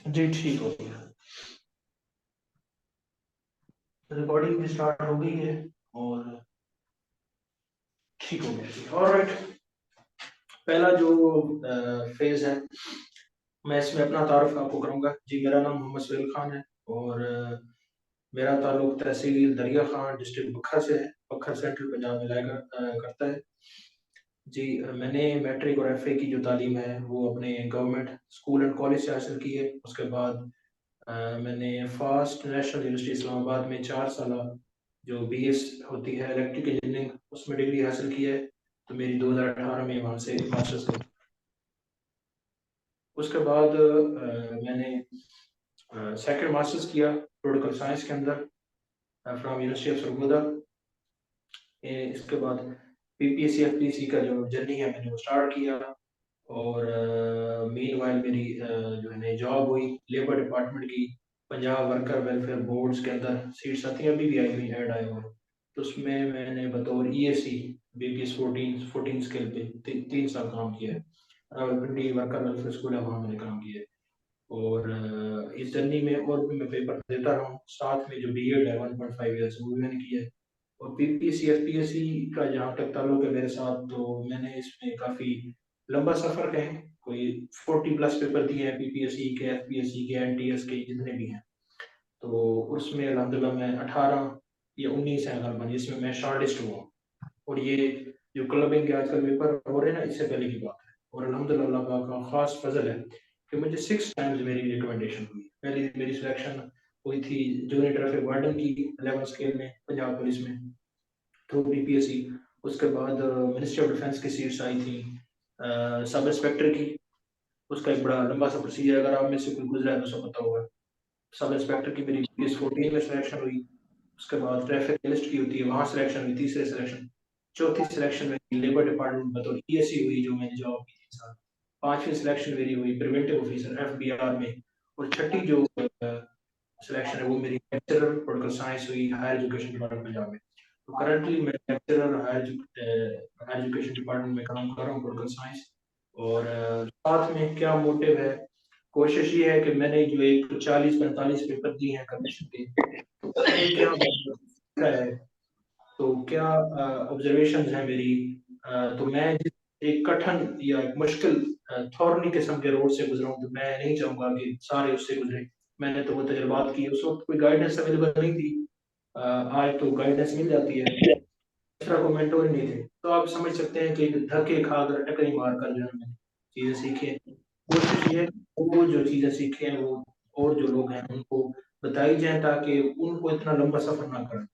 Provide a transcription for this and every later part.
जी ठीक हो गया। रिकॉर्डिंग भी स्टार्ट हो गई है और ठीक हो गया जी। ऑलराइट, पहला जो फेज है, मैं इसमें अपना तारुफ आपको करूंगा जी। मेरा नाम मोहम्मद सुहेल खान है और मेरा ताल्लुक तहसील दरिया खान डिस्ट्रिक्ट बखर से है। बखर सेंट्रल पंजाब में लाया करता है जी। मैंने मैट्रिक और एफए की जो तालीम है वो अपने गवर्नमेंट स्कूल एंड कॉलेज से हासिल की है। उसके बाद मैंने फास्ट नेशनल यूनिवर्सिटी इस्लामाबाद में 4 साल जो बीएस होती है इलेक्ट्रिक इंजीनियरिंग उसमें डिग्री हासिल की है। तो मेरी 2018 में वहाँ से मास्टर्स कर। उसके बाद मैंने सेकंड मास्टर्स किया पॉलिटिकल साइंस के अंदर फ्रॉम यूनिवर्सिटी ऑफ सरगोदा। इसके बाद पीपीएससी एफपीएससी का जो जर्नी है मैंने वो स्टार्ट किया और मीनवाइल मेरी जो है जॉब हुई लेबर डिपार्टमेंट की, पंजाब वर्कर वेलफेयर बोर्ड्स के अंदर सीट्स आती हैं, अभी भी आई हुई ऐड आए हुए। तो उसमें मैंने बतौर ईएसी बीपीएस 14 स्केल पे 3 साल काम किया है। रावलपिंडी वर्कर वेलफेयर स्कूल है, वहाँ मैंने काम किया है। और इस जर्नी में और भी मैं पेपर देता रहा हूँ, साथ में जो बीएड है 1.5 ईयर्स वो भी मैंने किया है। और पीपीएससी एफपीएससी का जहाँ तक ताल्लुक है मेरे साथ, तो मैंने इसमें काफ़ी लंबा सफ़र कहें, कोई 40+ पेपर दिए हैं पीपीएससी के, एफपीएससी के, एनटीएस के, जितने भी हैं। तो उसमें अल्हम्दुलिल्लाह मैं 18 या 19 है अगर जिसमें मैं शॉर्टेस्ट हुआ। और ये जो क्लबिंग के आजकल पेपर हो रहे हैं ना, इससे पहले की बात है। और अल्हम्दुलिल्लाह अल्लाह पाक का खास फजल है कि मुझे 6 टाइम्स मेरी रिकमेंडेशन हुई। पहली मेरी सिलेक्शन हुई थी जूनियर ट्रैफिक वार्डन की 11 स्केल में पंजाब पुलिस में थ्रू बीपीएससी। उसके बाद मिनिस्ट्री ऑफ डिफेंस की सीट्स आई थी सब इंस्पेक्टर की। उसका एक बड़ा लंबा सा प्रोसीजर, अगर आप में से कोई गुजरा है तो सब पता होगा। सब इंस्पेक्टर की मेरी बीएस 14 में सिलेक्शन हुई। उसके बाद ट्रैफिक लिस्ट की होती है, वहाँ सिलेक्शन हुई, तीसरे सिलेक्शन। चौथी सिलेक्शन मेरी लेबर डिपार्टमेंट में बतौर ईएससी हुई, जो मैंने जॉब की 3 साल। पांचवी सिलेक्शन मेरी हुई प्रिवेंटिव ऑफिसर एफबीआर में। और छठी जो सिलेक्शन है वो मेरी लेक्चरर पॉलिटिकल साइंस हुई हायर एजुकेशन डिपार्टमेंट पंजाब में। तो करंटली मैं लेक्चरर हायर एजुकेशन डिपार्टमेंट में काम कर रहा हूँ पॉलिटिकल साइंस। और साथ में क्या मोटिव है, कोशिश ये है कि मैंने जो एक 40-45 पेपर दिए हैं कमीशन के, तो उसमें क्या है, तो क्या ऑब्जर्वेशन है मेरी। तो मैं जिस एक कठिन या एक मुश्किल थॉर्नी किस्म के रोड से गुजरा हूँ, तो मैं नहीं चाहूंगा कि सारे उससे गुजरे। मैंने तो वो तजुर्बात की, उस वक्त कोई गाइडेंस अवेलेबल नहीं थी। आज तो गाइडेंस मिल जाती है। दूसरा को मेंटोर नहीं थे, तो आप समझ सकते हैं कि धक्के खाकर टकरी मार कर जो है मैंने चीज़ें सीखी हैं। कोशिश ये है कि वो जो चीज़ें सीखे हैं वो और जो लोग हैं उनको बताई जाए, ताकि उनको इतना लंबा सफर ना करें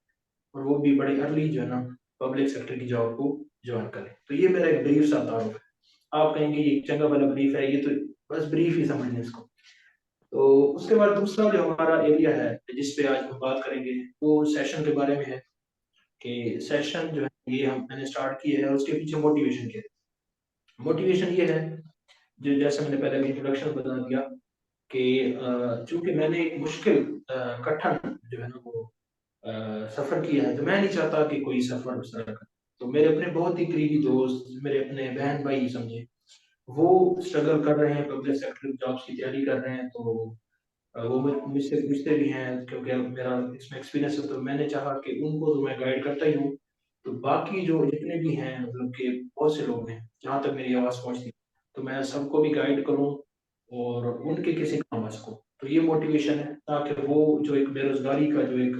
और वो भी बड़े अर्ली जो है ना पब्लिक सेक्टर की जॉब को ज्वाइन करें। तो ये मेरा एक ब्रीफ सा तारुफ है। आप कहेंगे ये चंगा वाला ब्रीफ है, ये तो बस ब्रीफ ही समझ लें इसको। तो उसके बाद दूसरा जो हमारा एरिया है जिस पे आज हम बात करेंगे वो सेशन के बारे में है। कि सेशन जो है ये मैंने स्टार्ट किया है, उसके पीछे मोटिवेशन क्या है। मोटिवेशन ये है, जो जैसे मैंने पहले भी इंट्रोडक्शन बता दिया कि चूंकि मैंने एक मुश्किल कठिन जो है ना वो सफर किया है, तो मैं नहीं चाहता कि कोई सफर उस तरह का। तो मेरे अपने बहुत ही करीबी दोस्त, मेरे अपने बहन भाई ही समझे, वो स्ट्रगल कर रहे हैं, पब्लिक सेक्टर जॉब्स की तैयारी कर रहे हैं। तो वो मुझसे पूछते भी हैं, क्योंकि अब मेरा इसमें एक्सपीरियंस है, तो मैंने चाहा कि उनको तो मैं गाइड करता ही हूँ। तो बाकी जो जितने भी हैं, मतलब कि बहुत से लोग हैं जहाँ तक मेरी आवाज़ पहुँचती, तो मैं सबको भी गाइड करूँ और उनके किसी काम आ सकूँ। तो ये मोटिवेशन है, ताकि वो जो एक बेरोजगारी का जो एक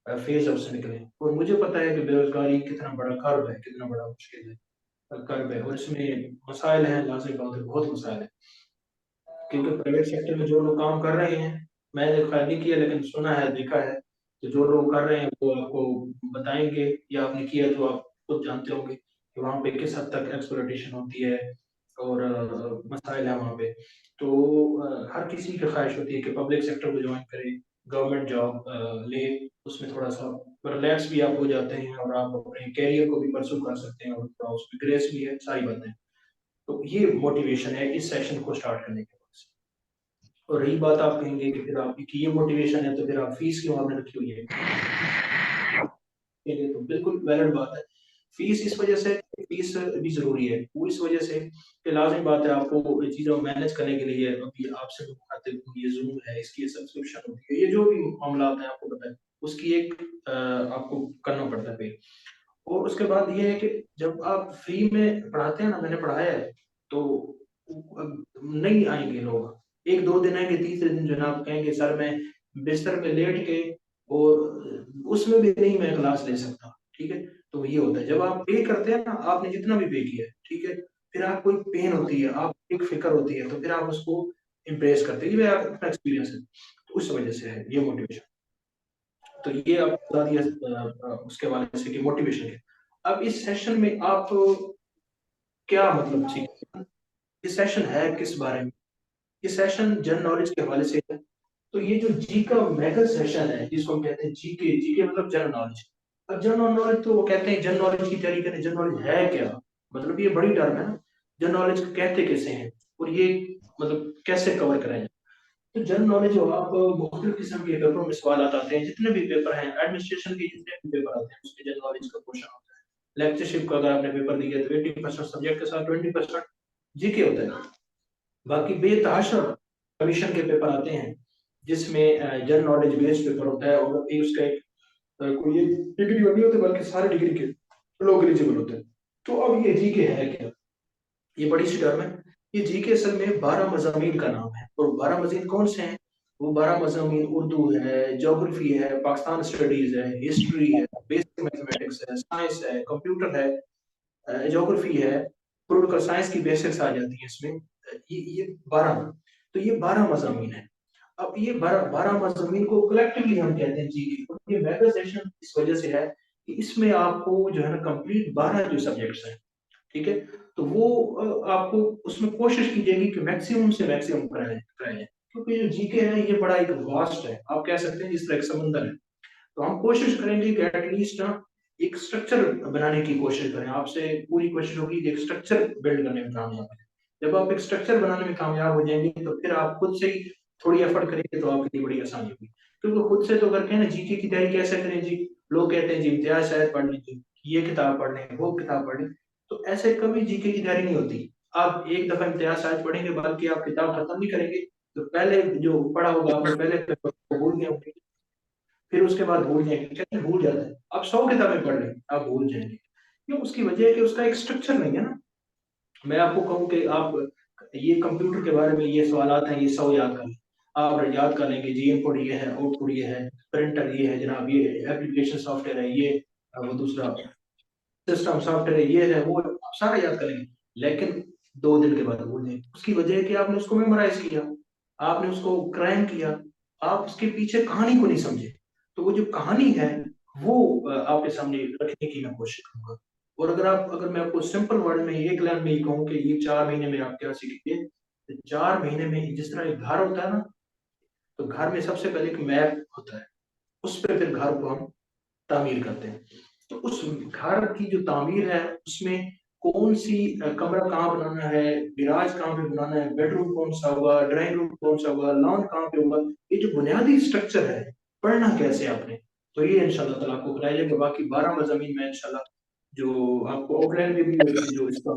फेज है उससे निकले। और मुझे पता है कि बेरोजगारी कितना बड़ा कर्व है, कितना बड़ा मुश्किल है कर्व है, और इसमें मसाइल हैं, लाजिम बात है, बहुत मसाइल है। क्योंकि प्राइवेट सेक्टर में जो लोग काम कर रहे हैं, मैंने खैर नहीं किया लेकिन सुना है, देखा है, तो जो लोग कर रहे हैं वो आपको बताएंगे, या आपने किया तो आप खुद जानते होंगे कि वहाँ पे किस हद तक एक्सप्लॉयटेशन होती है और मसाइल है वहाँ पे। तो हर किसी की ख्वाहिश होती है कि पब्लिक सेक्टर को ज्वाइन करे, गवर्नमेंट जॉब ले, उसमें थोड़ा सा रिलैक्स भी आप हो जाते हैं और आप अपने कैरियर को भी परसू कर सकते हैं और थोड़ा उसमें ग्रेस भी है, सारी बातें। तो ये मोटिवेशन है इस सेशन को स्टार्ट करने के बाद। और रही बात, आप कहेंगे कि फिर आपकी कि ये मोटिवेशन है तो फिर आप फीस क्यों आपने रखी हुई है, तो बिल्कुल वैलिड बात है। फीस इस वजह से, फीस भी जरूरी है वो इस वजह से कि लाजमी बात है आपको ये चीज़ें मैनेज करने के लिए, अभी आपसे मुखातिब हूँ, ये जूम है, इसकी ये सब्सक्रिप्शन होती है, ये जो भी मामला है आपको पता है, उसकी एक आपको करना पड़ता है पे। और उसके बाद ये है कि जब आप फ्री में पढ़ाते हैं ना, मैंने पढ़ाया है, तो नहीं आएंगे लोग, एक दो दिन आएंगे, तीसरे दिन जनाब कहेंगे सर मैं बिस्तर पे लेट के, और उसमें भी नहीं मैं क्लास ले सकता, ठीक है। तो ये होता है जब आप पे करते हैं ना, आपने जितना भी पे किया है, ठीक है, फिर आपको एक पेन होती है, आप एक फिक्र होती है, तो फिर आप उसको इम्प्रेस करते हैं, ये मेरा अपना एक्सपीरियंस है, तो उस वजह से है ये मोटिवेशन। तो ये आप बता दिया उसके हवाले से कि मोटिवेशन है। अब इस सेशन में आप क्या मतलब सीख, ये सेशन है किस बारे में, ये सेशन जनरल नॉलेज के हवाले से है। तो ये जो जी का मेगा सेशन है जिसको हम कहते हैं जीके, जीके मतलब जनरल नॉलेज। अब जनरल नॉलेज तो वो कहते हैं जनरल नॉलेज की तैयारी करें, जनरल नॉलेज है क्या, मतलब ये बड़ी टर्म है ना, जनरल नॉलेज कहते कैसे हैं, और ये मतलब कैसे कवर कराएं। तो जनरल नॉलेज हो, आप मुख्तलिफ किस्म के पेपरों में सवाल आते हैं, जितने भी पेपर हैं एडमिनिस्ट्रेशन के, जितने भी पेपर आते हैं उसमें जनरल नॉलेज का क्वेश्चन होता है। लेक्चरशिप का अगर आपने पेपर दिया तो 80% सब्जेक्ट के साथ 20% जीके होता है। बाकी बेतहाशा कमीशन के पेपर आते हैं जिसमें जनरल नॉलेज बेस्ड पेपर होता है, और भी उसका एक कोई एक डिग्री नहीं होती बल्कि सारे डिग्री के लोग एलिजिबल होते हैं। तो अब ये जीके है क्या, ये बड़ी सी टर्म है। ये जीके असल में 12 मज़ामीन का नाम है, और 12 मज़ामीन कौन से हैं, वो 12 मज़ामीन उर्दू है, ज्योग्राफी है, पाकिस्तान स्टडीज है, हिस्ट्री है, बेसिक मैथमेटिक्स है, साइंस है, कंप्यूटर है, ज्योग्राफी है, पॉलिटिकल साइंस की बेसिक्स आ जाती है इसमें। ये 12, तो ये 12 मज़ामीन है। अब ये 12 मज़ामीन को कलेक्टिवली हम कहते हैं जीके, और ये मेगा सेशन इस वजह से है कि इसमें आपको जो है ना कंप्लीट 12 जो सब्जेक्ट्स हैं, ठीक है, तो वो आपको उसमें कोशिश की जाएगी कि मैक्सिमम से मैक्सिमम कराया कराया जाए, क्योंकि जो जीके है ये बड़ा एक वास्ट है, आप कह सकते हैं जिस तरह एक समंदर है। तो हम कोशिश करेंगे कि एटलीस्ट ना एक स्ट्रक्चर बनाने की कोशिश करें, आपसे पूरी कोशिश होगी कि एक स्ट्रक्चर बिल्ड करने में कामयाब है। जब आप एक स्ट्रक्चर बनाने में कामयाब हो जाएंगे तो फिर आप खुद से ही थोड़ी एफर्ट करेंगे तो आपके लिए बड़ी आसानी होगी। क्योंकि खुद से तो करके है ना, जीके की तैयारी कैसे करें जी, लोग कहते हैं जी इम्तियाज शायद पढ़ लीजिए, ये किताब पढ़ लें, वो किताब पढ़ लें, तो ऐसे कभी जीके की तैयारी नहीं होती। आप एक दफा इम्तियाज शायद पढ़ेंगे, बल्कि आप किताब खत्म भी करेंगे तो पहले जो पढ़ा होगा आपने पहले पेपर को भूल गए होंगे, फिर उसके बाद भूल जाएंगे, कहते हैं भूल जाते हैं, आप 100 किताबें पढ़ लें आप भूल जाएंगे। क्यों, उसकी वजह है कि उसका एक स्ट्रक्चर नहीं है ना। मैं आपको कहूँ कि आप ये कंप्यूटर के बारे में ये सवाल हैं, ये 100 याद कर लें, आप याद कर लेंगे जी इनपुट ये है, आउटपुट ये है, प्रिंटर ये है जनाब, ये एप्लीकेशन सॉफ्टवेयर है, ये वो दूसरा सिस्टम सॉफ्टवेयर है, ये है वो है, आप सारा याद करेंगे, लेकिन 2 दिन के बाद भूल जाएंगे। उसकी वजह है कि आपने उसको मेमोराइज किया, आपने उसको क्रैम किया, आप उसके पीछे कहानी को नहीं समझे। तो वो जो कहानी है वो आपके सामने रखने की मैं कोशिश करूंगा। और अगर मैं आपको सिंपल वर्ड में एक लाइन में ये कहूँ कि ये 4 महीने में आप क्या सीखेंगे, तो 4 महीने में जिस तरह एक घर होता है ना, तो घर में सबसे पहले एक मैप होता है, उस पर फिर घर को हम तामीर करते हैं। तो उस घर की जो तामीर है उसमें कौन सी कमरा कहाँ बनाना है, गिराज कहाँ पे बनाना है, बेडरूम कौन सा होगा, ड्राइंग रूम कौन सा होगा, लॉन कहाँ पे होगा, ये जो बुनियादी स्ट्रक्चर है, पढ़ना कैसे आपने, तो ये इंशाल्लाह ताला आपको कराया जाएगा। बाकी 12 मज़ामीन में इंशाल्लाह जो आपको आउटलाइन में भी जो इसका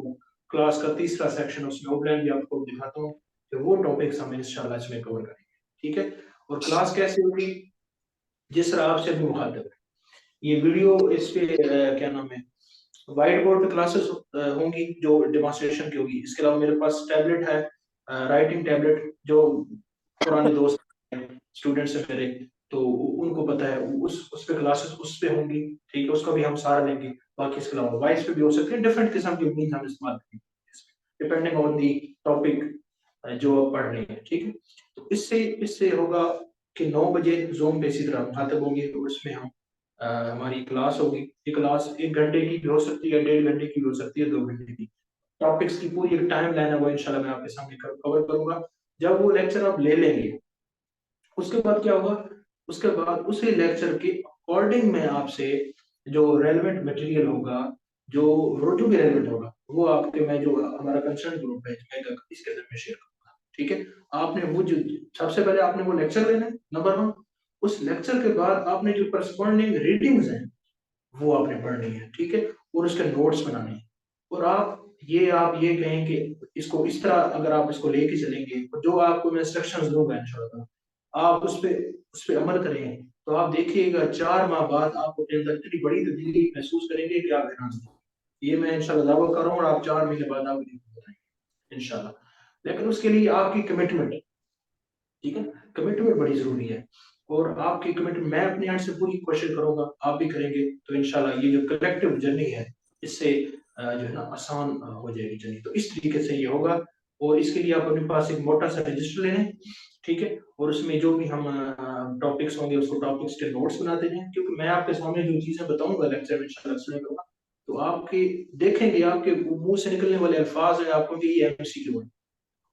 क्लास का तीसरा सेक्शन है उसमें आउटलाइन भी आपको दिखाता हूँ कि वो टॉपिक्स हम इंशाल्लाह इसमें कवर करेंगे, ठीक है। और क्लास कैसे होगी, जिस तरह आपसे भी मुखातिब है, ये वीडियो इस पे क्या नाम है, व्हाइट बोर्ड पे क्लासेस होंगी जो डेमोन्स्ट्रेशन की होगी। इसके अलावा मेरे पास टैबलेट है, राइटिंग टैबलेट, जो पुराने दोस्त स्टूडेंट्स हैं मेरे, तो उनको पता है, उस पे क्लासेस उस पे होंगी, ठीक है, उसका भी हम सहारा लेंगे। बाकी इसके अलावा वॉइस पे भी हो सकते हैं, डिफरेंट किस्म की मीन्स हम इस्तेमाल करेंगे डिपेंडिंग ऑन दी टॉपिक जो आप पढ़ रहे हैं, ठीक है। तो इससे इससे होगा कि 9 बजे जूम पे इसी तरह मुखातिब होंगे, तो उसमें हम हमारी क्लास होगी। ये क्लास 1 घंटे की भी हो सकती है, 1.5 घंटे की भी हो सकती है, 2 घंटे की। टॉपिक्स की पूरी एक टाइम लाइन है वो इंशाल्लाह मैं आपके सामने कवर करूंगा। जब वो लेक्चर आप ले लेंगे, उसके बाद क्या होगा, उसके बाद उसी लेक्चर के अकॉर्डिंग मैं आपसे जो रेलेवेंट मटेरियल होगा, जो भी रेलेवेंट होगा, वो आपके मैं जो हमारा कंसर्न ग्रुप है मैं इसके अंदर में शेयर करूंगा, ठीक है। आपने वो जो सबसे पहले आपने वो लेक्चर लेना है, नंबर 1। उस लेक्चर के बाद आपने जो करस्पॉन्डिंग रीडिंग्स हैं वो आपने पढ़नी है, ठीक है। और उसके नोट्स बनाने हैं। और आप ये कहें कि इसको इस तरह अगर आप इसको लेके चलेंगे, तो जो आपको मैं इंस्ट्रक्शंस दूंगा इंशाल्लाह, आप उस पे अमल करेंगे, तो आप देखिएगा 4 माह बाद आप अपने अंदर इतनी बड़ी तब्दीली महसूस करेंगे कि आप हैरान हैं। ये मैं इंशाल्लाह दावा कर रहा हूँ, और आप 4 महीने बाद आप बताएंगे इंशाल्लाह। लेकिन उसके लिए आपकी कमिटमेंट, ठीक है, कमिटमेंट बड़ी जरूरी है। और आपकी कमिटमेंट मैं अपने एंड से पूरी कोशिश करूंगा, आप भी करेंगे, तो इंशाल्लाह ये जो कलेक्टिव जर्नी है, इससे जो है ना आसान हो जाएगी जर्नी। तो इस तरीके से ये होगा। और इसके लिए आप अपने पास एक मोटा सा रजिस्टर ले लें, ठीक है, और उसमें जो भी हम टॉपिक्स होंगे उसको टॉपिक्स के नोट्स बनाते हैं, क्योंकि मैं आपके सामने जो चीजें बताऊंगा लेक्चर में इंशाल्लाह सुने करूंगा, तो आपके देखेंगे, आपके मुंह से निकलने वाले अल्फाज है, आपको कि ये एमसीक्यू है।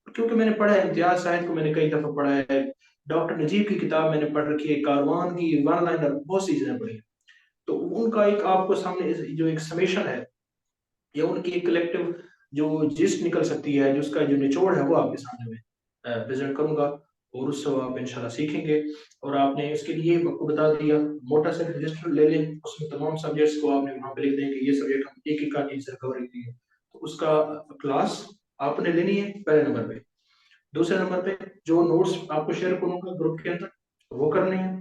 क्योंकि मैंने पढ़ा है, इम्तियाज साहिब को मैंने कई दफा पढ़ा है, डॉक्टर नजीब की किताब मैंने पढ़ रखी है, कारवान की, वन लाइनर, बहुत सी चीजें पढ़ी हैं। तो उनका एक आपको सामने जो एक समेशन है, या उनकी एक कलेक्टिव जो जिस्ट निकल सकती है, जो उसका जो निचोड़ है, वो आपके सामने में प्रेजेंट करूंगा, और उससे आप इंशाल्लाह सीखेंगे। और आपने इसके लिए आपको बता दिया, मोटा सा रजिस्टर ले लें, उसमें तमाम सब्जेक्ट्स को आपने वहां पे लिख दें कि ये सब्जेक्ट हम एक एक आदमी से कवर करेंगे। तो उसका क्लास आपने लेनी है पहले नंबर पे। दूसरे नंबर पे जो नोट्स आपको शेयर करूंगा ग्रुप के अंदर, वो करने हैं।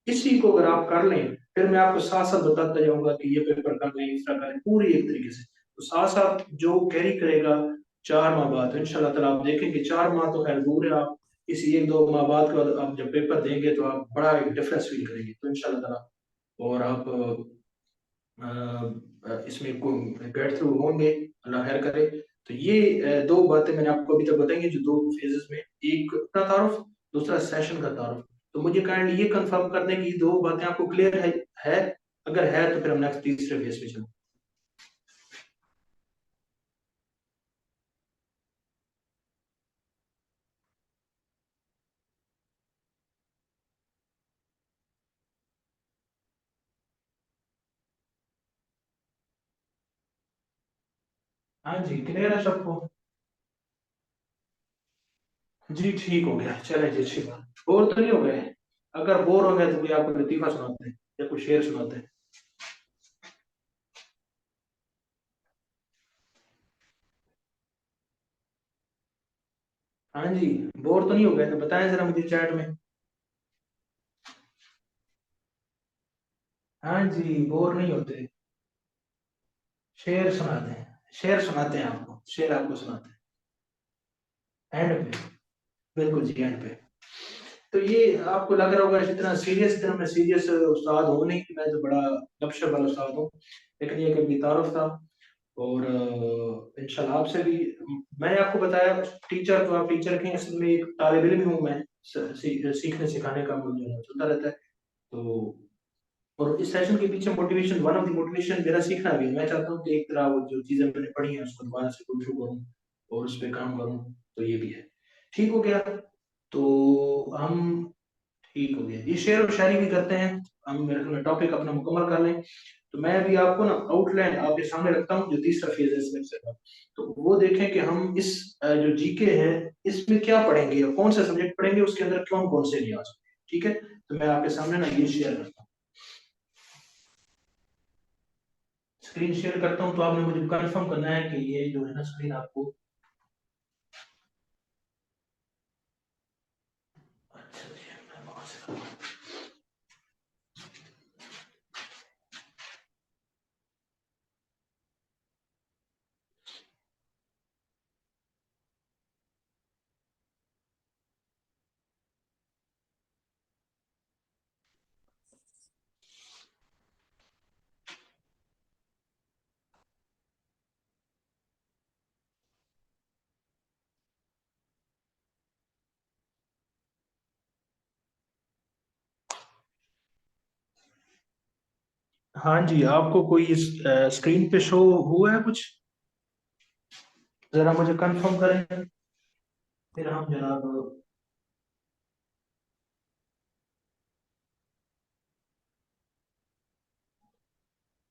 इसी को अगर आप कर लें, फिर मैं आपको साथ साथ बताता जाऊंगा कि ये पेपर कर लें, इस तरह करें, पूरी एक तरीके से। तो साथ साथ जो कैरी करेगा 4 माह बाद, तो इंशाल्लाह ताला आप देखेंगे, 4 माह तो खैर दूर है, आप इसी 1-2 माह बाद के बाद आप जब पेपर देंगे, तो आप बड़ा एक डिफरेंस फील करेंगे, तो इंशाल्लाह ताला। और आप इसमें गेट थ्रू होंगे, अल्लाह खैर करे। तो ये 2 बातें मैंने आपको अभी तक बताई हैं, जो 2 फेजेस में, एक अपना तारुफ, दूसरा सेशन का तारुफ। तो मुझे काइंडली ये कंफर्म कर दें कि ये 2 बातें आपको क्लियर है? अगर है तो फिर हम नेक्स्ट तीसरे फेज पे चलें। हाँ जी, क्लियर है सबको? जी ठीक हो गया, चले जी, अच्छी बात। बोर तो नहीं हो गए? अगर बोर हो गए तो कोई आपको लतीफा सुनाते हैं या कोई शेर सुनाते हैं। हाँ जी, बोर तो नहीं हो गए तो बताएं जरा मुझे चैट में। हाँ जी, बोर नहीं होते। शेर सुनाते हैं, शेर सुनाते हैं आपको, शेर आपको सुनाते हैं एंड पे। बिल्कुल जी, एंड पे। तो ये आपको लग रहा होगा इतना सीरियस, इतना मैं सीरियस उस्ताद हूँ नहीं, मैं तो बड़ा गपशप वाला उस्ताद हूँ। लेकिन ये एक तारुफ था। और इंशाल्लाह आपसे भी, मैंने आपको बताया, टीचर तो आप टीचर के हैं, असल में एक तालिब इल्म हूँ मैं, सीखने सिखाने का मुझे चलता रहता है। तो और इस सेशन के पीछे motivation, one of the motivation मेरा सीखना भी है। मैं चाहता हूँ कि एक तरह वो जो चीजें मैंने पढ़ी हैं उसको दोबारा से गो थ्रू करूँ और उस पर काम करूँ। तो ये भी है। ठीक हो गया। तो हम, ठीक हो गया, ये शेर और शायरी भी करते हैं हम, मेरे ख्याल में टॉपिक अपना मुकम्मल कर लें। तो मैं अभी आपको ना आउटलाइन आपके सामने रखता हूँ, जो तीसरा फेज है इस लेक्चर का। तो वो देखें कि हम इस जो जीके है, इसमें क्या पढ़ेंगे या कौन सा सब्जेक्ट पढ़ेंगे, उसके अंदर कौन कौन से लिहाज। ठीक है, तो मैं आपके सामने ना ये शेयर करता हूँ, स्क्रीन शेयर करता हूँ। तो आपने मुझे कंफर्म करना है कि ये जो है ना स्क्रीन आपको, अच्छा जी, मैं वहां से करता हूँ। हाँ जी, आपको कोई स्क्रीन पे शो हुआ है कुछ? जरा मुझे कंफर्म करें, फिर हम जनाब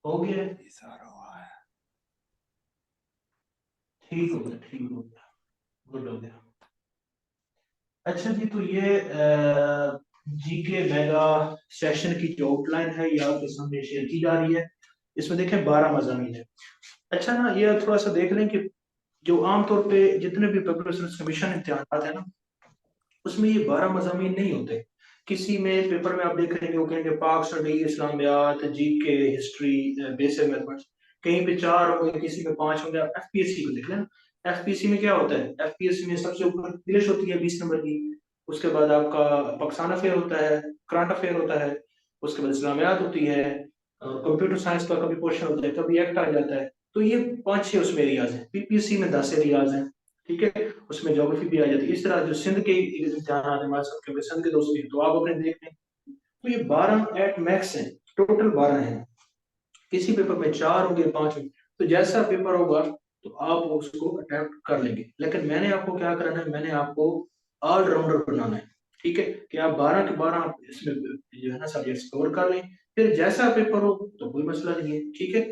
हो गया, ठीक हो गया, ठीक हो गया, गुड हो गया। अच्छा जी, तो ये जीके मेगा सेशन की जो आउटलाइन है, ये आपके सामने शेयर की जा रही है। इसमें देखें 12 मज़ामीन है। अच्छा ना, ये थोड़ा सा देख लें कि जो आमतौर पे जितने भी पब्लिक सर्विस कमीशन इम्तिहान है ना, उसमें ये 12 मज़ामीन नहीं होते। किसी में पेपर में आप देख रहे वो कहेंगे पाक स्टडी, इस्लामियात, जीके, हिस्ट्री, बेसिक मैथमेटिक्स, कहीं पे 4 होंगे, किसी में 5 होंगे। आप एफपीएससी को देख लें, एफपीएससी में क्या होता है, एफपीएससी में सबसे ऊपर इंग्लिश होती है 20 नंबर की, उसके बाद आपका पाकिस्तान अफेयर होता है, करंट अफेयर होता है, उसके बाद इस्लामियात होती है, कंप्यूटर साइंस का कभी क्वेश्चन होता है, कभी एक्ट आ जाता है। तो ये 5-6 उसमें एरियाज हैं। पीपीएससी में 10 एरियाज हैं, ठीक है, उसमें ज्योग्राफी भी आ जाती है। इस तरह जो सिंध के इम्तिहान आते हैं हमारे साथ, क्योंकि सिंध के दोस्त भी हैं, तो आप अपने देख लें। तो ये 12 एट मैक्स हैं, टोटल 12 हैं। किसी पेपर में 4 होंगे, 5 होंगे, तो जैसा पेपर होगा तो आप उसको अटेम्प्ट कर लेंगे। लेकिन मैंने आपको क्या कराना है, मैंने आपको ऑलराउंडर बनाना है, ठीक है, कि आप 12 के 12 आप इसमें जो है ना सब्जेक्ट कवर कर लें। फिर जैसा पेपर हो तो कोई मसला नहीं है, ठीक है।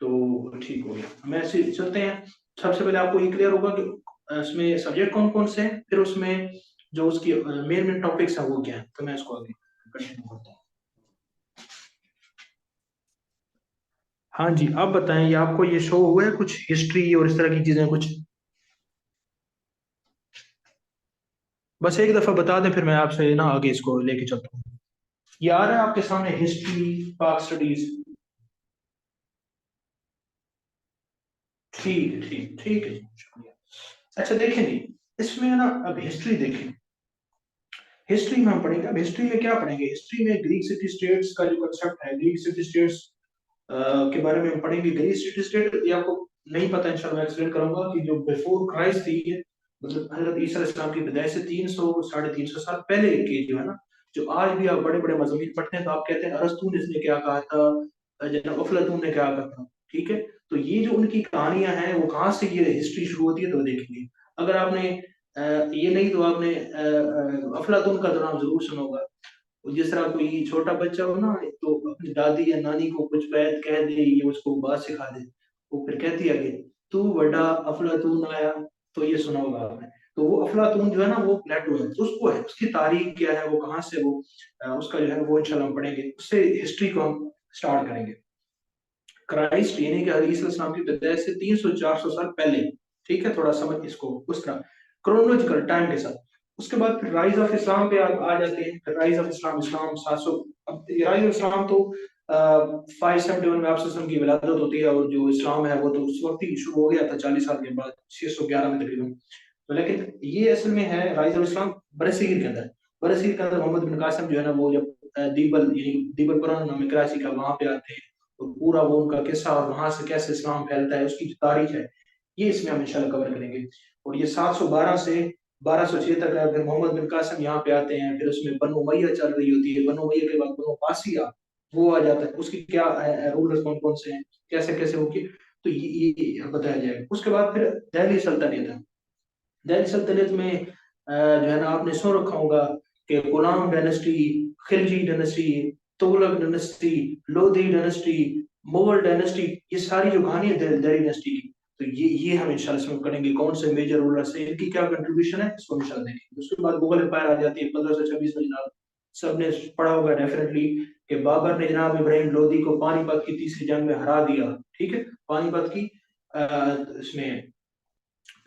तो ठीक हो गया, मैं ऐसे चलते हैं। सबसे पहले आपको ये क्लियर होगा कि इसमें सब्जेक्ट कौन कौन से हैं, फिर उसमें जो उसकी मेन मेन टॉपिक्स हैं वो क्या है। तो मैं इसको आगे कंटिन्यू करता हूँ। हाँ जी, आप बताएं, ये आपको ये शो हुआ है कुछ हिस्ट्री और इस तरह की चीजें कुछ? बस एक दफा बता दें, फिर मैं आपसे ना आगे इसको लेके चलता हूँ। ये आ रहा है आपके सामने, हिस्ट्री, पाक स्टडीज? ठीक है, ठीक है जी, शुक्रिया। अच्छा देखें जी, इसमें ना अब हिस्ट्री देखें। हिस्ट्री में हम पढ़ेंगे, अब हिस्ट्री में क्या पढ़ेंगे, हिस्ट्री में ग्रीक सिटी स्टेट्स का जो कंसेप्ट है, ग्रीक सिटी स्टेट्स के बारे में हम पढ़ेंगे। ग्रीक सिटी स्टेट ये आपको नहीं पता, इंशाल्लाह मैं एक्सप्लेन करूंगा कि जो बिफोर क्राइस्ट थी, ये मतलब हजरत ईसा इस्लाम की पैदाइश से 300 350 साल पहले की जो है ना, जो आज भी आप बड़े बड़े मज़ामीन पढ़ते हैं तो आप कहते हैं अरस्तू ने इसने क्या कहा था, जनाब अफलातून ने क्या कहा था, ठीक है। तो ये जो उनकी कहानियां हैं वो कहाँ से ये हिस्ट्री शुरू होती है तो देखेंगे। अगर आपने ये नहीं तो आपने अफलातून का तो नाम जरूर सुना होगा। जिस तरह कोई छोटा बच्चा हो ना, तो अपनी दादी या नानी को कुछ बैत कह दे, ये उसको बात सिखा दे, वो फिर कहती है कि तू बड़ा अफलातून आया। तो ये सुना होगा आपने। तो वो अफलातून जो है ना वो प्लेटो है, तो उसको है, उसकी तारीख क्या है, वो कहाँ से वो उसका जो है वो इंशाल्लाह हम पढ़ेंगे, उससे हिस्ट्री को हम स्टार्ट करेंगे। क्राइस्ट यानी कि हज़रत ईसा अलैहिस्सलाम की पैदाइश से 300-400 साल पहले, ठीक है, थोड़ा समझ इसको उस तरह क्रोनोलॉजिकल टाइम के साथ। उसके बाद फिर राइज ऑफ इस्लाम पे आ जाते हैं। फिर राइज ऑफ इस्लाम, इस्लाम 700, अब राइज ऑफ इस्लाम तो 571 में आपसे की विलादत होती है, और जो इस्लाम है वो तो उस वक्त ही शुरू हो गया था, 40 साल के बाद 611 में तकरीबन। तो लेकिन ये असल में है राइज ऑफ इस्लाम बरसीर के अंदर। बरसीर के अंदर मोहम्मद बिन कासिम जो है ना, वो जब दीबल यानी दीबल पुराना नाम है कराची का, वहां पे आते हैं, तो पूरा वो उनका किस्सा और वहां से कैसे इस्लाम फैलता है उसकी जो तारीख है, ये इसमें हम इंशाल्लाह कवर करेंगे। और ये 712 से 1206 तक है। फिर मोहम्मद बिन कासिम यहाँ पे आते हैं, फिर उसमें बनु उमैया चल रही होती है, बनु उमैया के बाद बनु अब्बासिया वो आ जाता है, उसकी क्या रूलर्स कौन कौन से हैं, कैसे कैसे होगी, तो ये बताया जाएगा। उसके बाद फिर दिल्ली सल्तनत है। दिल्ली सल्तनत में जो है ना आपने सुन रखा होगा कि Ghulam dynasty, Khilji dynasty, Tughlaq dynasty, Lodi dynasty, Mughal dynasty, ये सारी जो कहानी है दिल्ली डायनेस्टी की, तो ये हम इंशाल्लाह इसमें करेंगे। कौन से मेजर रूलर्स है, इनकी क्या कंट्रीब्यूशन है, इसको इंशाल्लाह देखेंगे। उसके बाद मुगल एम्पायर आ जाती है 1526 में। जनाब सबने पढ़ा होगा डेफिनेटली कि बाबर ने जनाब इब्राहिम लोधी को पानीपत की तीसरी जंग में हरा दिया, ठीक है। पानीपत की इसमें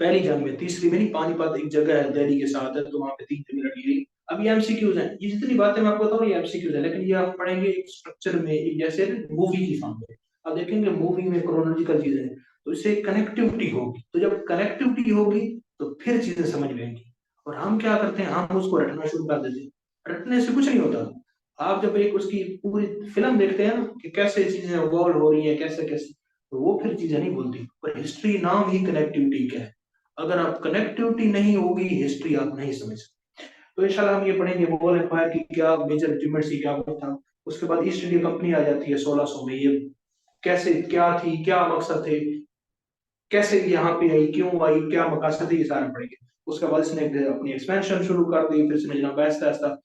पहली जंग में, तीसरी में नहीं, पानीपत एक जगह है दिल्ली के साथ है, तो वहां पे 3 जंग लड़ी गई। अब ये एमसीक्यूज हैं, ये जितनी बातें मैं आपको बता रहा हूँ ये एमसीक्यूज है, लेकिन ये आप पढ़ेंगे एक स्ट्रक्चर में, एक जैसे मूवी की फॉर्म में। अब देखेंगे मूवी में क्रोनोलॉजिकल चीजें हैं, तो इससे कनेक्टिविटी होगी, तो जब कनेक्टिविटी होगी तो फिर चीजें समझ में आएंगी। और हम क्या करते हैं, हम उसको रटना शुरू कर देते हैं। रटने से कुछ नहीं होता। आप जब एक उसकी पूरी फिल्म देखते हैं ना कि कैसे चीजें इवॉल्व हो रही है, कैसे कैसे, तो वो फिर चीजें नहीं बोलती। पर हिस्ट्री नाम ही कनेक्टिविटी का है। अगर आप कनेक्टिविटी नहीं होगी, हिस्ट्री आप नहीं समझ सकते। तो इंशाल्लाह हम ये पढ़ेंगे मुगल एम्पायर की क्या मेजर अचीवमेंट्स थी, क्या था। उसके बाद ईस्ट इंडिया कंपनी आ जाती है 1600 में। ये कैसे, क्या थी, क्या मकसद थे, कैसे यहाँ पे आई, क्यों आई, क्या मकसद थी, ये सारा पढ़ेंगे। उसके बाद इसने अपनी एक्सपेंशन शुरू कर दी, फिर इसने जनाब आहिस्ता आहिस्ता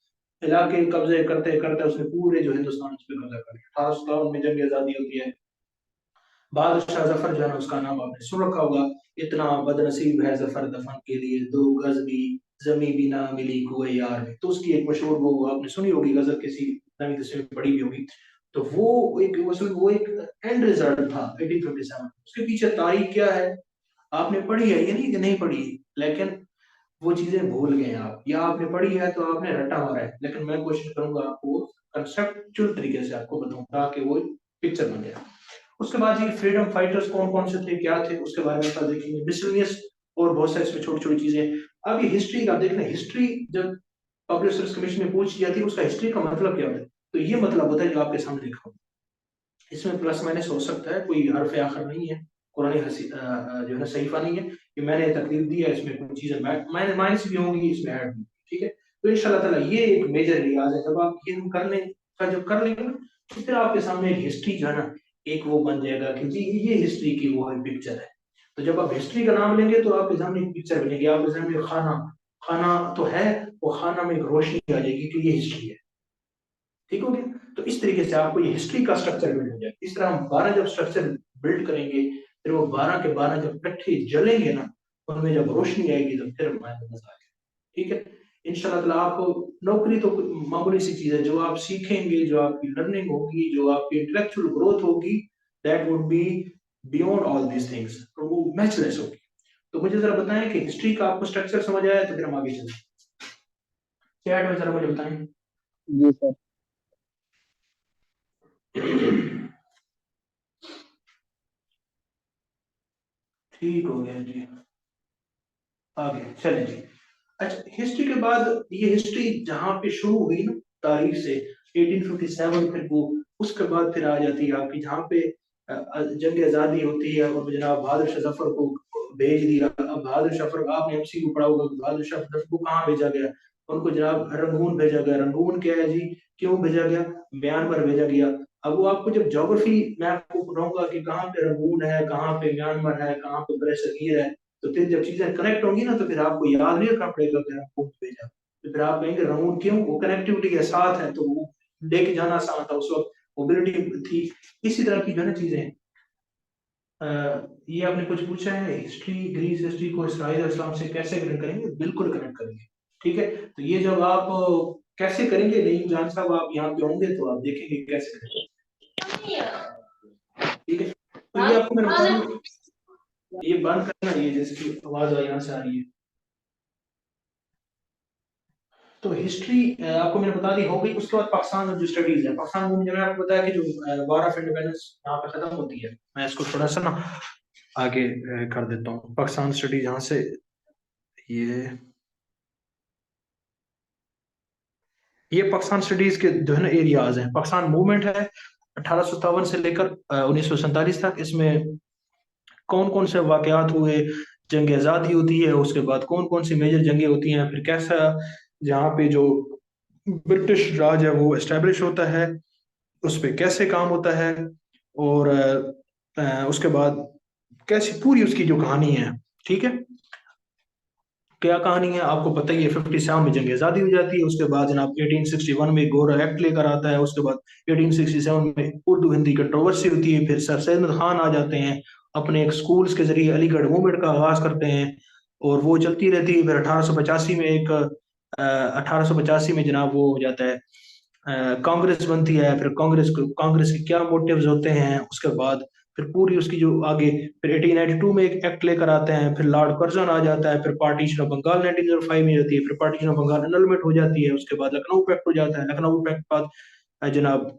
इलाके कब्जे करते करते उसने पूरे जो हिंदुस्तान उस पर कब्जा कर लिया। 1857 में जंग आजादी होती है। बादशाह जफर जो है ना, उसका नाम आपने सुन रखा होगा। इतना बदनसीब है जफर दफन के लिए, 2 गज भी जमी भी ना मिली कुए यार में। तो उसकी एक मशहूर वो आपने सुनी होगी गजल, किसी नवी तस्वीर में पढ़ी भी होगी। तो वो एक एंड रिजल्ट था 1857। उसके पीछे तारीख क्या है आपने पढ़ी है, ये नहीं कि नहीं पढ़ी, लेकिन वो चीजें भूल गए आप, या आपने पढ़ी है तो आपने रटा मारा है। लेकिन मैं कोशिश करूंगा आपको कंसेप्चुअल तरीके से आपको बताऊंगा कि वो पिक्चर बन गया। उसके बाद ये फ्रीडम फाइटर्स कौन कौन से थे, क्या थे, उसके बारे में देखेंगे, मिसलिनियस और बहुत सारे इसमें छोटी छोटी चीजें। अब ये हिस्ट्री का देखना, हिस्ट्री जब पब्लिक सर्विस कमीशन में पूछी जाती है उसका हिस्ट्री का मतलब क्या होता है, तो ये मतलब होता है जो आपके सामने लिखा हो। इसमें प्लस माइनस हो सकता है, कोई हर्फ आखिर नहीं है, कुरानी जो है सहीफा नहीं है कि मैंने तकलीफ दी है, इसमें कुछ चीजें माइनस भी होंगी, इसमें ऐड भी, ठीक है। तो इंशाल्लाह ताला ये एक मेजर रियाज है, जब आप ये कर लें, जब कर लेंगे ना, तो फिर आपके सामने एक हिस्ट्री जो है ना, एक वो बन जाएगा कि जी ये हिस्ट्री की वो पिक्चर है। तो जब आप हिस्ट्री का नाम लेंगे तो आपके सामने एक पिक्चर बनेगी, आपके सामने खाना, खाना तो है, वो खाना में एक रोशनी आ जाएगी कि ये हिस्ट्री है, ठीक हो गया। तो इस तरीके से आपको ये हिस्ट्री का स्ट्रक्चर बिल्ड हो जाए। इस तरह हम 12 जब स्ट्रक्चर बिल्ड करेंगे, फिर वो 12 के 12 जब इकट्ठे जलेंगे ना, उनमें जब रोशनी आएगी तो फिर मजा आएगा, ठीक है। इंशाल्लाह ताला आपको नौकरी तो मामूली सी चीज है, जो आप सीखेंगे, जो आपकी लर्निंग होगी, जो आपकी इंटेलेक्चुअल ग्रोथ होगी, that would be beyond all these things, तो वो मैचलेस होगी। तो मुझे जरा बताएं कि हिस्ट्री का आपको स्ट्रक्चर समझ आया, तो फिर हम आगे चलते हैं। चैट में जरा मुझे बताएं। जी सर। ठीक हो गया जी, आगे चलें जी। अच्छा, हिस्ट्री के बाद ये हिस्ट्री जहां पे शुरू हुई ना तारीख से 1857, फिर वो उसके बाद फिर आ जाती है आपकी जहाँ पे जंग आजादी होती है, और जनाब बहादुर शाह जफर को भेज दिया। अब बहादुर शाह जफर, आपने एमसीक्यू पढ़ा होगा, बहादुर शाह जफर को कहाँ भेजा गया, उनको जनाब रंगून भेजा गया। रंगून क्या है जी, क्यों भेजा गया, म्यांमार भेजा गया। अब वो आपको जब ज्योग्राफी मैं आपको पढ़ाऊंगा कि कहाँ पे रंगून है, कहाँ पे म्यांमार है, कहाँ पे बरसगीर है, तो फिर जब चीजें कनेक्ट होंगी ना, तो फिर आपको याद नहीं रखना पड़ेगा कि आपको भेजा, तो फिर आप कहेंगे रंगून क्यों, वो कनेक्टिविटी के साथ है, तो वो लेके जाना आसान था उस वक्त, मोबिलिटी थी। इसी तरह की जो है ना चीजें। ये आपने कुछ पूछा है, हिस्ट्री, ग्रीस हिस्ट्री को इसराइल इस्लाम से कैसे कनेक्ट करेंगे, बिल्कुल कनेक्ट करेंगे, ठीक है। तो ये जब आप कैसे करेंगे, नहीं जान साहब आप यहाँ पे होंगे तो आप देखेंगे कैसे करेंगे, ठीक है। तो ये आपको मैंने बता दूं, ये बंद करना, ये जिसकी आवाज यहाँ से आ रही है। तो हिस्ट्री आपको मैंने बता दी हो गई। उसके बाद पाकिस्तान जो स्टडीज है, पाकिस्तान में मैंने आपको बताया कि जो वार ऑफ इंडिपेंडेंस यहाँ पे खत्म होती है, मैं इसको थोड़ा सा ना आगे कर देता हूँ। पाकिस्तान स्टडीज यहाँ से, ये पाकिस्तान स्टडीज के जो है ना एरियाज हैं। पाकिस्तान मूवमेंट है 1857 से लेकर 1947 तक। इसमें कौन कौन से वाकयात हुए, जंग आज़ादी होती है, उसके बाद कौन कौन सी मेजर जंगें होती हैं, फिर कैसा जहाँ पे जो ब्रिटिश राज है वो एस्टेब्लिश होता है, उस पे कैसे काम होता है, और उसके बाद कैसी पूरी उसकी जो कहानी है, ठीक है। क्या कहानी है आपको पता ही है, 57 में जंग आज़ादी हो जाती है, उसके बाद जनाब 1861 में गोरा एक्ट लेकर आता है, उसके बाद 1867 में उर्दू हिंदी कंट्रोवर्सी होती है, फिर सर सैयद खान आ जाते हैं, अपने एक स्कूल्स के जरिए अलीगढ़ मूवमेंट का आगाज करते हैं, और वो चलती रहती है। फिर 1885 में एक 1885 में जनाब वो हो जाता है, कांग्रेस बनती है। फिर कांग्रेस के क्या मोटिव्स होते हैं, उसके बाद फिर पूरी उसकी जो आगे, फिर 1892 में एक एक्ट लेकर आते हैं, फिर लॉर्ड कर्जन आ जाता है, फिर पार्टीशन ऑफ बंगाल 1905 में होती है, फिर पार्टीशन ऑफ बंगाल एनलमेंट हो जाती है, उसके बाद लखनऊ पैक्ट हो जाता है, लखनऊ पैक्ट के बाद जनाब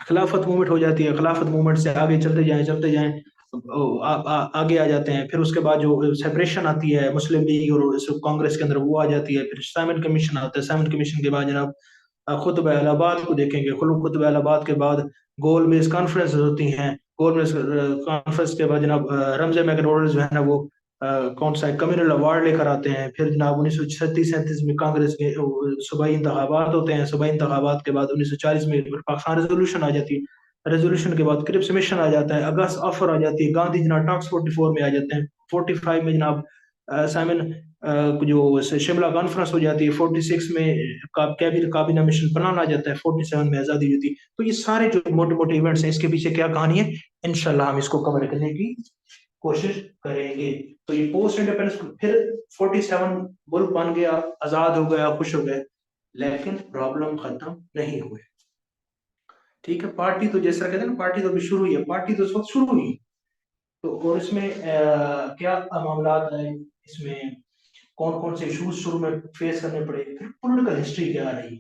खिलाफत मूवमेंट हो जाती है, खिलाफत मूवमेंट से आगे चलते जाएं आगे आ जाते हैं। फिर उसके बाद जो सेपरेशन आती है मुस्लिम लीग और कांग्रेस के अंदर, वो आ जाती है। फिर साइमन कमीशन आता है, साइमन कमीशन के बाद जनाब खुतबा इलाहाबाद को देखेंगे, खुतबा इलाहाबाद के बाद गोल मेज कॉन्फ्रेंस होती हैं, गोल मेज कॉन्फ्रेंस के बाद जनाब रमजे मैकडोनल्ड जो है ना वो कौन सा कम्युनल अवार्ड लेकर आते हैं। फिर जनाब 1936-37 में कांग्रेस के सूबाई इंतखाबात होते हैं, सूबाई इंतखाबात के बाद 1940 में पाकिस्तान रेजोल्यूशन आ जाती है, रेजोल्यूशन के बाद क्रिप्स मिशन आ जाता है, अगस्त ऑफर आ जाती है, गांधी जनाब टॉक्स 44 में आ जाते हैं, 45 में जनाब साइमन जो शिमला कॉन्फ्रेंस हो जाती है, 46 में काबीना मिशन प्लान आ जाता है, 47 में आजादी होती है। तो ये सारे जो मोटे मोटे इवेंट्स हैं, इसके पीछे क्या कहानी है, इंशाल्लाह हम इसको कवर करने की कोशिश करेंगे। तो ये पोस्ट इंडिपेंडेंस फिर 47 मुल्क बन गया, आजाद हो गया, खुश हो गए, लेकिन प्रॉब्लम खत्म नहीं हुए। ठीक है, पार्टी तो जैसा कहते हैं ना, पार्टी तो अभी शुरू ही है, पार्टी तो इस वक्त शुरू हुई। तो और इसमें क्या मामला है इसमें, कौन कौन से इश्यूज शुरू में फेस करने पड़े, फिर पॉलिटिकल हिस्ट्री क्या रही।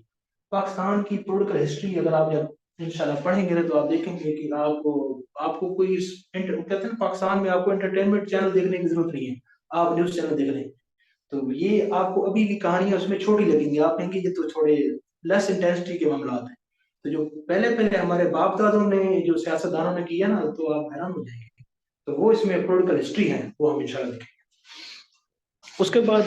पाकिस्तान की पॉलिटिकल हिस्ट्री अगर आप जब इंशाल्लाह पढ़ेंगे तो आप देखेंगे कि आपको आपको कोई कहते हैं ना, पाकिस्तान में आपको एंटरटेनमेंट चैनल देखने की जरूरत नहीं है, आप न्यूज चैनल देख लें। तो ये आपको अभी भी कहानियां उसमें छोटी लगेंगी, आप कहेंगे ये तो थोड़े लेस इंटेंसिटी के मामला हैं। तो जो पहले पहले हमारे बाप दादों ने, जो सियासतदानों ने किया ना, तो आप हैरान हो जाएंगे। तो वो इसमें पॉलिटिकल हिस्ट्री है, वो हम इंशाल्लाह देखेंगे। उसके बाद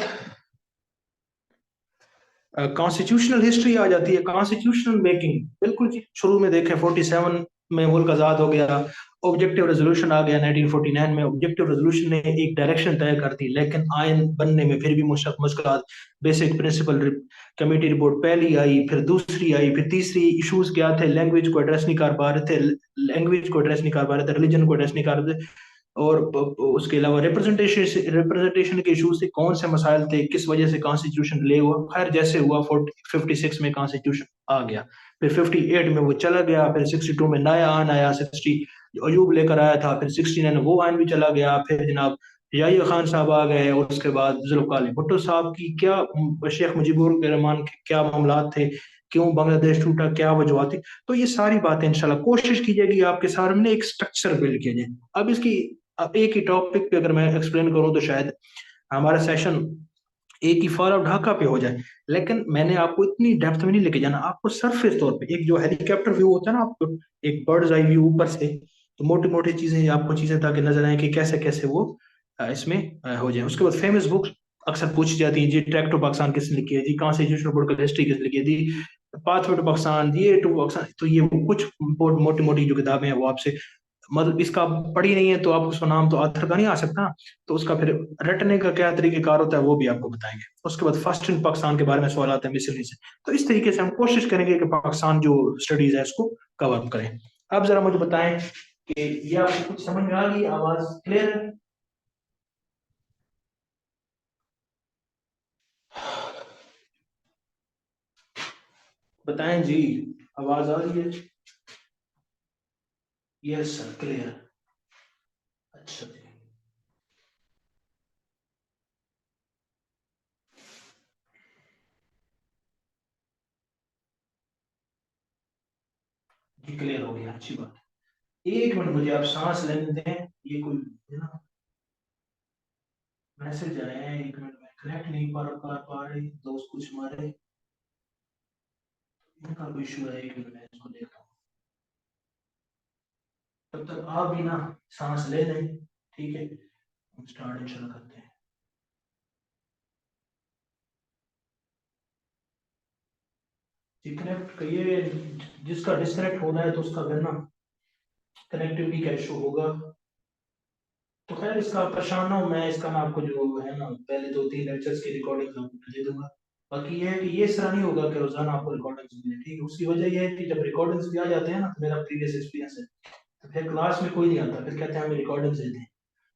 कॉन्स्टिट्यूशनल हिस्ट्री आ जाती है, कॉन्स्टिट्यूशनल मेकिंग। बिल्कुल जी, शुरू में देखें 47 में मुल्क आज़ाद हो गया, ऑब्जेक्टिव रेजोल्यूशन आ गया 1949 में। ऑब्जेक्टिव रेजोल्यूशन ने एक डायरेक्शन तय कर दी, लेकिन आयन बनने में फिर भी मुश्किल। बेसिक प्रिंसिपल कमेटी रिपोर्ट पहली आई, फिर दूसरी आई, फिर तीसरी। इश्यूज क्या थे, लैंग्वेज को एड्रेस नहीं कर पा रहे थे, लैंग्वेज को एड्रेस नहीं कर पा रहे थे, रिलीजन को एड्रेस नहीं कर रहे थे। और उसके अलावा रिप्रेजेंटेशन के इशू से कौन से मसाइल थे, किस वजह से कॉन्स्टिट्यूशन डिले हुआ। खैर जैसे हुआ 56 में कॉन्स्टिट्यूशन आ गया, फिर 58 में वो चला गया, फिर 62 में नया आन आया, 60 अयूब लेकर आया था, फिर 69 में वो आन भी चला गया, फिर जनाब याहिया खान साहब आ गए, और उसके बाद जुल्फ़िकार अली भुट्टो साहब की क्या, शेख मुजीबुर रहमान के क्या मामला थे, क्यों बांग्लादेश टूटा, क्या वजूहत थी। तो ये सारी बातें इंशाल्लाह कोशिश कीजिएगी आपके सामने एक स्ट्रक्चर बिल्ड किया जाए। अब इसकी, अब एक ही टॉपिक पे अगर मैं एक्सप्लेन करूं तो शायद हमारा सेशन एक ही फॉर ऑफ ढाका पे हो जाए। लेकिन मैंने आपको इतनी डेप्थ में नहीं लेके जाना, आपको सरफेस तौर पे एक जो हेलीकॉप्टर व्यू होता है ना, आपको एक बर्ड्स आई व्यू ऊपर से, तो मोटी मोटी चीजें आपको चीजें ताकि नजर आए कि कैसे कैसे वो इसमें हो जाए। उसके बाद फेमस बुक्स अक्सर पूछी जाती है जी, ट्रैक टू पाकिस्तान किसने लिखी है जी, कॉन्स्टिट्यूशनल पॉलिटिकल हिस्ट्री किसने लिखी है जी, पाथवे टू पाकिस्तान, ये टू पाकिस्तान। तो ये कुछ मोटी मोटी जो किताबें हैं वो आपसे, मतलब इसका पढ़ी नहीं है तो आप उसका नाम तो ऑथर का नहीं आ सकता, तो उसका फिर रटने का क्या तरीकेकार होता है वो भी आपको बताएंगे। उसके बाद फर्स्ट इन पाकिस्तान के बारे में सवाल आते हैं मिसरी से। तो इस तरीके से हम कोशिश करेंगे कि पाकिस्तान जो स्टडीज है उसको कवर अप करें। आप जरा मुझे बताएं कि ये आपको कुछ समझ में आ गई, आवाज क्लियर है? बताएं जी, आवाज आ रही है? Yes sir, clear. अच्छा जी, जी क्लियर हो गया, अच्छी बात है। एक मिनट मुझे आप सांस लेने दें, ये कोई है ना मैसेज आए हैं, एक मिनट में कनेक्ट नहीं पा रहे दोस्त कुछ हमारे, इनका कोई इशू है, एक मिनट में इसको देखता हूँ। तब तक आप भी ना सांस ले लें, ठीक है, हम स्टार्ट इंशाल्लाह करते हैं। जी कनेक्ट करिए, जिसका डिस्कनेक्ट हो रहा है तो उसका फिर ना कनेक्टिविटी का इशू होगा। तो खैर इसका आप परेशान ना हो, मैं इसका ना आपको जो है ना पहले 2-3 लेक्चर्स की रिकॉर्डिंग आपको दे दूंगा। बाकी ये है कि ये इस तरह नहीं होगा कि रोजाना आपको रिकॉर्डिंग्स मिले, ठीक है। उसकी वजह ये है कि जब रिकॉर्डिंग्स भी आ जाते हैं ना, तो मेरा प्रीवियस एक्सपीरियंस है, तो फिर क्लास में कोई नहीं आता, फिर कहते हैं हमें रिकॉर्डिंग्स दे दें।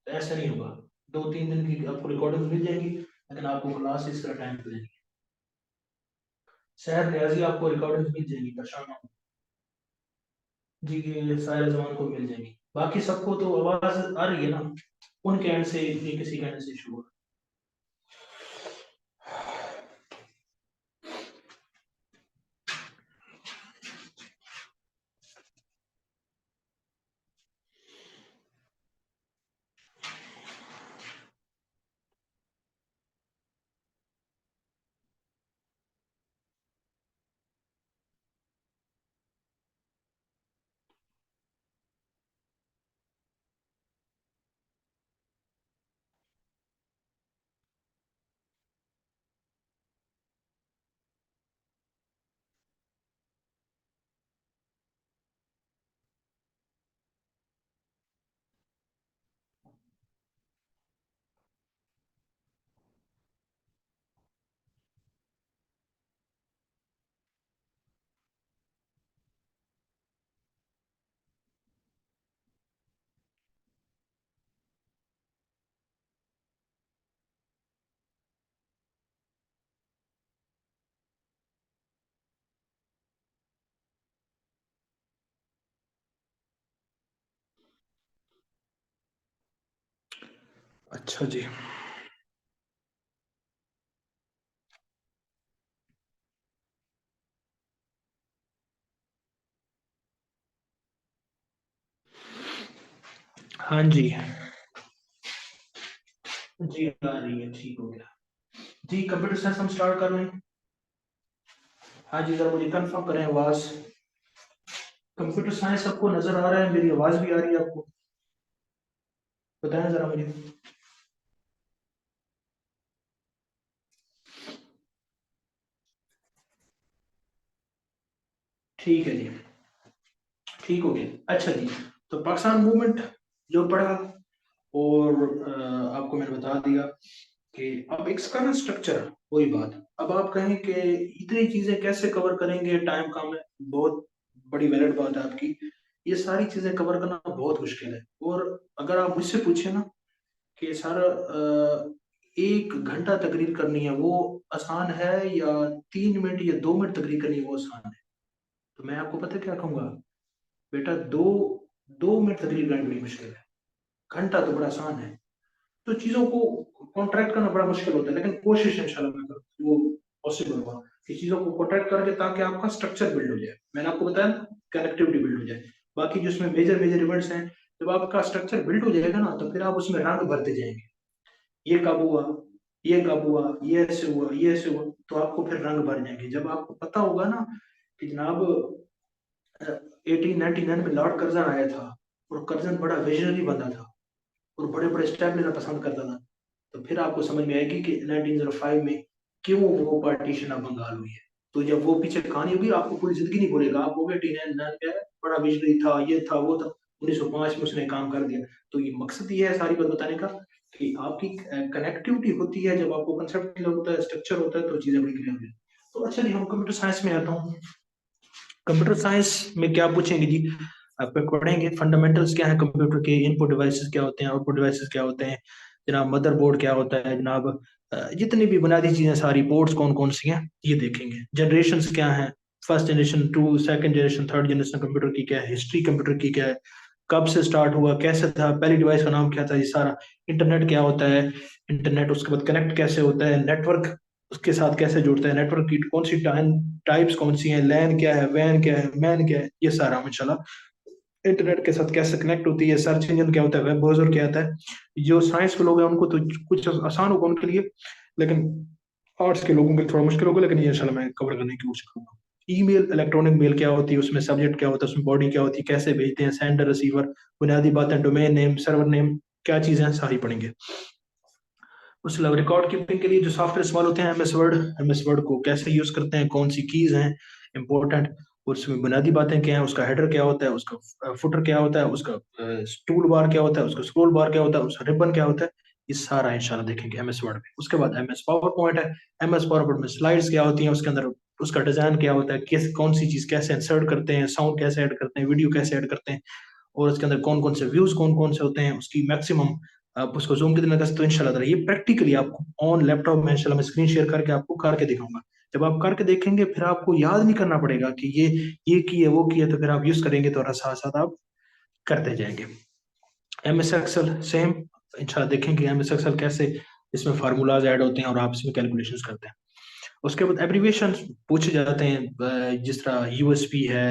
तो ऐसा नहीं होगा, 2-3 दिन की आपको रिकॉर्डिंग्स मिल जाएंगी, लेकिन आपको क्लास इस तरह टाइम पे लेनी है। शहर रियाजी आपको रिकॉर्डिंग्स मिल जाएंगी, परेशान ना हो। जी ये सारे जमान को मिल जाएंगी, बाकी सबको तो आवाज आ रही है ना, उनके एंड से ये किसी के एंड से इशू हो अच्छा जी। हाँ जी। जी आ रही है, ठीक हो गया। जी कंप्यूटर साइंस हम स्टार्ट कर रहे हैं। हाँ जी, जरा मुझे कंफर्म करें आवाज। कंप्यूटर साइंस आपको नजर आ रहा है, मेरी आवाज भी आ रही है आपको? बताएं जरा मुझे। ठीक है जी, ठीक हो गया। अच्छा जी, तो पाकिस्तान मूवमेंट जो पढ़ा, और आपको मैंने बता दिया कि अब इसका ना स्ट्रक्चर, वही बात। अब आप कहें कि इतनी चीजें कैसे कवर करेंगे, टाइम कम है। बहुत बड़ी वैलिड बात है आपकी। ये सारी चीजें कवर करना बहुत मुश्किल है। और अगर आप मुझसे पूछे ना कि सर 1 घंटा तकरीर करनी है वो आसान है, या 3 मिनट या 2 मिनट तकरीर करनी है वो आसान है, तो मैं आपको पता है क्या कहूंगा? बेटा, 2 2 मिनट तकरीर करनी बड़ी मुश्किल है। घंटा तो बड़ा आसान है। तो चीजों को कॉन्ट्रैक्ट करना बड़ा मुश्किल होता है, लेकिन कोशिश इंशाल्लाह मैं करूँ वो पॉसिबल होगा कि चीजों को कॉन्ट्रैक्ट करके, ताकि आपका स्ट्रक्चर बिल्ड हो जाए। मैंने आपको बताया ना, कनेक्टिविटी बिल्ड हो जाए। बाकी जो इसमें मेजर मेजर इवेंट्स हैं, जब आपका स्ट्रक्चर बिल्ड हो जाएगा ना, तो फिर आप उसमें रंग भरते जाएंगे। ये कब हुआ, ये कब हुआ, ये ऐसे हुआ, ये ऐसे हुआ, तो आपको फिर रंग भर जाएंगे। जब आपको पता होगा ना कि जनाब 1899 में लॉर्ड कर्जन आया था, और कर्जन बड़ा विजनरी बंदा था, और बड़े बड़े स्टेप लेना पसंद करता था, तो फिर आपको समझ में आएगी कि 1905 में क्यों वो पार्टीशन ऑफ बंगाल हुई है। तो जब वो पीछे कहानी होगी, आपको पूरी जिंदगी नहीं भूलेगा। आप बोले टी नैन क्या है, बड़ा विजनरी था, ये था वो था, 1905 में उसने काम कर दिया। तो ये मकसद ये है सारी बात बताने का, कि आपकी कनेक्टिविटी होती है। जब आपको कंसेप्ट क्लियर होता है, स्ट्रक्चर होता है, तो चीजें बड़ी क्लियर होती है। तो अच्छा जी, हम कंप्यूटर साइंस में आता हूँ। कंप्यूटर साइंस में क्या पूछेंगे जी? आप पढ़ेंगे फंडामेंटल्स क्या है कंप्यूटर के, इनपुट डिवाइसेस क्या होते हैं, आउटपुट डिवाइसेस क्या होते हैं, जनाब मदरबोर्ड क्या होता है, जनाब जितनी भी बुनियादी चीजें सारी, पोर्ट्स कौन कौन सी हैं, ये देखेंगे। जनरेशन्स क्या हैं, first generation, two second generation, third generation computer की क्या है, हिस्ट्री कंप्यूटर की क्या है, कब से स्टार्ट हुआ, कैसे था, पहली डिवाइस का नाम क्या था, ये सारा। इंटरनेट क्या होता है, इंटरनेट उसके बाद कनेक्ट कैसे होता है, नेटवर्क उसके साथ कैसे जुड़ता है, नेटवर्क की कौन सी टाइप्स कौन सी हैं, लैन क्या है, वैन क्या है, मैन क्या है, ये सारा हम इंशाल्लाह। इंटरनेट के साथ कैसे कनेक्ट होती है, सर्च इंजन क्या होता है, वेब ब्राउजर क्या होता है। जो साइंस के लोग हैं उनको तो कुछ आसान होगा उनके लिए, लेकिन आर्ट्स के लोगों के लिए थोड़ा मुश्किल होगा, लेकिन ये इंशाल्लाह मैं कवर करने की कोशिश करूंगा। ईमेल, इलेक्ट्रॉनिक मेल क्या होती है, उसमें सब्जेक्ट क्या होता है, उसमें बॉडी क्या होती है, कैसे भेजते हैं, सेंडर रिसीवर, बुनियादी बातें, डोमेन नेम, सर्वर नेम, क्या चीजें हैं, सारी पढ़ेंगे। उसके अलावा रिकॉर्ड कीपिंग के लिए जो सॉफ्टवेयर इस्तेमाल होते हैं, एमएस वर्ड को कैसे यूज करते हैं, कौन सी कीज हैं इंपॉर्टेंट, उसमें बुनियादी बातें क्या हैं, उसका हेडर क्या होता है, उसका फुटर क्या होता है, उसका टूल बार क्या होता है, उसका स्क्रोल बार क्या होता है, उसका रिबन क्या होता है, ये सारा इंशाल्लाह देखेंगे एमएस वर्ड में। उसके बाद एमएस पावर पॉइंट है। एमएस पावर पॉइंट में स्लाइड्स क्या होती हैं, उसके अंदर उसका डिजाइन क्या होता है, किस कौन सी चीज कैसे इंसर्ट करते हैं, साउंड कैसे ऐड करते हैं, वीडियो कैसे ऐड करते हैं, और उसके अंदर कौन कौन से व्यूज कौन कौन से होते हैं, उसकी मैक्सिमम आप उसको जूम कितना कर सकते हो इंशाल्लाह ताला। ये प्रैक्टिकली आपको ऑन लैपटॉप में इंशाल्लाह मैं स्क्रीन शेयर करके आपको करके दिखाऊंगा। जब आप करके देखेंगे, फिर आपको याद नहीं करना पड़ेगा कि ये की है वो की है, तो फिर आप यूज करेंगे तो साथ साथ आप करते जाएंगे। एमएस एक्सेल सेम इंशाल्लाह देखेंगे, एमएस एक्सेल कैसे इसमें फार्मूलाज ऐड होते हैं और आप इसमें कैलकुलेशंस करते हैं। उसके बाद एब्रीविएशन पूछे जाते हैं, जिस तरह यूएसपी है,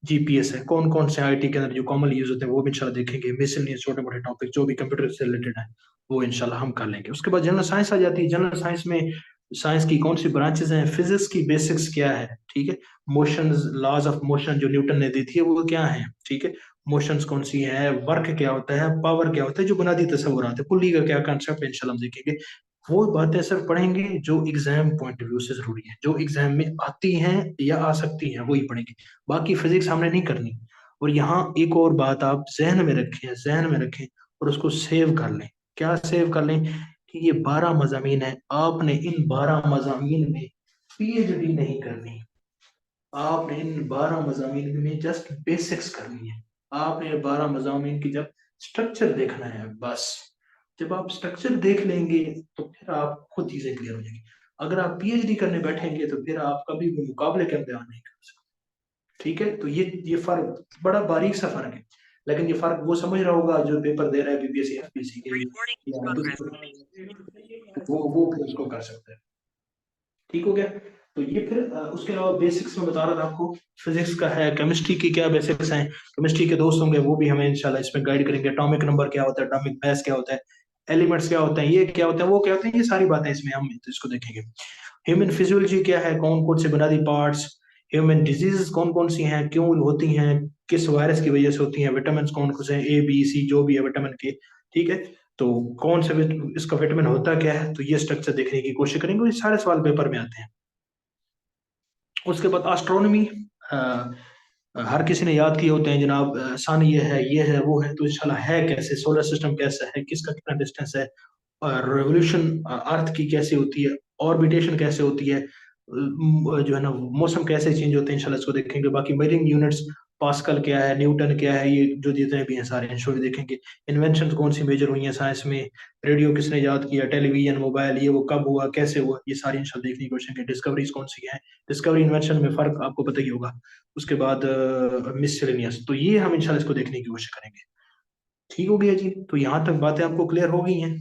जीपीएस है, कौन कौन से आईटी के अंदर जो कॉमन यूज होते हैं वो भी इंशाल्लाह देखेंगे। मिसलिनियस छोटे मोटे टॉपिक जो भी कंप्यूटर से रिलेटेड है, वो इंशाल्लाह हम कर लेंगे। उसके बाद जनरल साइंस आ जाती है। जनरल साइंस में साइंस की कौन सी ब्रांचेस हैं, फिजिक्स की बेसिक्स क्या है, ठीक है। मोशंस, लॉज ऑफ मोशन जो न्यूटन ने दी थी वो क्या है, ठीक है। मोशंस कौन सी है, वर्क क्या होता है, पावर क्या होता है, जो बुनियादी तस्वुरात है, पुल्ली का क्या कंसेप्ट है, इंशाल्लाह हम देखेंगे। वो बातें सिर्फ पढ़ेंगे जो एग्जाम पॉइंट ऑफ व्यू से जरूरी है, जो एग्जाम में आती हैं या आ सकती हैं, वही पढ़ेंगे। बाकी फिजिक्स हमने नहीं करनी। और यहाँ एक और बात आप जहन में रखें, जहन में रखें, और उसको सेव कर लें। क्या सेव कर लें? कि ये 12 मजामीन है, आपने इन 12 मजामीन में पीएचडी नहीं करनी। आपने इन 12 मजामीन में जस्ट बेसिक्स करनी है। आपने 12 मजामीन की जब स्ट्रक्चर देखना है बस। जब आप स्ट्रक्चर देख लेंगे, तो फिर आप खुद चीजें क्लियर हो जाएंगी। अगर आप पीएचडी करने बैठेंगे, तो फिर आप कभी भी मुकाबले के अंदर नहीं कर सकते। ठीक है, तो ये फर्क, बड़ा बारीक सा फर्क है। लेकिन ये फर्क वो समझ रहा होगा जो पेपर दे रहा है बीपीएससी एफपीसी के, या वो फिर उसको कर सकता है। ठीक हो गया। तो ये फिर उसके अलावा बेसिक्स में बता रहा था आपको, फिजिक्स का है, केमिस्ट्री की क्या बेसिक्स हैं, केमिस्ट्री के दोस्त होंगे वो भी हमें इंशाल्लाह इसमें गाइड करेंगे। एटॉमिक नंबर क्या होता है, एटॉमिक मास क्या होता है, एलिमेंट्स क्या होते हैं, ये क्या होता है, वो क्या होता है, ये सारी बातें इसमें हम तो इसको देखेंगे। ह्यूमन फिजियोलॉजी क्या है, कौन कौन से बुनियादी पार्ट्स, ह्यूमन डिजीजेस कौन कौन सी हैं, क्यों होती हैं, किस वायरस की वजह से होती हैं, विटामिन कौन कौन से हैं, ए बी सी जो भी है विटामिन के। ठीक है। तो कौन सा इसका विटामिन होता क्या है, तो ये स्ट्रक्चर देखने की कोशिश करेंगे, ये सारे सवाल पेपर में आते हैं। उसके बाद एस्ट्रोनॉमी, हर किसी ने याद किए होते हैं जनाब, सन ये है वो है, तो इंशाल्लाह है कैसे, सोलर सिस्टम कैसा है, किसका कितना डिस्टेंस है, और रेवोल्यूशन अर्थ की कैसे होती है, ऑर्बिटेशन कैसे होती है, जो है ना मौसम कैसे चेंज होते हैं, इंशाल्लाह इसको देखेंगे। बाकी मेजरिंग यूनिट्स, पास्कल क्या है, न्यूटन क्या है, ये जो जितने भी हैं सारे इंशाल्लाह देखेंगे। इन्वेंशन कौन सी मेजर हुई हैं साइंस में, रेडियो किसने याद किया, टेलीविजन, मोबाइल, ये वो कब हुआ, कैसे हुआ, ये सारी इंशाल्लाह देखने की कोशिश करेंगे। डिस्कवरीज कौन सी है, डिस्कवरी इन्वेंशन में फर्क आपको पता ही होगा। उसके बाद मिससेलेनियस, तो ये हम इंशाल्लाह इसको देखने की कोशिश करेंगे। ठीक हो गया जी, तो यहाँ तक बातें आपको क्लियर हो गई हैं।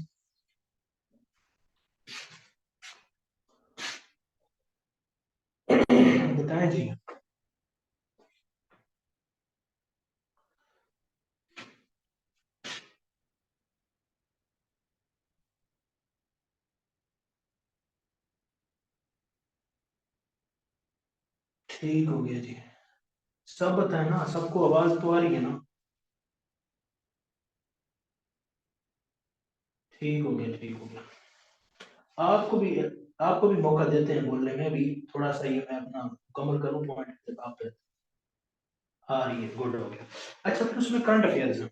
बताएं जी। ठीक हो गया जी, सब बताए ना, सबको आवाज तो आ रही है ना। ठीक हो गया, ठीक हो गया। आपको भी आपको भी मौका देते हैं बोलने में भी, थोड़ा सा ये मैं अपना मुकम्मल करूँ पॉइंट, आप पे आ रही है, गुड हो गया। अच्छा, फिर उसमें करंट अफेयर्स है।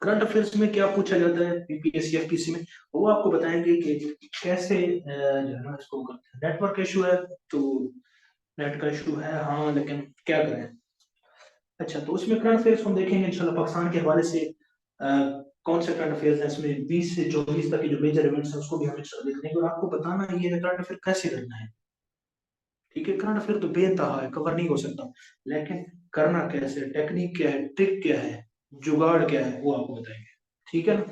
करंट अफेयर्स में क्या पूछा जाता है बीपीएससी एफपीसी में, वो आपको बताएंगे कि कैसे जो है ना इसको नेटवर्क इशू है, तो नेट का इशू है हाँ, लेकिन क्या करें। अच्छा, तो उसमें करंट अफेयर्स हम देखेंगे इंशाल्लाह पाकिस्तान के हवाले से, अ, कौन से करंट अफेयर्स हैं इसमें, 20 से 24 तक के जो मेजर इवेंट्स हैं उसको भी हम इंशाल्लाह देख लेंगे, और आपको बताना ये है करंट अफेयर कैसे करना है। ठीक है, करंट अफेयर तो बेनतहा है, कवर नहीं हो सकता, लेकिन करना कैसे, टेक्निक क्या है, ट्रिक क्या है, जुगाड़ क्या है, वो आपको बताएंगे। ठीक है ना।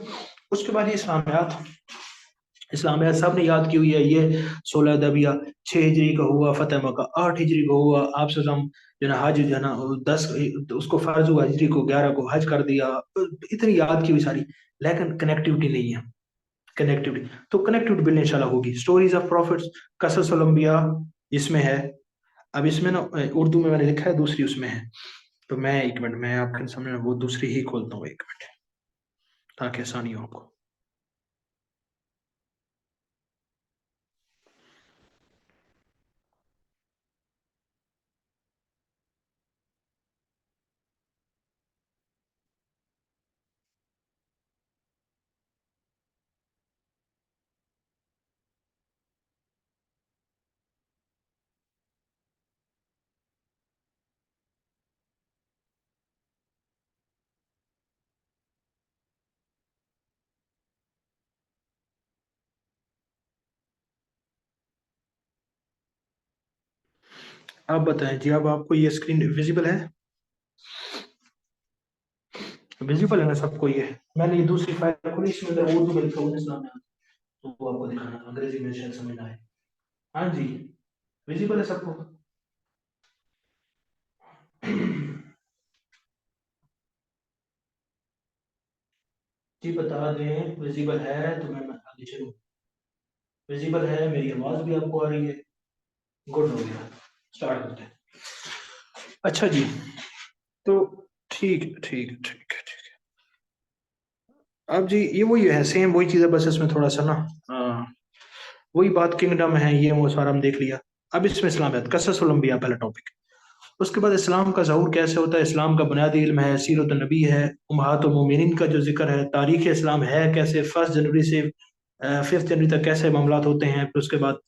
उसके बाद ये इस्लामियात, इस्लामिया सब ने याद की हुई है, ये 16 दबिया, 6 हिजरी का हुआ फतेह मक्का, 8 हिजरी को हुआ आप सल्लम जो ना हज जो है ना 10 उसको फर्ज हुआ, हिजरी को 11 को हज कर दिया, इतनी याद की हुई सारी, लेकिन कनेक्टिविटी नहीं है। कनेक्टिविटी, तो कनेक्टिविटी बिल्ड इंशाल्लाह होगी। स्टोरीज ऑफ प्रॉफिट्स, कसस अंबिया इसमें है। अब इसमें ना उर्दू में मैंने लिखा है, दूसरी उसमें है, तो मैं एक मिनट, मैं आपके सामने वो दूसरी ही खोलता हूँ, एक मिनट, ताकि आसानी हो आपको। आप बताएं जी, अब आपको ये स्क्रीन विजिबल है, विजिबल है ना सबको ये। मैंने ये दूसरी फाइल खोली, इसमें अंदर उर्दू में लिखा हुआ है इस्लाम में, तो वो आपको दिखाना, अंग्रेजी में शायद समझ ना आए। हाँ जी, विजिबल है सबको। जी बता दें विजिबल है तो मैं आगे चलूँ। विजिबल है, मेरी आवाज भी आपको आ रही है, गुड हो गया, स्टार्ट करते हैं। अच्छा जी, तो ठीक है। अब जी ये वही है, सेम वही चीज़ है, बस इसमें थोड़ा सा ना, वही बात, किंगडम है ये वो सारा हम देख लिया। अब इसमें इस्लामियत, कसस उलंबिया पहला टॉपिक। उसके बाद इस्लाम का ज़हूर कैसे होता है, इस्लाम का बुनियादी इल्म है, सीरत नबी है, उम्महातुल मोमिनीन का जो जिक्र है, तारीख इस्लाम है कैसे, 1 जनवरी से 5 जनवरी तक कैसे मामलात होते हैं, फिर उसके बाद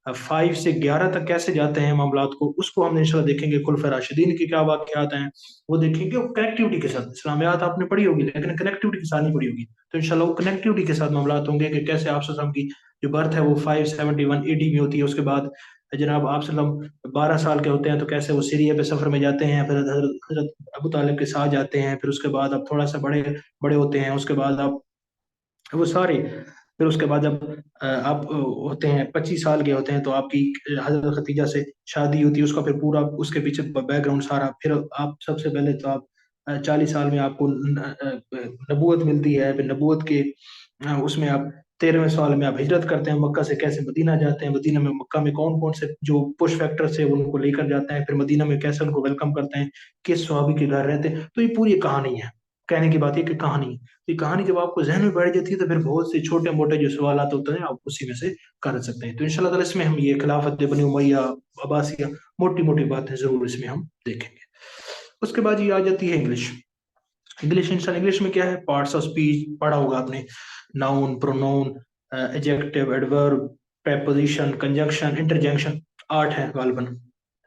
5 से 11 तक कैसे जाते हैं मामलात को, उसको हम इंशाल्लाह देखेंगे। खुलफा राशिदीन की क्या वाकयात हैं वो देखेंगे, वो कनेक्टिविटी के साथ। इस्लामियात आपने पढ़ी होगी लेकिन कनेक्टिविटी के साथ नहीं पढ़ी होगी, तो इंशाल्लाह वो कनेक्टिविटी के साथ मामलात होंगे कि कैसे आप की जो बर्थ है वो 571 AD में होती है। उसके बाद जनाब आप 12 साल के होते हैं तो कैसे वो सीरिया पे सफर में जाते हैं, फिर हजरत अबू तालिब के साथ जाते हैं, फिर उसके बाद आप थोड़ा सा बड़े बड़े होते हैं, उसके बाद आप वो सारे, फिर उसके बाद जब आप होते हैं 25 साल के होते हैं तो आपकी हजरत खतीजा से शादी होती है, उसका फिर पूरा उसके पीछे बैकग्राउंड सारा, फिर आप सबसे पहले तो आप 40 साल में आपको नबूवत मिलती है, फिर नबूवत के उसमें आप 13वें साल में आप हिजरत करते हैं, मक्का से कैसे मदीना जाते हैं, मदीना में मक्का में कौन कौन से जो पुश फैक्टर्स है वो उनको लेकर जाते हैं, फिर मदीना में कैसे उनको वेलकम करते हैं, किस सहाबी के घर रहते हैं। तो ये पूरी कहानी है, कहने की बात है कि कहानी है। तो ये कहानी जब आपको जहन में बैठ जाती है तो फिर बहुत से छोटे मोटे जो सवाल होते हैं आप उसी में से कर सकते हैं। तो इंशाल्लाह ताला इसमें हम ये खिलाफत बनी उमैया, अब्बासिया, मोटी मोटी बातें जरूर इसमें हम देखेंगे। उसके बाद ये आ जाती है इंग्लिश। इंग्लिश इंसान इंग्लिश में क्या है, पार्ट्स ऑफ स्पीच पढ़ा होगा आपने, noun, pronoun, adjective, adverb, preposition, conjunction, interjection, 8 है गालबन।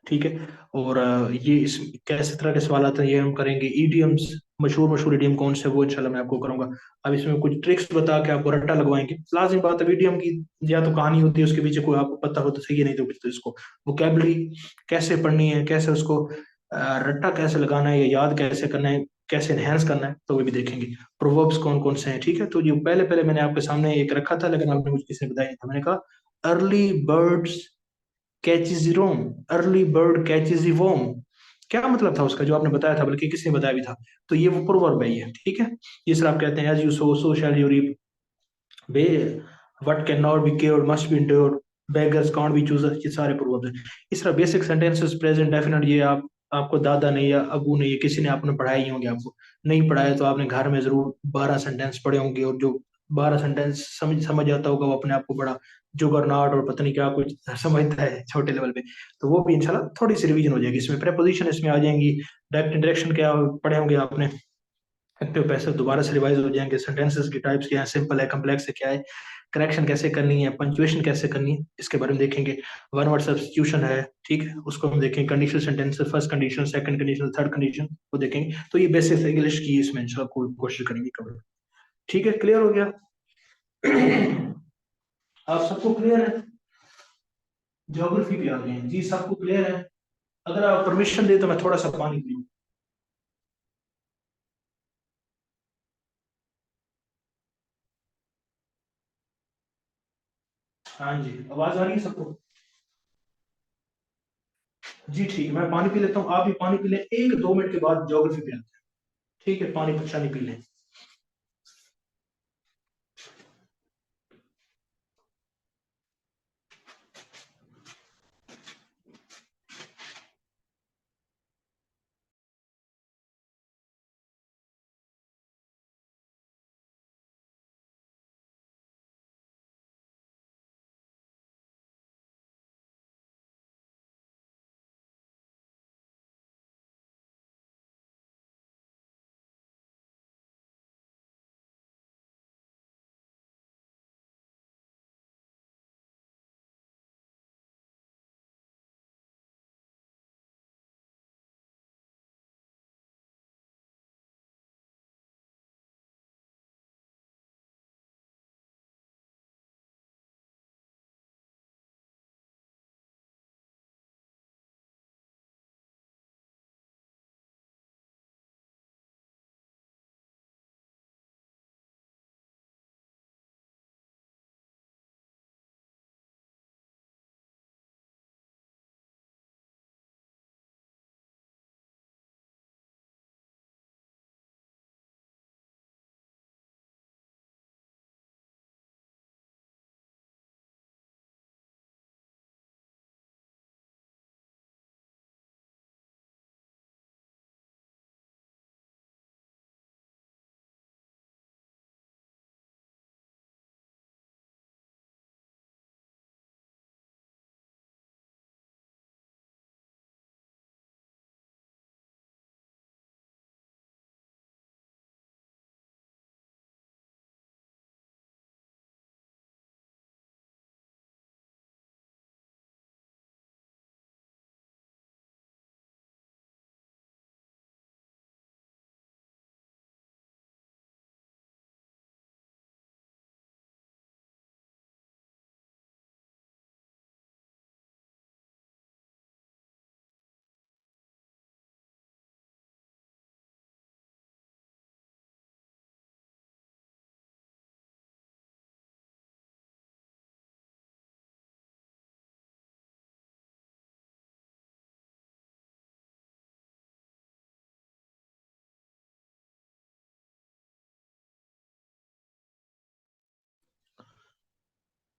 ठीक है। और ये इस कैसे तरह के सवाल आते हैं ये हम करेंगे। ईडियम्स, मशहूर मशहूर ईडियम कौन से, वो इंशाल्लाह मैं आपको करूंगा। अब इसमें कुछ ट्रिक्स बता के आपको रट्टा लगवाएंगे। लाजिम बात है ईडियम की, या तो कहानी होती है उसके पीछे कोई आपको पता हो तो सही है, नहीं तो इसको वोकेबलरी कैसे पढ़नी है, कैसे उसको रट्टा कैसे लगाना है, या याद कैसे करना है, कैसे एनहेंस करना है, तो वो भी देखेंगे। प्रोवर्ब्स कौन कौन से हैं, ठीक है। तो ये पहले पहले मैंने आपके सामने एक रखा था लेकिन आपने मुझे किसी ने बताया नहीं था। मैंने कहा अर्ली बर्ड्स कैचेज रोम, अर्ली बर्ड कैचेज वर्म। क्या मतलब था उसका, जो आपने बताया था, बल्कि किसने बताया भी था। तो ये वो प्रोवर्ब है ये, ठीक है। जिस तरह आप कहते हैं as you sow so shall you reap, be what can not be cured must be endured, beggars can't be choosers, ये सारे प्रोवर्ब्स हैं। इस तरह बेसिक सेंटेंसेस प्रेजेंट डेफिनेट, ये आप आपको दादा ने या अबू ने या किसी ने आपने पढ़ाए ही होंगे। आपको नहीं पढ़ाया तो आपने घर में जरूर 12 सेंटेंस पढ़े होंगे, और जो 12 सेंटेंस समझ समझ आता होगा वो अपने आप को बड़ा जुगरनॉट और पता नहीं क्या कुछ समझता है छोटे लेवल पे। तो वो भी इंशाल्लाह थोड़ी सी रिवीजन हो जाएगी। इसमें प्रेपोजिशन इसमें आ जाएंगी, डायरेक्ट इंटरेक्शन क्या पढ़े होंगे आपने, एक्टिव पैसिव दोबारा से रिवाइज हो जाएंगे, सेंटेंसेस की टाइप्स क्या है, सिंपल है, कम्प्लेक्स है, क्या है, करेक्शन कैसे करनी है, पंचुएशन कैसे करनी है, इसके बारे में देखेंगे। वन वर्ड सब्स्टिट्यूशन है, ठीक है, उसको हम देखेंगे। Conditional sentence, first condition, second condition, third condition, वो देखेंगे। तो ये बेसिक इंग्लिश की इसमें इंशाल्लाह कोशिश करेंगे कवर। ठीक है, क्लियर हो गया? आप सबको क्लियर है? ज्योग्राफी भी आ गए हैं जी, सबको क्लियर है? अगर आप परमिशन दे तो मैं थोड़ा सा पानी पी लूं। हाँ जी, आवाज आ रही है सबको? जी ठीक है, मैं पानी पी लेता हूँ, आप भी पानी पी लें, 1-2 मिनट के बाद ज्योग्राफी पे आते हैं। ठीक है, पानी परेशानी पी लें।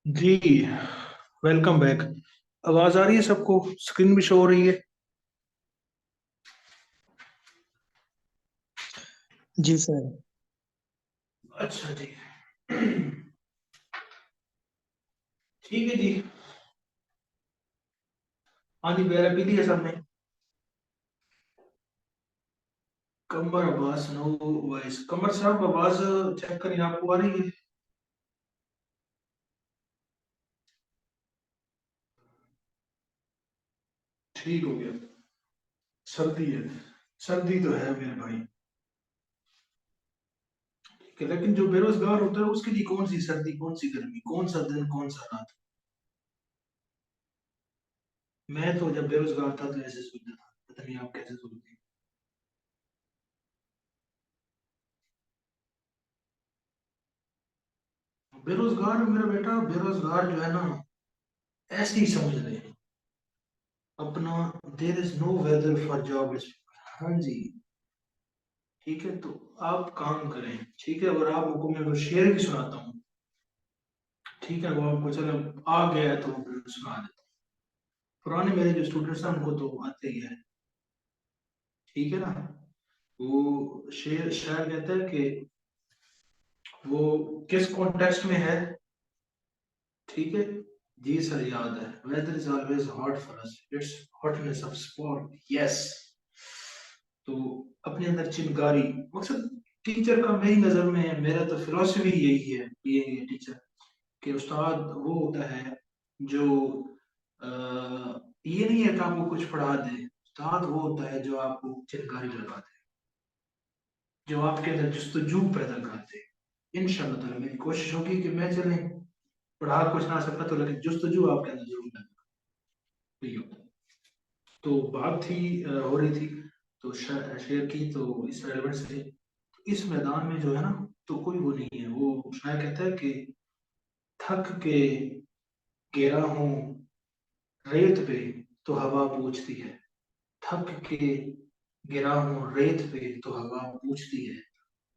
जी, वेलकम बैक। आवाज आ रही है सबको? स्क्रीन भी शो हो रही है? जी सर। अच्छा जी। ठीक है जी। पानी वगैरह पी लिया सबने? कमर आवाज नो वॉइस। कमर साहब आवाज चेक करें, आपको आ रही है? ठीक हो गया। सर्दी है। सर्दी तो है मेरे भाई। ठीक है, लेकिन जो बेरोजगार होता है उसके लिए कौन सी सर्दी, कौन सी गर्मी, कौन सा दिन, कौन सा रात। मैं तो जब बेरोजगार था तो ऐसे सोचता था, पता नहीं आप कैसे सोचते हैं। बेरोजगार मेरा बेटा, बेरोजगार जो है ना, ऐसे ही समझ रहे हैं अपना। There is know whether for job. हाँ जी। ठीक है, तो आप काम करें, ठीक है, और आपको मैं वो शेर भी सुनाता हूँ। ठीक है, वो आपको चलो आ गया है तो सुना देता हूँ। पुराने मेरे जो स्टूडेंट्स हैं उनको तो आते ही है। ठीक है ना। वो शेर शायर कहता है कि वो किस कॉन्टेक्स्ट में है। ठीक है। जी सर, याद है। Weather is always hot for us, it's hotness of spot, yes. तो अपने अंदर चिंगारी, मकसद टीचर का मेरी नजर में, मेरा तो फिलोसफी यही है, ये टीचर कि उस्ताद वो होता है जो अ, ये नहीं है कि आपको कुछ पढ़ा दे। उस्ताद वो होता है जो आपको चिंगारी लगा दे, जो आपके अंदर जस्तजू पैदा कर दे। इंशाल्लाह ताला मेरी कोशिश होगी कि मैं चले पढ़ा कुछ ना सकता तो, लेकिन जस्तजू आपके अंदर जरूर पैदा कर। यही होता है। तो बात थी हो रही थी, तो शेयर की तो इस रेलेवेंट से थी। तो इस मैदान में जो है ना, तो कोई वो नहीं है। वो शायद कहता है कि थक के गिरा हूँ रेत पे तो हवा पूछती है। थक के गिरा हूँ रेत पे तो हवा पूछती है,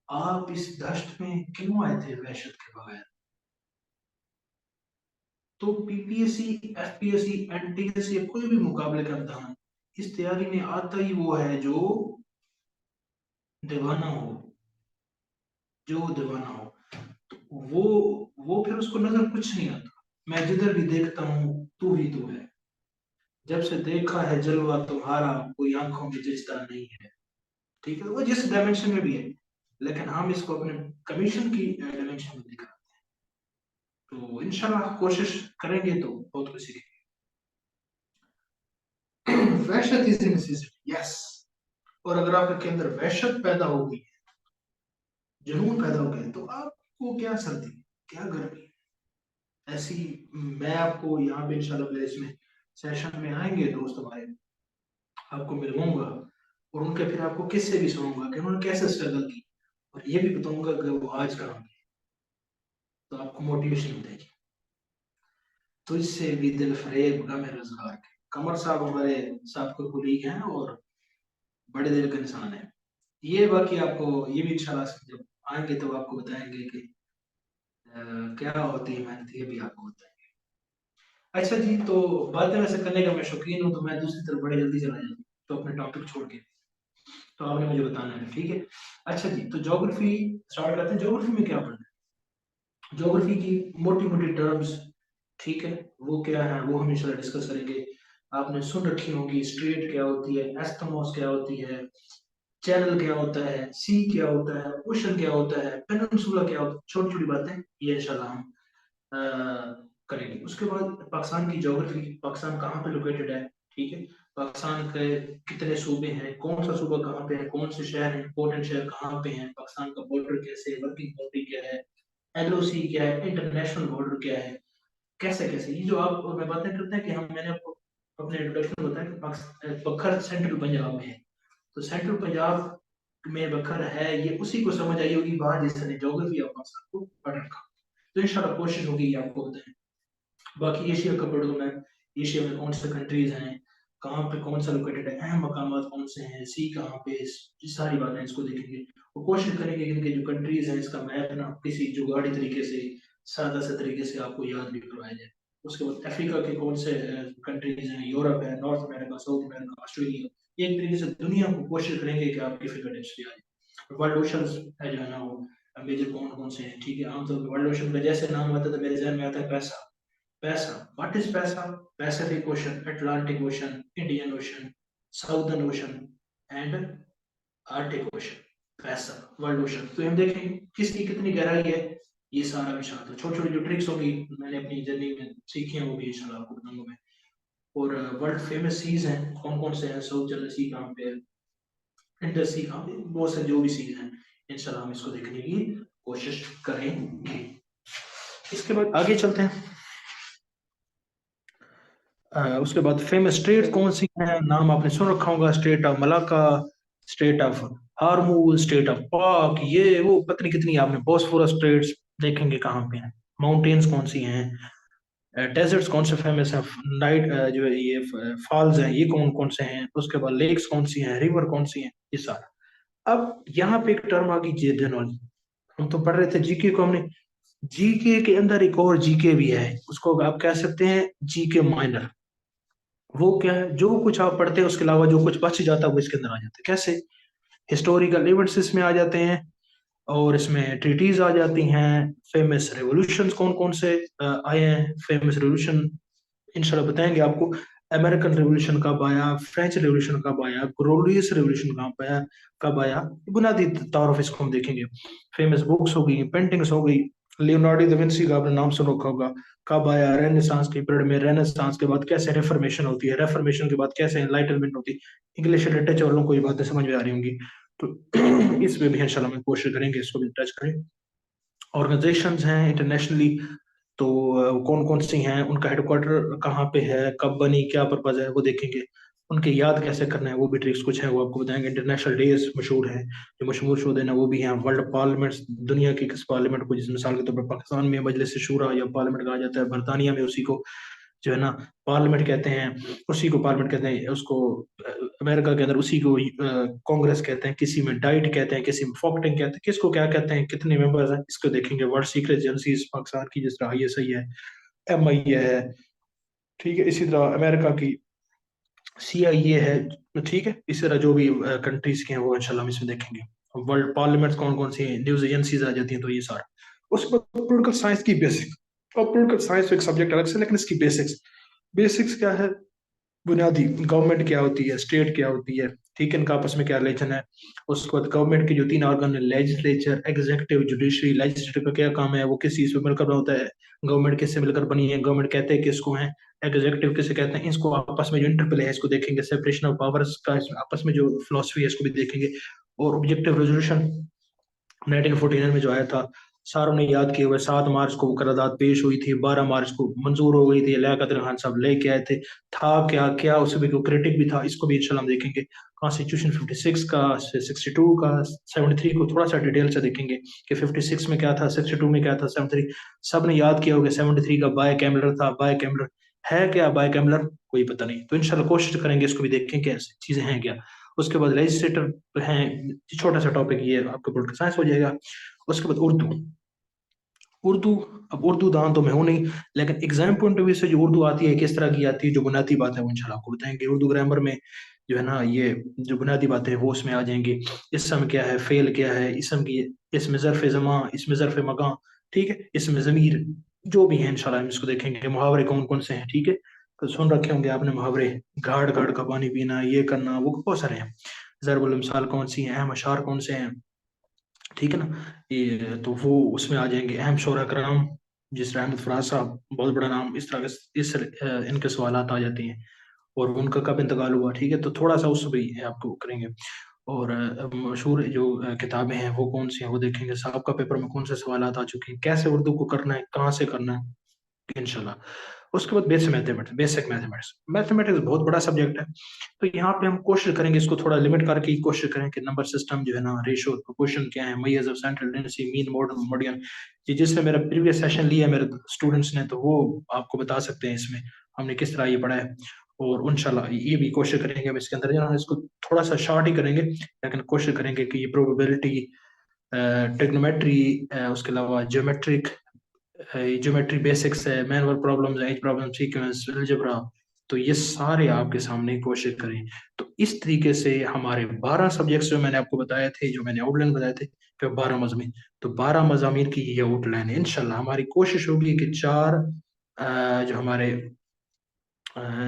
आप इस दश्त में क्यों आए थे वहशत के बगैर। तो पीपीएससी, एफपीएससी, एनटीएससी या कोई भी मुकाबले का इम्तहान, इस तैयारी में आता ही वो है जो दीवाना हो, जो दीवाना हो। तो वो फिर उसको नजर कुछ नहीं आता। मैं जिधर भी देखता हूँ तू ही तू है, जब से देखा है जलवा तुम्हारा कोई आंखों में जचता नहीं है। ठीक है, वो जिस डायमेंशन में भी है, लेकिन हम इसको अपने कमीशन की डायमेंशन में दिखा। तो इंशाल्लाह कोशिश करेंगे तो बहुत कुछ सीखेंगे। वहशत इज इन यस। और अगर आपके अंदर वहशत पैदा हो गई, जुनून पैदा हो गया, तो आपको क्या सर्दी, क्या गर्मी ऐसी। मैं आपको यहाँ पे इंशाल्लाह मेरे इसमें सेशन में आएंगे दोस्त हमारे, आपको मिलवाऊंगा और उनके फिर आपको किस्से भी सुनाऊंगा कि उन्होंने कैसे स्ट्रगल की, और ये भी बताऊंगा कि वो आज कहाँ पे। तो आपको मोटिवेशन मिलेगी। तो इससे भी दिल फरेब गम रोजगार के कमर साहब हमारे साथ को कुलीग हैं और बड़े दिल के इंसान है। ये बाकी आपको ये भी इंशाल्लाह जब आएंगे तो आपको बताएंगे कि क्या होती है मेहनत, ये भी आपको बताएंगे। अच्छा जी, तो बातें वैसे करने का मैं शौकीन हूँ, तो मैं दूसरी तरफ बड़े जल्दी चला जाऊँ तो अपने टॉपिक छोड़ के, तो आपने मुझे बताना है, ठीक है। अच्छा जी, तो ज्योग्राफी स्टार्ट करते हैं। ज्योग्राफी में क्या पढ़ना है? ज्योग्राफी की मोटी मोटी टर्म्स, ठीक है, वो क्या है वो हम इंशाल्लाह डिस्कस करेंगे। आपने सुन रखी होगी, स्ट्रेट क्या होती है, एस्टमोस क्या होती है, चैनल क्या होता है, सी क्या होता है, ओशन क्या होता है, पेनिनसुला क्या होता है, छोटी छोटी बातें ये इंशाल्लाह हम करेंगे। उसके बाद पाकिस्तान की ज्योग्राफी, पाकिस्तान कहाँ पे लोकेटेड है, ठीक है, पाकिस्तान के कितने सूबे हैं, कौन सा सूबा कहाँ पे है, कौन से शहर हैं, इंपॉर्टेंट शहर कहाँ पे हैं, पाकिस्तान का बॉर्डर कैसे, वर्किंग बाउंड्री क्या है, एलओसी क्या है, इंटरनेशनल बॉर्डर क्या है, कैसे कैसे ये जो आप मैं बातें करते हैं कि हम, मैंने आपको अपने इंट्रोडक्शन में बताया कि बखर सेंट्रल पंजाब में है। तो सेंट्रल पंजाब में बखर है, ये उसी को समझ आई होगी वहां जिसने ज्योग्राफी ऑफ पाकिस्तान को पढ़ रखा। तो इंशाल्लाह कोशिश होगी ये आपको बताएं। बाकी एशिया का पढ़ो मैं, एशिया में कौन से कंट्रीज हैं, कहाँ पे कौन सा लोकेटेड है, अहम मकामात कौन से हैं, सी कहाँ पे, ये सारी बातें इसको देखेंगे। और कोशिश करेंगे कि इनके जो कंट्रीज हैं इसका मैप ना किसी जुगाड़ी तरीके से सादा से तरीके से आपको याद भी करवाया जाए। उसके बाद अफ्रीका के कौन से कंट्रीज हैं, यूरोप है, north America, south America, Australia, ये एक तरीके से दुनिया को कोशिश करेंगे कि आपकी फिंगर टिप्स भी आ जाए। वर्ल्ड ओशंस है जो है ना वो मेजर कौन कौन से हैं, ठीक है। आमतौर पर वर्ल्ड ओशन का जैसे नाम आता है तो मेरे जहन में आता है पैसा। पैसा, व्हाट इज पैसा? Pacific ocean, Atlantic ocean, Indian ocean, southern ocean and Arctic ocean. पैसा, वर्ल्ड ओशन। तो हम देखेंगे किसकी कितनी गहराई है, ये सारा भी शामिल है। छोटी छोटी जो ट्रिक्स होगी मैंने अपनी जर्नी में सीखी हैं वो भी इंशाल्लाह आपको बताऊंगा मैं। और वर्ल्ड फेमस सीज हैं कौन कौन से हैं, साउथ चाइना सी कहाँ पे है, इंडस सी कहाँ पे, बहुत से जो भी सीज हैं इंशाल्लाह हम इसको देखने की कोशिश करेंगे। इसके बाद आगे चलते हैं। उसके बाद फेमस स्टेट कौन सी है, नाम आपने सुन रखा होगा, state of Malacca, state of Hormuz, state of Palk, ये वो पत्नी कितनी आपने बोस्फोरस स्टेट्स देखेंगे कहाँ पे हैं। माउंटेन्स कौन सी हैं, डेजर्ट्स कौन से फेमस हैं, नाइट जो है ये फॉल्स हैं ये कौन कौन से हैं, उसके बाद लेक्स कौन सी हैं, रिवर कौन सी हैं, ये सारा। अब यहाँ पे एक टर्म आ गई जनरल, हम तो पढ़ रहे थे जीके को हमने, जीके के अंदर एक और जीके भी है, उसको आप कह सकते हैं जीके माइनर। वो क्या है, जो कुछ आप पढ़ते हैं उसके अलावा जो कुछ बच जाता है वो इसके अंदर आ जाता है। कैसे? हिस्टोरिकल इवेंट्स इसमें आ जाते हैं, और इसमें ट्रीटीज आ जाती हैं। फेमस रेवोल्यूशंस कौन कौन से आए हैं, फेमस रेवोल्यूशन इंशाल्लाह बताएंगे आपको। अमेरिकन रेवोल्यूशन कब आया, फ्रेंच रेवोल्यूशन कब आया, ग्लोरियस रेवोल्यूशन कब आया, बुनियादी तौर पर इसको हम देखेंगे। फेमस बुक्स हो गई, पेंटिंग्स हो गई, लियोनार्डो दा विंसी का आपने नाम सुना होगा, कब आया, रेनेसांस के पीरियड में, रेनेसांस के बाद कैसे रिफॉर्मेशन होती है, रिफॉर्मेशन के बाद कैसे एनलाइटनमेंट होती है। इंग्लिश लिटरेचर वालों को ये बातें समझ में आ रही होंगी, तो इसमें भी इंशाल्लाह हम कोशिश करेंगे इसको भी टच करें। ऑर्गेनाइजेशंस हैं इंटरनेशनली, तो कौन कौन सी हैं, उनका हेडक्वार्टर कहाँ पे है, कब बनी, क्या पर्पज है, वो देखेंगे। उनके याद कैसे करना है वो भी ट्रिक्स कुछ है वो आपको बताएंगे। इंटरनेशनल डेज मशहूर हैं, जो मशहूर शो देना वो भी हैं। वर्ल्ड पार्लियामेंट्स, दुनिया की किस पार्लियामेंट को, जिस मिसाल के तौर पर पाकिस्तान में मजलिस शूरा या पार्लियामेंट कहा जाता है, बरतानिया में उसी को जो है ना पार्लियामेंट कहते हैं, उसी को पार्लियामेंट कहते हैं, उसको अमेरिका के अंदर उसी को कांग्रेस कहते हैं, किसी में डाइट कहते हैं, किसी में फॉक्टिंग कहते हैं, किसको क्या कहते हैं, कितने मेंबर्स हैं, इसको देखेंगे। वर्ल्ड सीक्रेट एजेंसीज पाकिस्तान की जिस तरह ISI है, MIA है, ठीक है, इसी तरह अमेरिका की CIA है, ठीक है, इसी तरह जो भी कंट्रीज के हैं वो इंशाल्लाह हम इसमें देखेंगे। वर्ल्ड पार्लियामेंट कौन कौन सी न्यूज एजेंसीज आ जाती हैं, तो ये सारा। उसके बाद पॉलिटिकल साइंस की बेसिक, और पॉलिटिकल साइंस एक सब्जेक्ट अलग से, लेकिन इसकी बेसिक्स, बेसिक्स क्या है, बुनियादी गवर्नमेंट क्या होती है, स्टेट क्या होती है, ठीक है, इनका आपस में क्या रिलेशन है। उसके बाद गवर्नमेंट के जो 3 ऑर्गन है, लेजिस्लेचर, एग्जीक्यूटिव, जुडिशरी। लेजिस्लेटिव का क्या काम है, वो किस चीज पे मिलकर होता है, गवर्नमेंट किससे मिलकर बनी है, गवर्नमेंट कहते हैं किसको है, एग्जीक्यूटिव किसे कहते हैं, इसको आपस में जो इंटरप्ले है इसको देखेंगे। सेपरेशन ऑफ पावर्स का आपस में जो फिलोसफी है इसको भी देखेंगे। और ऑब्जेक्टिव रेजोल्यूशन 1949 में जो आया था, सारों ने याद किए हुए, 7 मार्च को वो करारदाद पेश हुई थी, 12 मार्च को मंजूर हो गई थी, लियाकत अली खान साहब लेके आए थे। था क्या क्या, उसमें कोई क्रिटिक भी था, इसको भी इंशाल्लाह हम देखेंगे। कॉन्स्टिट्यूशन 56 का, 62 का, 73 को थोड़ा सा डिटेल से देखेंगे कि 56 में क्या था, 62 में क्या था, 73 सब ने याद किया होगा। 73 का बाय कैमलर था, बाय कैमलर है क्या, बाय कैमलर कोई पता नहीं, तो इंशाल्लाह कोशिश करेंगे इसको भी देखें कैसे चीजें हैं क्या। उसके बाद लेजिस्लेटर हैं, छोटा सा टॉपिक ये आपका पॉलिटिकल साइंस हो जाएगा। उसके बाद उर्दू, उर्दू, अब उर्दू दान तो मैं हूं नहीं, लेकिन एग्जाम पॉइंट ऑफ व्यू से जो उर्दू आती है किस तरह की आती है, जो बुनियादी बात है वो इंशाल्लाह आपको बताएंगे। उर्दू ग्रामर में जो है ना ये जो बुनियादी बातें हैं वो उसमें आ जाएंगी। इसम क्या है, फेल क्या है, इसम की, इसमें ज़र्फ़ जमा, इसमें ज़र्फ़ मकां, ठीक है, इसमें ज़मीर, जो भी है इंशाल्लाह हम इसको देखेंगे। मुहावरे कौन कौन से हैं, ठीक है, तो सुन रखे होंगे आपने मुहावरे, घाट घाट का पानी पीना, ये करना, वो बहुत सारे हैं। ज़रबुल मिसाल कौन सी हैं, अहम अशार कौन से हैं, ठीक है ना, ये तो वो उसमें आ जाएंगे। अहम शोरा कराम, जिस अहमद फराज साहब, बहुत बड़ा नाम, इस तरह के इनके सवालात आ जाते हैं, और उनका कब इंतकाल हुआ, ठीक है, तो थोड़ा सा उस भी आपको करेंगे। और मशहूर जो किताबें हैं वो कौन सी हैं वो देखेंगे। साहब का पेपर में कौन से सवालात आ चुके हैं, कैसे उर्दू को करना है, कहाँ से करना है, इंशाल्लाह। उसके बाद बेसिक मैथमेटिक्स, मैथमेटिक्स बहुत बड़ा सब्जेक्ट है, तो यहाँ पे हम कोशिश करेंगे इसको थोड़ा लिमिट करके ही कोशिश करें कि नंबर सिस्टम जो है ना, रेशो, प्रोपोर्शन क्या है, measures of central tendency, mean, modern, median, ये जिसने मेरा प्रीवियस सेशन लिया है मेरे स्टूडेंट्स ने, तो वो आपको बता सकते हैं इसमें हमने किस तरह ये पढ़ा है। और इंशाल्लाह ये भी कोशिश करेंगे हम इसके अंदर जो इसको थोड़ा सा शॉर्ट ही करेंगे, लेकिन कोशिश करेंगे कि ये प्रोबेबिलिटी, ट्रिग्नोमेट्री, उसके अलावा ज्योमेट्रिक ज्योमेट्री बेसिक्स है, manual problems, age problem, sequence, algebra, तो ये सारे आपके सामने कोशिश करें। तो इस तरीके से हमारे 12 सब्जेक्ट्स जो मैंने आपको बताए थे, जो मैंने आउटलाइन बताए थे, फिर 12 मज़ामीन, तो 12 मज़ामीन की ये आउटलाइन है। इंशाल्लाह हमारी कोशिश होगी कि 4 जो हमारे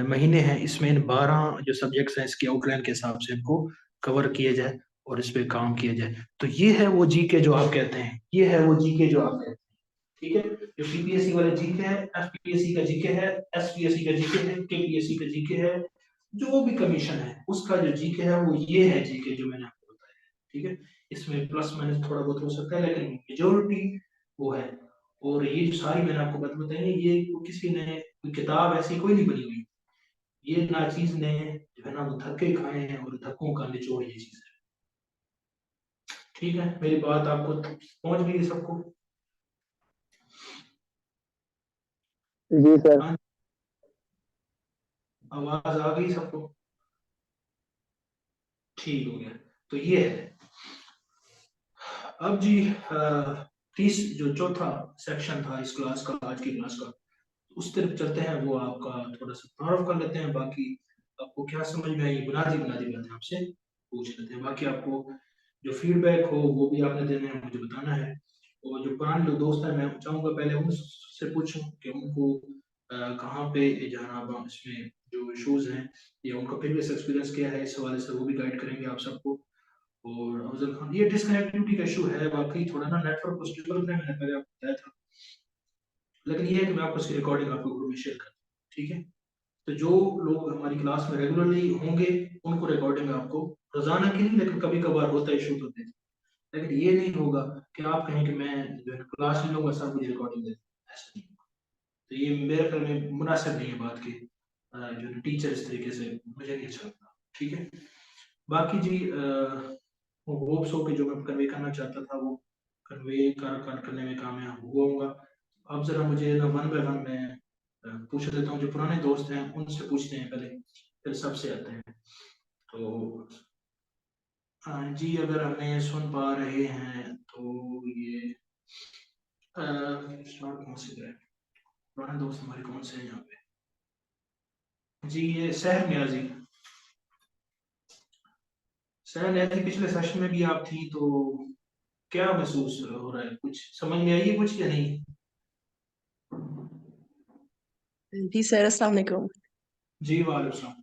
महीने हैं, इसमें इन 12 जो सब्जेक्ट्स हैं इसकी आउटलाइन के हिसाब से इनको कवर किया जाए और इस पे काम किया जाए। तो ये है वो जीके जो आप कहते हैं, ये है वो जीके जो आप कहते हैं। ठीक है, जो पीपीएससी वाले जीके है, एफपीएससी का जीके है, एसपीएससी का जीके है, केपीएससी का जीके है, जो भी कमीशन है उसका जो जीके है वो ये है जीके जो मैंने आपको बताया है। ठीक है, इसमें प्लस माइनस थोड़ा बहुत हो सकता है लेकिन मेजोरिटी वो है। और ये जो सारी मैंने आपको बात बताई है, ये किसी ने कोई किताब ऐसी कोई नहीं बनी हुई, ये नाचीज ने जो है ना वो धक्के खाए हैं और धक्कों का निचोड़ ये चीज है। ठीक है, मेरी बात आपको पहुंच गई सबको? जी सर। हाँ, आवाज आ गई सबको? ठीक हो गया। तो ये है। अब जी तीस जो चौथा सेक्शन था इस क्लास का, आज की क्लास का, उस तरफ चलते हैं। वो आपका थोड़ा सा तारुफ कर लेते हैं, बाकी आपको क्या समझ में आई बुनियादी बुनियादी बातें आपसे पूछ लेते हैं। बाकी आपको जो फीडबैक हो वो भी आपने देना है, मुझे बताना है। और जो पुराने लोग दोस्त हैं, मैं चाहूंगा पहले उनसे पूछूं कि उनको कहाँ पे जनाब इसमें जो इशूज हैं या उनका प्रीवियस एक्सपीरियंस क्या है, इस हवाले से वो भी गाइड करेंगे आप सबको। और अफजल खान, ये डिसकनेक्टिविटी का इशू है वाकई, थोड़ा ना नेटवर्क को स्टेबल करने मैंने पहले आपको बताया था, लेकिन ये है कि मैं आपको इसकी रिकॉर्डिंग आपको ग्रुप में शेयर करता हूँ। ठीक है, तो जो लोग हमारी क्लास में रेगुलरली होंगे उनको रिकॉर्डिंग आपको रोजाना की नहीं, लेकिन कभी कभार होता है इशू, तो देते हैं। लेकिन ये नहीं होगा कि आप कहें कि मैं जो है क्लास नहीं लूंगा सर मुझे रिकॉर्डिंग दे दें, ऐसा नहीं होगा। तो ये मेरे ख्याल में मुनासिब नहीं है बात की, जो टीचर इस तरीके से मुझे नहीं अच्छा लगता। ठीक है, बाकी जी होप्स हो कि जो मैं कन्वे करना चाहता था वो कन्वे करने में कामयाब हुआ होगा। अब जरा मुझे ना वन बाय वन मैं पूछ लेता हूँ, जो पुराने दोस्त हैं उनसे पूछते हैं पहले, फिर सबसे आते हैं। तो जी अगर हमें सुन पा रहे हैं तो ये स्टार्ट कौन से करें? पुराने दोस्त हमारे कौन से हैं यहाँ पे? जी ये सहर न्याजी, सहर न्याजी पिछले सेशन में भी आप थी, तो क्या महसूस हो रहा है, कुछ समझ में आई है कुछ या नहीं? जी सर, अस्सलाम वालेकुम। जी वालेकुम।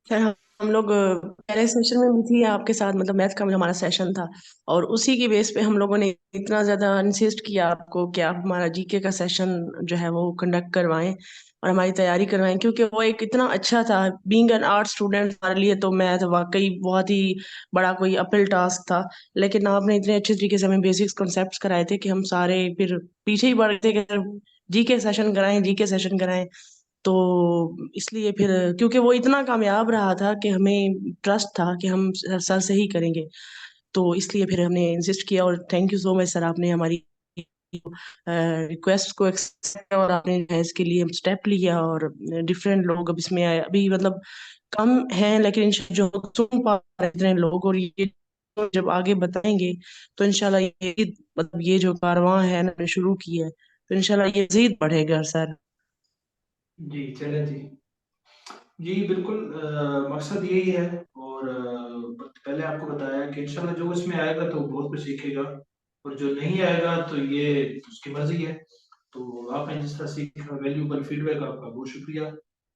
सर हम लोग पहले सेशन में भी थी आपके साथ, मतलब मैथ का जो हमारा सेशन था, और उसी की बेस पे हम लोगों ने इतना ज़्यादा इंसिस्ट किया आपको कि आप हमारा जीके का सेशन जो है वो कंडक्ट करवाएं और हमारी तैयारी करवाएं, क्योंकि वो एक इतना अच्छा था। बीइंग एन आर्ट स्टूडेंट हमारे लिए तो मैथ वाकई बहुत ही बड़ा कोई अपहिल टास्क था। लेकिन आपने इतने अच्छे तरीके से हमें बेसिक्स कॉन्सेप्ट्स कराए थे कि हम सारे फिर पीछे ही पड़ गए थे कि जीके सेशन कराएं, जीके सेशन कराएं। तो इसलिए फिर, क्योंकि वो इतना कामयाब रहा था कि हमें ट्रस्ट था कि हम सर से ही करेंगे, तो इसलिए फिर हमने इंसिस्ट किया। और thank you so much sir, आपने हमारी रिक्वेस्ट को एक्सेप्ट और आपने जो है इसके लिए हम स्टेप लिया। और डिफरेंट लोग अब इसमें आए, अभी मतलब कम हैं लेकिन जो सुन पा रहे हैं इतने लोग, और ये जब आगे बताएंगे तो इंशाल्लाह ये मतलब ये जो कारवां है ना शुरू की है, तो इंशाल्लाह ये मजीद बढ़ेगा सर। जी चले जी। जी बिल्कुल, मकसद यही है। और पहले आपको बताया कि इंशाल्लाह जो इसमें आएगा तो बहुत कुछ सीखेगा, और जो नहीं आएगा तो ये उसकी मर्जी है। तो आपने जिस तरह सीखा, वैल्यूबल फीडबैक आपका बहुत शुक्रिया।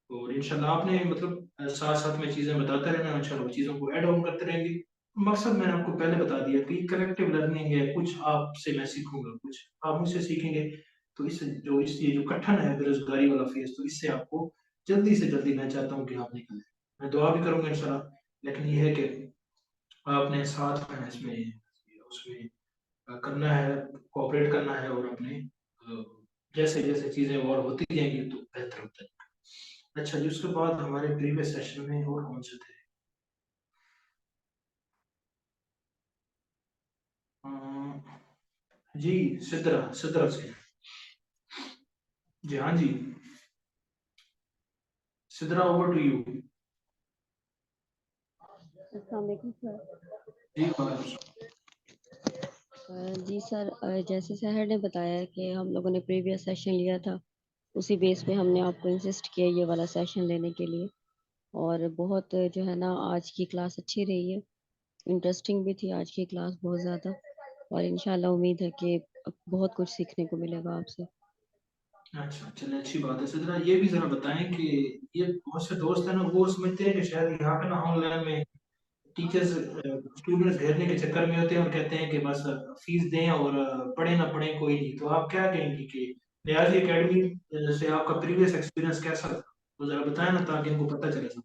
और इंशाल्लाह आपने मतलब साथ साथ में चीज़ें बताते रहना, इंशाल्लाह वो चीज़ों को ऐड ऑन करते रहेंगे। मकसद मैंने आपको पहले बता दिया कि कलेक्टिव लर्निंग है, कुछ आपसे मैं सीखूंगा, कुछ आप मुझसे सीखेंगे। तो इस ये जो कठिन है बेरोजगारी वाला फेज, तो इससे आपको जल्दी से जल्दी मैं चाहता हूँ कि आप निकलें। मैं दुआ भी करूंगा इंशाल्लाह, लेकिन ये है कि आपने साथ में इसमें उसमें करना है, कोऑपरेट करना है, और अपने जैसे जैसे चीजें और होती जाएंगी तो बेहतर होता है। अच्छा जी, उसके बाद हमारे प्रीवियस सेशन में और कौन से थे? जी सिद्रा, सिद्रा से। जी हाँ जी, सिद्रा ओवर टू यू। अस्सलाम वालेकुम सर। जी वालेकुम। जी सर, जैसे सहर ने बताया कि हम लोगों ने प्रीवियस सेशन लिया था, उसी बेस पे हमने आपको इंसिस्ट किया ये वाला सेशन लेने के लिए। और बहुत जो है ना, आज की क्लास अच्छी रही है, इंटरेस्टिंग भी थी आज की क्लास बहुत ज़्यादा। और इंशाल्लाह उम्मीद है कि बहुत कुछ सीखने को मिलेगा आपसे। अच्छा, चलिए अच्छी बात है। सर जरा ये भी जरा बताएं कि ये बहुत से दोस्त हैं ना, वो समझते हैं कि शायद यहाँ पे ना ऑनलाइन में टीचर्स स्टूडेंट्स घेरने के चक्कर में होते हैं और कहते हैं कि बस फीस दें और पढ़े ना पढ़े कोई नहीं। तो आप क्या कहेंगे कि न्याजी एकेडमी से आपका प्रीवियस एक्सपीरियंस कैसा था? तो जरा बताएं ना ताकि इनको पता चले सब।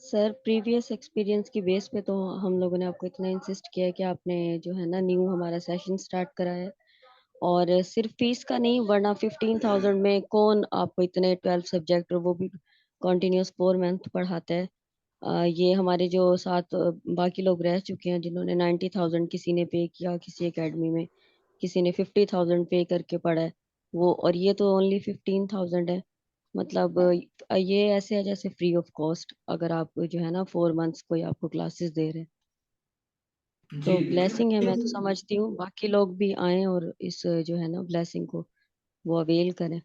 सर, प्रीवियस एक्सपीरियंस की बेस पे तो हम लोगों ने आपको इतना इंसिस्ट किया है कि आपने जो है ना न्यू हमारा सेशन स्टार्ट करा है। और सिर्फ फीस का नहीं, वरना 15,000 में कौन आपको इतने 12 सब्जेक्ट और वो भी कॉन्टिन्यूस 4 मंथ पढ़ाता है। ये हमारे जो साथ बाकी लोग रह चुके हैं जिन्होंने 90,000 किसी ने पे किया किसी एकेडमी में, किसी ने 50,000 पे करके पढ़ा है वो, और ये तो ओनली 15,000 है। मतलब ये ऐसे है जैसे फ्री ऑफ कॉस्ट, अगर आप जो है ना 4 मंथ्स कोई आपको क्लासेस दे रहे हैं। जी, तो लेकिन ब्लेसिंग है, ये मैं तो समझती हूँ बाकी लोग भी आए और इस जो है ना ब्लेसिंग को वो अवेल करें।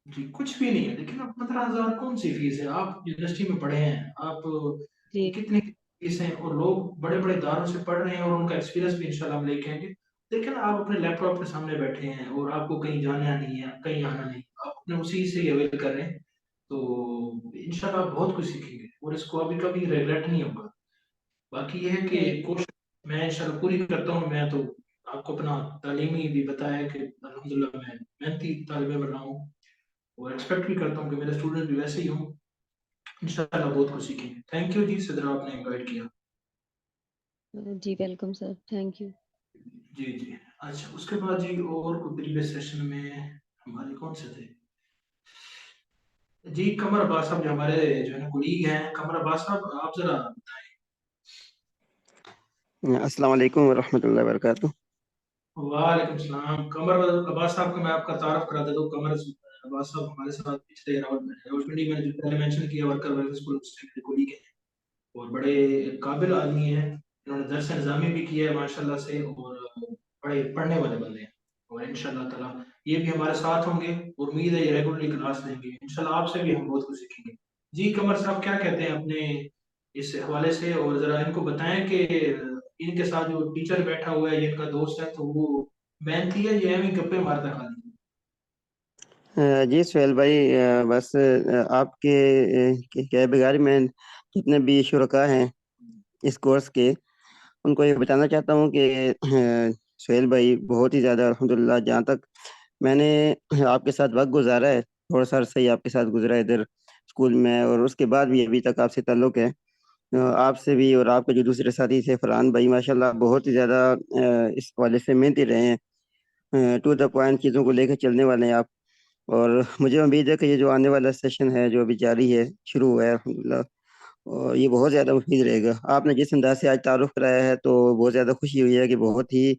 जी कुछ भी नहीं है, लेकिन अब 15,000 कौन सी फीस है? आप यूनिवर्सिटी में पढ़े हैं, आप जी कितनी फीस है? और लोग बड़े बड़े दारों से पढ़ रहे हैं और उनका एक्सपीरियंस भी इंशाल्लाह हम लेके आएंगे। लेकिन आप अपने लैपटॉप के सामने बैठे हैं और आपको कहीं जाना नहीं है, कहीं आना नहीं, आप अपने उसी से ही अवेल कर रहे हैं। तो इंशाल्लाह आप बहुत कुछ सीखेंगे और इसको अभी कभी रिग्रेट नहीं होगा। बाकी ये है कि थैंक कोशिश मैं इंशाल्लाह पूरी करता हूँ। मैं तो आपको अपना तालीमी भी बताया कि अल्हम्दुलिल्लाह मैं मेहनती तालिब इल्म रहा हूँ और एक्सपेक्ट भी करता हूँ कि मेरे स्टूडेंट भी वैसे ही हों। इंशाल्लाह बहुत कुछ सीखेंगे। थैंक यू जी सदरा, आपने गाइड किया। जी, वेलकम सर, थैंक यू। जी जी। अच्छा, उसके बाद जी और कोई प्रीवियस सेशन में हमारे कौन से थे? जी कमर अब्बास साहब जो हमारे जो है ना कुलीग हैं, कमर अब्बास साहब आप जरा। अस्सलाम वालेकुम वरहमतुल्लाहि वबरकातुहू। वालेकुम सलाम। कमर अब्बास साहब का मैं आपका तारुफ करा देता हूँ। कमर अब्बास साहब हमारे साथ पिछले रावलपिंडी में जो पहले मेंशन किया वर्कर वेलफेयर स्कूल के कुलीग हैं और बड़े काबिल आदमी हैं। इन्होंने दरस निज़ामी भी किया है माशाल्लाह से और बड़े पढ़ने वाले बंदे हैं। और इंशाल्लाह ताला ये भी हमारे साथ होंगे और उम्मीद है ये रेगुलरली क्लास लेंगे। इंशाल्लाह आपसे भी हम बहुत कुछ सीखेंगे। जी कमर साहब क्या कहते हैं अपने इस हवाले से? और जरा इनको बताएं कि इनके साथ जो टीचर बैठा हुआ है, ये इनका दोस्त है, तो वो मेहनती है, ये एवं गप्पे मारता खाली? जी सुहेल भाई, बस आपके के बिगारी में जितने भी शुरका हैं इस कोर्स के, उनको ये बताना चाहता हूँ कि सुहेल भाई बहुत ही ज़्यादा अल्हम्दुलिल्लाह, जहाँ तक मैंने आपके साथ वक्त गुजारा है, थोड़ा सा अरसा ही आपके साथ गुजरा है इधर स्कूल में, और उसके बाद भी अभी तक आपसे ताल्लुक़ है। आपसे भी और आपके जो दूसरे साथी थे फरहान भाई, माशाल्लाह बहुत ही ज़्यादा इस हवाले से मेहनती रहे हैं, टू द पॉइंट चीज़ों को लेकर चलने वाले हैं आप। और मुझे उम्मीद है कि ये जो आने वाला सेशन है, जो अभी जारी है, शुरू हुआ है अल्हम्दुलिल्लाह, और ये बहुत ज़्यादा मुफीद रहेगा। आपने जिस अंदाज से आज तारुफ कराया है, तो बहुत ज़्यादा खुशी हुई है कि बहुत ही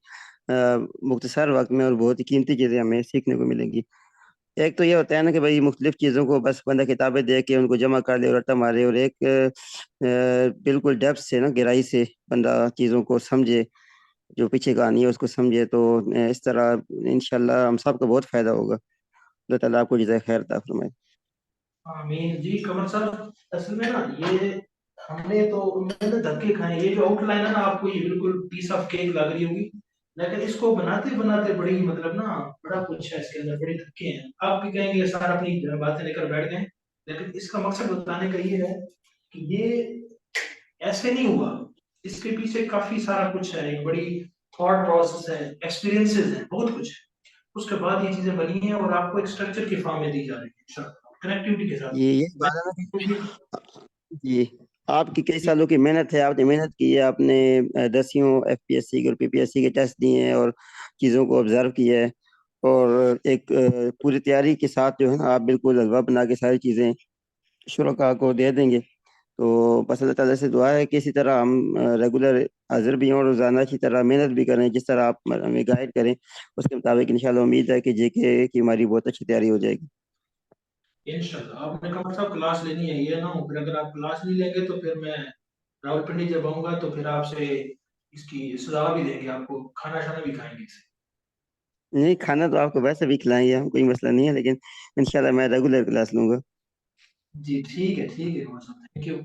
मुख्तसर वक्त में और बहुत ही कीमती चीज़ें हमें सीखने को मिलेंगी। एक तो ये होता है ना कि भाई मुख्तलिफ चीज़ों को बस बंदा किताबें देख के उनको जमा कर ले और रट्टा मारे, और एक बिल्कुल डेप्थ से ना, गहराई से बंदा चीज़ों को समझे, जो पीछे कहानी है उसको समझे, तो इस तरह इंशाल्लाह हम सबको बहुत फ़ायदा होगा। अल्लाह ताला आपको जज़ाय खैर अता फरमाए। आमीन जी। कमर साहब असल में ना ये हमने तो मैंने धक्के खाए। ये जो आउटलाइन है ना, आपको ये बिल्कुल पीस ऑफ केक लग रही होगी, लेकिन इसको बनाते बनाते बड़ी मतलब ना बड़ा कुछ है इसके अंदर, बड़े धक्के हैं। आप भी कहेंगे सर अपनी बातें लेकर बैठ गए, लेकिन इसका मकसद बताने का ये है कि ये ऐसे नहीं हुआ। इसके पीछे काफी सारा कुछ है, एक बड़ी थॉट प्रोसेस है, एक्सपीरियंसेस है, बहुत कुछ है। उसके बाद ये चीजें बनी हैं और आपको एक स्ट्रक्चर के फॉर्म में दी जा रही है कनेक्टिविटी के साथ। ये मैं बात है ना कि जी, आपकी कई सालों की मेहनत है, आपने मेहनत की है, आपने 10वीं एफपीएससी के और पीपीएससी के टेस्ट दिए हैं और चीज़ों को ऑब्जर्व किया है, और एक पूरी तैयारी के साथ जो है ना, आप बिल्कुल हलवा बना के सारी चीज़ें शुरका को दे देंगे। तो बस अल्लाह ताला से दुआ है कि इसी तरह हम रेगुलर हाजिर भी हों और रोज़ाना इसी तरह मेहनत भी करें, जिस तरह आप हमें गाइड करें उसके मुताबिक इंशाल्लाह उम्मीद है कि जेके की हमारी बहुत अच्छी तैयारी हो जाएगी। इंशाल्लाह आपने कहा साहब क्लास लेनी है, ये ना हो फिर अगर आप क्लास नहीं लेंगे तो फिर मैं रावलपिंडी जब आऊंगा तो फिर आपसे इसकी सजा भी देंगे आपको, खाना शाना भी खाएंगे इसे। नहीं, खाना तो आपको वैसे भी खिलाएंगे हम, कोई मसला नहीं है, लेकिन इंशाल्लाह मैं रेगुलर क्लास लूंगा। जी ठीक है नवाज साहब, थैंक यू।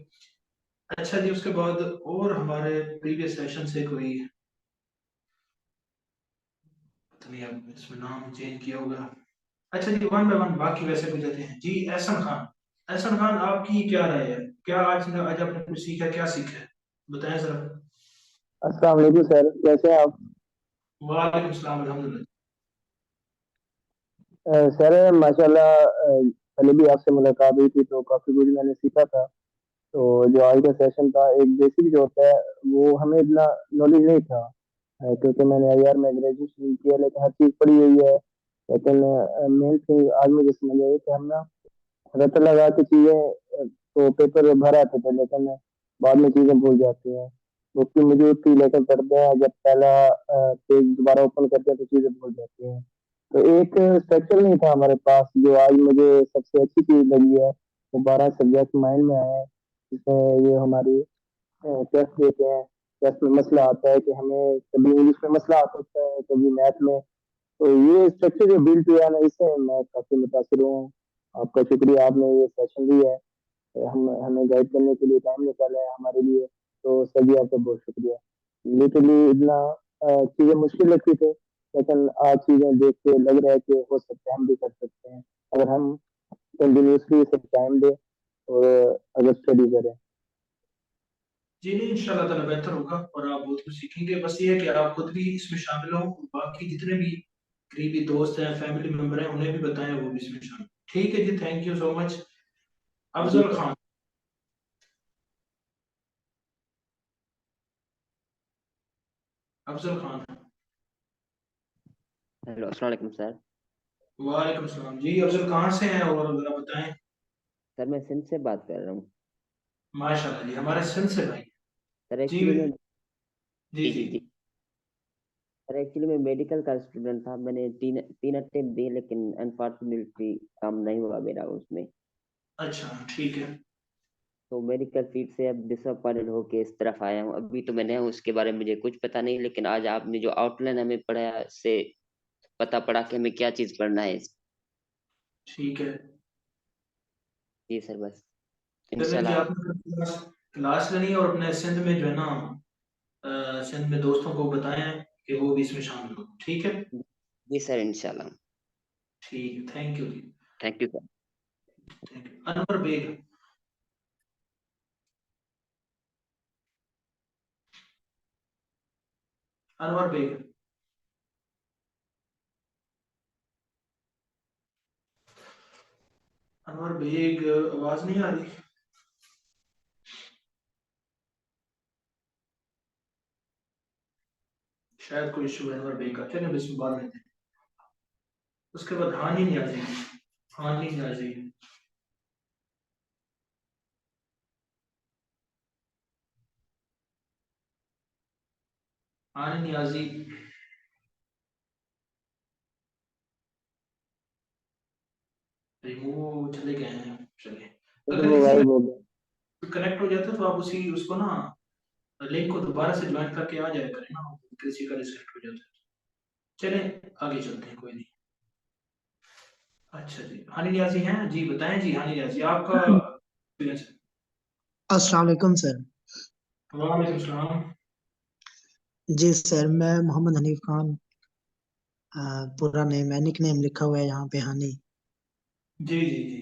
अच्छा जी, उसके बाद और हमारे प्रीवियस सेशन से कोई, पता नहीं अब इसमें नाम चेंज किया होगा। अच्छा जी, वन बाय वन बाकी वैसे पूछ जाते हैं जी। एहसन खान, एहसन खान आपकी क्या राय है, क्या आज आपने कुछ सीखा, क्या सीखा है, बताएं जरा। अस्सलाम वालेकुम सर, कैसे हैं आप? वालेकुम सलाम, अल्हम्दुलिल्लाह। सर माशाल्लाह, पहले भी आपसे मुलाकात हुई थी तो काफ़ी कुछ मैंने सीखा था। तो जो आज का सेशन था, एक बेसिक जो होता है वो हमें इतना नॉलेज नहीं था। क्योंकि मैंने आईआर में ग्रेजुएशन किया, लेकिन हर चीज़ पढ़ी हुई है। लेकिन मेन थिंग आज मुझे समझ आई कि हम ना रट लगा के चीज़ें तो पेपर भर आते थे, लेकिन बाद में चीज़ें भूल जाते हैं। उसकी मुझे उतनी लेकर पढ़ते हैं, जब पहला पेज दोबारा ओपन करते हैं तो चीज़ें भूल जाते हैं। तो एक स्ट्रक्चर नहीं था हमारे पास, जो आज मुझे सबसे अच्छी चीज़ लगी है। वो 12 सब्जेक्ट माइंड में आए हैं, जिसमें ये हमारी टेस्ट देते हैं। टेस्ट में मसला आता है कि हमें कभी इंग्लिश में मसला आ सकता है, कभी मैथ में। तो ये स्ट्रक्चर जो बिल्ड किया है ना, इससे मैं काफ़ी मुतासिर हुआ हूँ। आपका शुक्रिया, आपने ये सेशन लिया है, हम हमें गाइड करने के लिए टाइम निकाला है हमारे लिए। तो सर जी, आपका बहुत शुक्रिया। लिटरली इतना चीज़ें मुश्किल लगती थी, लेकिन आज चीज़ें देख के लग रहा है कि हो सकता है हम भी कर सकते हैं, अगर हम कंटिन्यूसली इसे टाइम दें और अगर स्टडी करें। जी नहीं, इंशाल्लाह ताला बेहतर होगा और आप बहुत कुछ सीखेंगे। बस ये है कि आप खुद भी इसमें शामिल हो, बाकी जितने भी करीबी दोस्त हैं, फैमिली मेंबर हैं, उन्हें भी बताएं वो भी इसमें शामिल। ठीक है जी, थैंक यू सो मच। जी अफजल सर। खान, अफजल खान। हेलो, अस्सलाम वालेकुम सर। वालेकुम सलाम जी। अफजल कहाँ से हैं और जरा बताएं। सर मैं सिंध से बात कर रहा हूँ। माशाल्लाह जी, हमारे सिंध से भाई। सर जी एक्चुअली मैं जी जी जी। जी जी सर एक्चुअली मैं मेडिकल का स्टूडेंट था। मैंने तीन तीन अटेम्प्ट दिए, लेकिन अनफॉर्चुनेटली काम नहीं हुआ मेरा उसमें। अच्छा ठीक है। तो मेडिकल फील्ड से अब डिसअपॉइंटेड होके इस तरफ आया हूँ। अभी तो मैं नया हूँ, उसके बारे में मुझे कुछ पता नहीं, लेकिन आज आपने जो आउटलाइन हमें पढ़ाया, इससे पता पड़ा कि हमें क्या चीज़ पढ़ना है। ठीक है, जी सर, बस चलें जी, इंशाल्लाह। आपने क्लास क्लास लेनी है और अपने सिंध में जो है ना, सिंध में दोस्तों को बताएं कि वो भी इसमें शामिल हो। ठीक है। जी सर, इंशाल्लाह। ठीक है, थैंक यू जी। Thank you sir. Thank you. Anwar Baig, Anwar Baig. Anwar Baig, आवाज नहीं आ रही, शायद कोई इशू है अनवर बेग का। चलिए इसमें बाद में, उसके बाद हानि नहीं आ जाएगी, हानि नहीं आ जाएगी। हानि नियाजी, रिमूव चले गए हैं। चलिए, तो अगर वो किसी गायब हो गया। में कनेक्ट हो जाता है तो आप उसी उसको ना लिंक को दोबारा से ज्वाइन करके आ जाया करें ना, किसी का डिस्कनेक्ट हो जाता है। चलें आगे चलते हैं, कोई नहीं। अच्छा जी, हानि नियाजी हैं जी, बताएं जी हानि नियाजी, आपका experience है। अस्सलाम वालेकुम सर। वालेकुम सलाम। जी सर, मैं मोहम्मद हनीफ खान, पूरा नेम है, निक नेम लिखा हुआ है यहाँ पे हनी। जी जी जी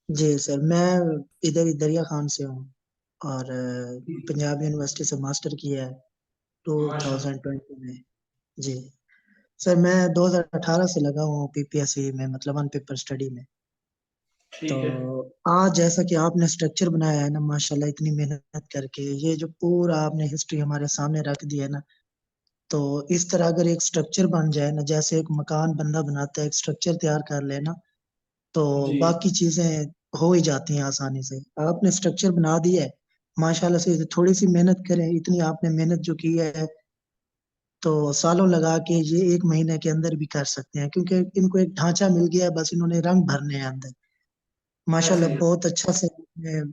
जी सर, मैं इधर ही दरिया खान से हूँ और जी, पंजाब यूनिवर्सिटी से मास्टर किया है माशाल्लाह। 2020 में। जी सर, मैं 2018 से लगा हुआ हूँ पीपीएससी में, मतलब वन पेपर स्टडी में। तो ठीक है। आज जैसा कि आपने स्ट्रक्चर बनाया है ना, माशाल्लाह इतनी मेहनत करके ये जो पूरा आपने हिस्ट्री हमारे सामने रख दी है ना, तो इस तरह अगर एक स्ट्रक्चर बन जाए ना, जैसे एक मकान बंदा बनाता है, एक स्ट्रक्चर तैयार कर लेना, तो जी बाकी चीजें हो ही जाती हैं आसानी से। आपने स्ट्रक्चर बना दिया है माशाल्लाह से। थोड़ी सी मेहनत करें, इतनी आपने मेहनत जो की है, तो सालों लगा के ये एक महीने के अंदर भी कर सकते हैं, क्योंकि इनको एक ढांचा मिल गया है, बस इन्होंने रंग भरने हैं अंदर। ऐसे माशाल्लाह ही। बहुत अच्छा से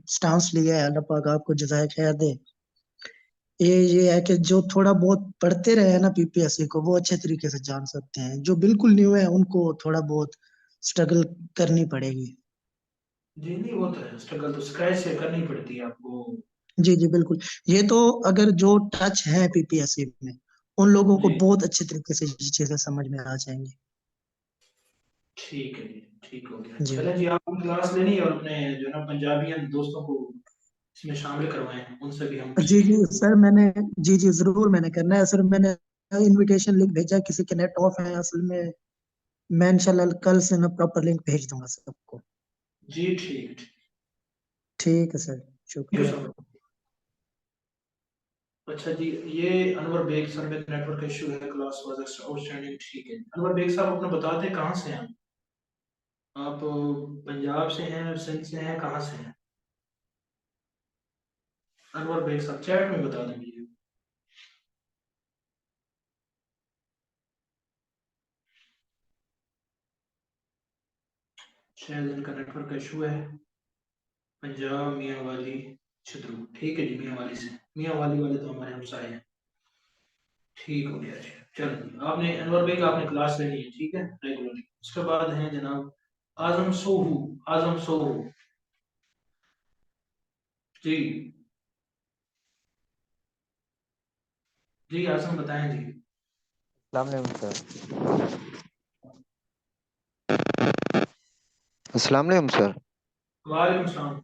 स्टांस लिया है, अल्लाह पाक आपको जज़ाए खैर दे। ये है कि जो थोड़ा बहुत पढ़ते रहे हैं ना पीपीएससी को वो अच्छे तरीके से जान सकते हैं, जो बिल्कुल न्यू है उनको थोड़ा बहुत स्ट्रगल करनी पड़ेगी। जी नहीं, वो तो है, स्ट्रगल तो स्क्रैच से करनी पड़ती है आपको। जी जी बिल्कुल। ये तो अगर जो टच है पीपीएससी में उन लोगों को जी बहुत अच्छे तरीके से ये चीजें समझ में आ जाएंगी। ठीक है जी, ठीक हो गया। जी चलें जी, आपको क्लास लेनी है और अपने जो है ना पंजाबियन दोस्तों को इसमें शामिल करवाएं, उनसे भी हम कुछ जी सीखें। जी सर, मैंने जी जी जरूर मैंने करना है सर। मैंने इनविटेशन लिंक भेजा, किसी के नेट ऑफ है असल में। मैं इंशाल्लाह कल से मैं प्रॉपर लिंक भेज दूंगा सबको। जी ठीक ठीक। ठीक है सर, थैंक यू शुक्रिया। So much. अच्छा जी, ये अनवर बेग सर में नेटवर्क इशू है, क्लास वाज आउटस्टैंडिंग, ठीक है। अनवर बेग साहब अपना बता दें कहाँ से हैं आप? पंजाब से हैं, सिंध से हैं, कहाँ से हैं? अनवर बेग साहब चैट में बता दें मुझे। शायद इनका नेटवर्क इशू है। पंजाब मियाँ वाली छतरू, ठीक है जी, मियाँ वाली से। मियाँ वाली वाले तो हमारे हमसाए हैं। ठीक हो गया जी। चलो जी, आपने अनवर बेग आपने क्लास लेनी है, ठीक है, रेगुलरली। उसके बाद हैं जनाब आजम सोहू। आजम सोहू जी। जी आजम बताएं जी। अस्सलाम वालेकुम सर। वालेकुम सलाम।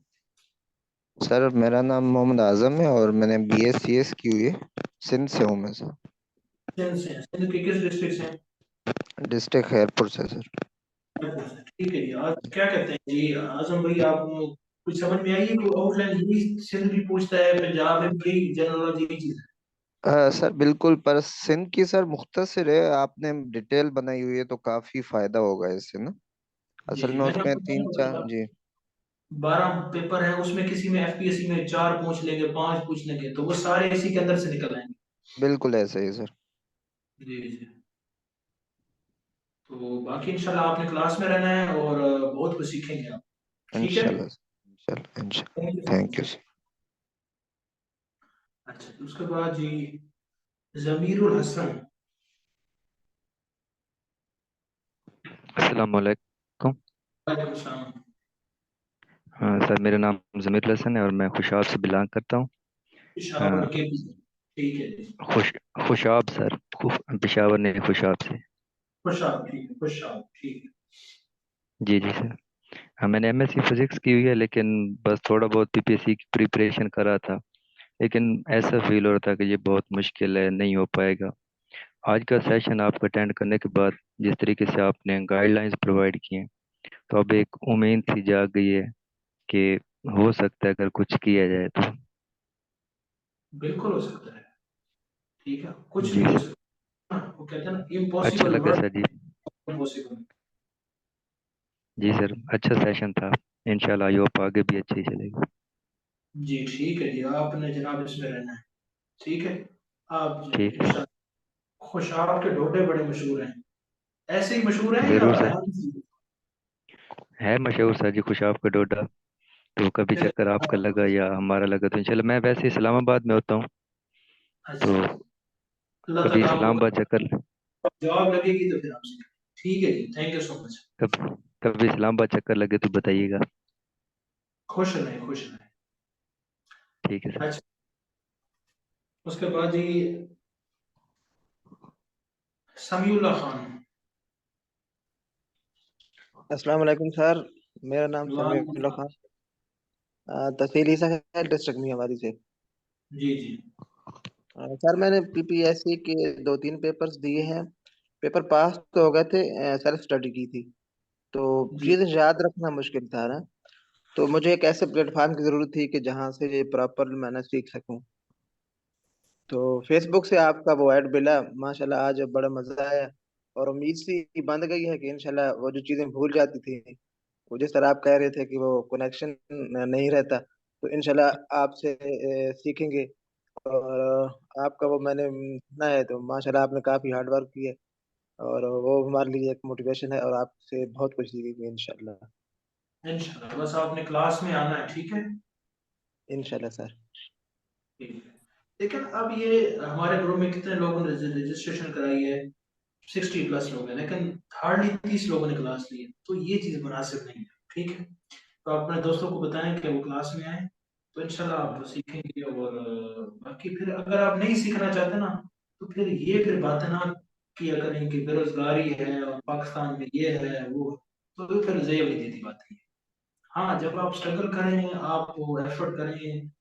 सर मेरा नाम मोहम्मद आजम है और मैंने BScs की हुई है। सिंध से हूँ मैं सर। सिंध से हैं, सिंध के किस डिस्ट्रिक्ट से हैं? डिस्ट्रिक्ट खैरपुर से सर। ठीक है जी। आज क्या कहते हैं जी आजम भाई, आप कुछ समझ में आई है कि आउटलाइन यही सिंध भी पूछता है, पंजाब में भी यही जनरल यही चीज है? सर बिल्कुल, पर सिंध की सर मुख्तसर है, आपने डिटेल बनाई हुई है तो काफी फायदा होगा इससे ना। जी असल जी, में मैंने उसमें आपको तीन चार जी। 12 पेपर है उसमें, किसी में एफपीएससी में 4 पूछ लेंगे, 5 पूछ लेंगे, तो वो सारे इसी के अंदर से निकल आएंगे। बिल्कुल ऐसा ही सर। जी जी। तो बाकी इंशाल्लाह आपने क्लास में रहना है और बहुत कुछ सीखेंगे आप। ठीक है। इंशाल्लाह इंशाल्लाह इंशाल्लाह। Thank you so thank much. You sir. अच्छा तो उसके बाद जी जमीरुल हसन। अस्सलाम वालेकुम। वालेकुम सलाम। हाँ सर, मेरा नाम ज़मीर हसन है और मैं खुशाब से बिलोंग करता हूँ। पेशावर हाँ, के भी। ठीक है जी। खुश खुशाब सर, पेशावर नहीं, खुशाब से। खुशाब, ठीक है, खुशाब, ठीक है। जी जी सर। हाँ, मैंने MSc फिजिक्स की हुई है, लेकिन बस थोड़ा बहुत PPSC की प्रिपरेशन करा था। लेकिन ऐसा फील हो रहा था कि ये बहुत मुश्किल है, नहीं हो पाएगा। आज का सेशन आपका अटेंड करने के बाद जिस तरीके से आपने गाइडलाइंस प्रोवाइड किए हैं, तो अब एक उम्मीद सी जाग गई है कि हो सकता है अगर कुछ किया जाए तो। बिल्कुल हो सकता है। ठीक है, कुछ जी भी हो सर, सकता है। हाँ, वो कहते हैं ना अच्छा इम्पॉसिबल लगा नॉट सर जी। इम्पॉसिबल। जी सर, अच्छा सेशन था। इंशाल्लाह आई होप आगे भी अच्छे ही चलेगा। जी ठीक है जी, आपने जनाब इसमें रहना है, ठीक है। आप ठीक है, इंशाल्लाह। खुशाब के ढोडे बड़े मशहूर हैं, ऐसे ही मशहूर हैं या ज़रूर सर। है किसी? है मशहूर सर जी खुशाब का डोडा। तो कभी चक्कर आपका लगा या हमारा लगा तो इंशाल्लाह, मैं वैसे इस्लामाबाद में होता हूँ, तो अच्छा, अल्लाह कभी तक आपको इस्लामाबाद चक्कर, जॉब लगेगी तो फिर आपसे। ठीक है जी, थैंक यू सो मच। कब कभी इस्लामाबाद चक्कर लगे तो बताइएगा। खुश रहें, खुश रहें। ठीक है सर। अच्छा, उसके बाद जी समीउल्लाह खान। अस्सलाम वालेकुम सर। मेरा नाम वालेकुम समीउल्लाह सलाम। खान, तहसील ईसा है, डिस्ट्रिक्ट मियावाली से। जी जी। सर मैंने पीपीएससी के 2-3 पेपर्स दिए हैं। पेपर पास तो हो गए थे, सेल्फ स्टडी की थी। तो जी चीज़ें याद रखना मुश्किल था ना। तो मुझे एक ऐसे प्लेटफॉर्म की ज़रूरत थी कि जहाँ से प्रॉपर मैंने सीख सकूं। तो फेसबुक से आपका वो ऐड मिला, माशाल्लाह आज बड़ा मज़ा आया। और उम्मीद सी बंध गई है कि इंशाल्लाह वो जो चीज़ें भूल जाती थी, वो जिस तरह आप कह रहे थे कि वो कनेक्शन नहीं रहता, तो इंशाल्लाह आपसे सीखेंगे। और आपका वो मैंने सुना है, तो माशाल्लाह आपने काफ़ी हार्ड वर्क किया है। और वो हमारे लिए एक मोटिवेशन है और आपसे बहुत कुछ सीखेंगे इंशाल्लाह। इंशाल्लाह, बस आपने क्लास में आना है, ठीक है। इंशाल्लाह सर। ठीक है। लेकिन अब ये हमारे ग्रुप में कितने लोगों ने रजिस्ट्रेशन कराई है, 60+ लोग हैं, लेकिन हार्डली 30 लोगों ने क्लास ली है, तो ये चीज़ मुनासिब नहीं है। ठीक है, तो आप अपने दोस्तों को बताएं कि वो क्लास में आए, तो इंशाल्लाह आप सीखेंगे। और बाकी फिर अगर आप नहीं सीखना चाहते ना, तो फिर ये फिर बातें ना किया करें कि बेरोजगारी है और पाकिस्तान में ये है वो है, तो फिर जेब नहीं देती बातें। हाँ, जब आप स्ट्रगल करें, आप एफर्ट करें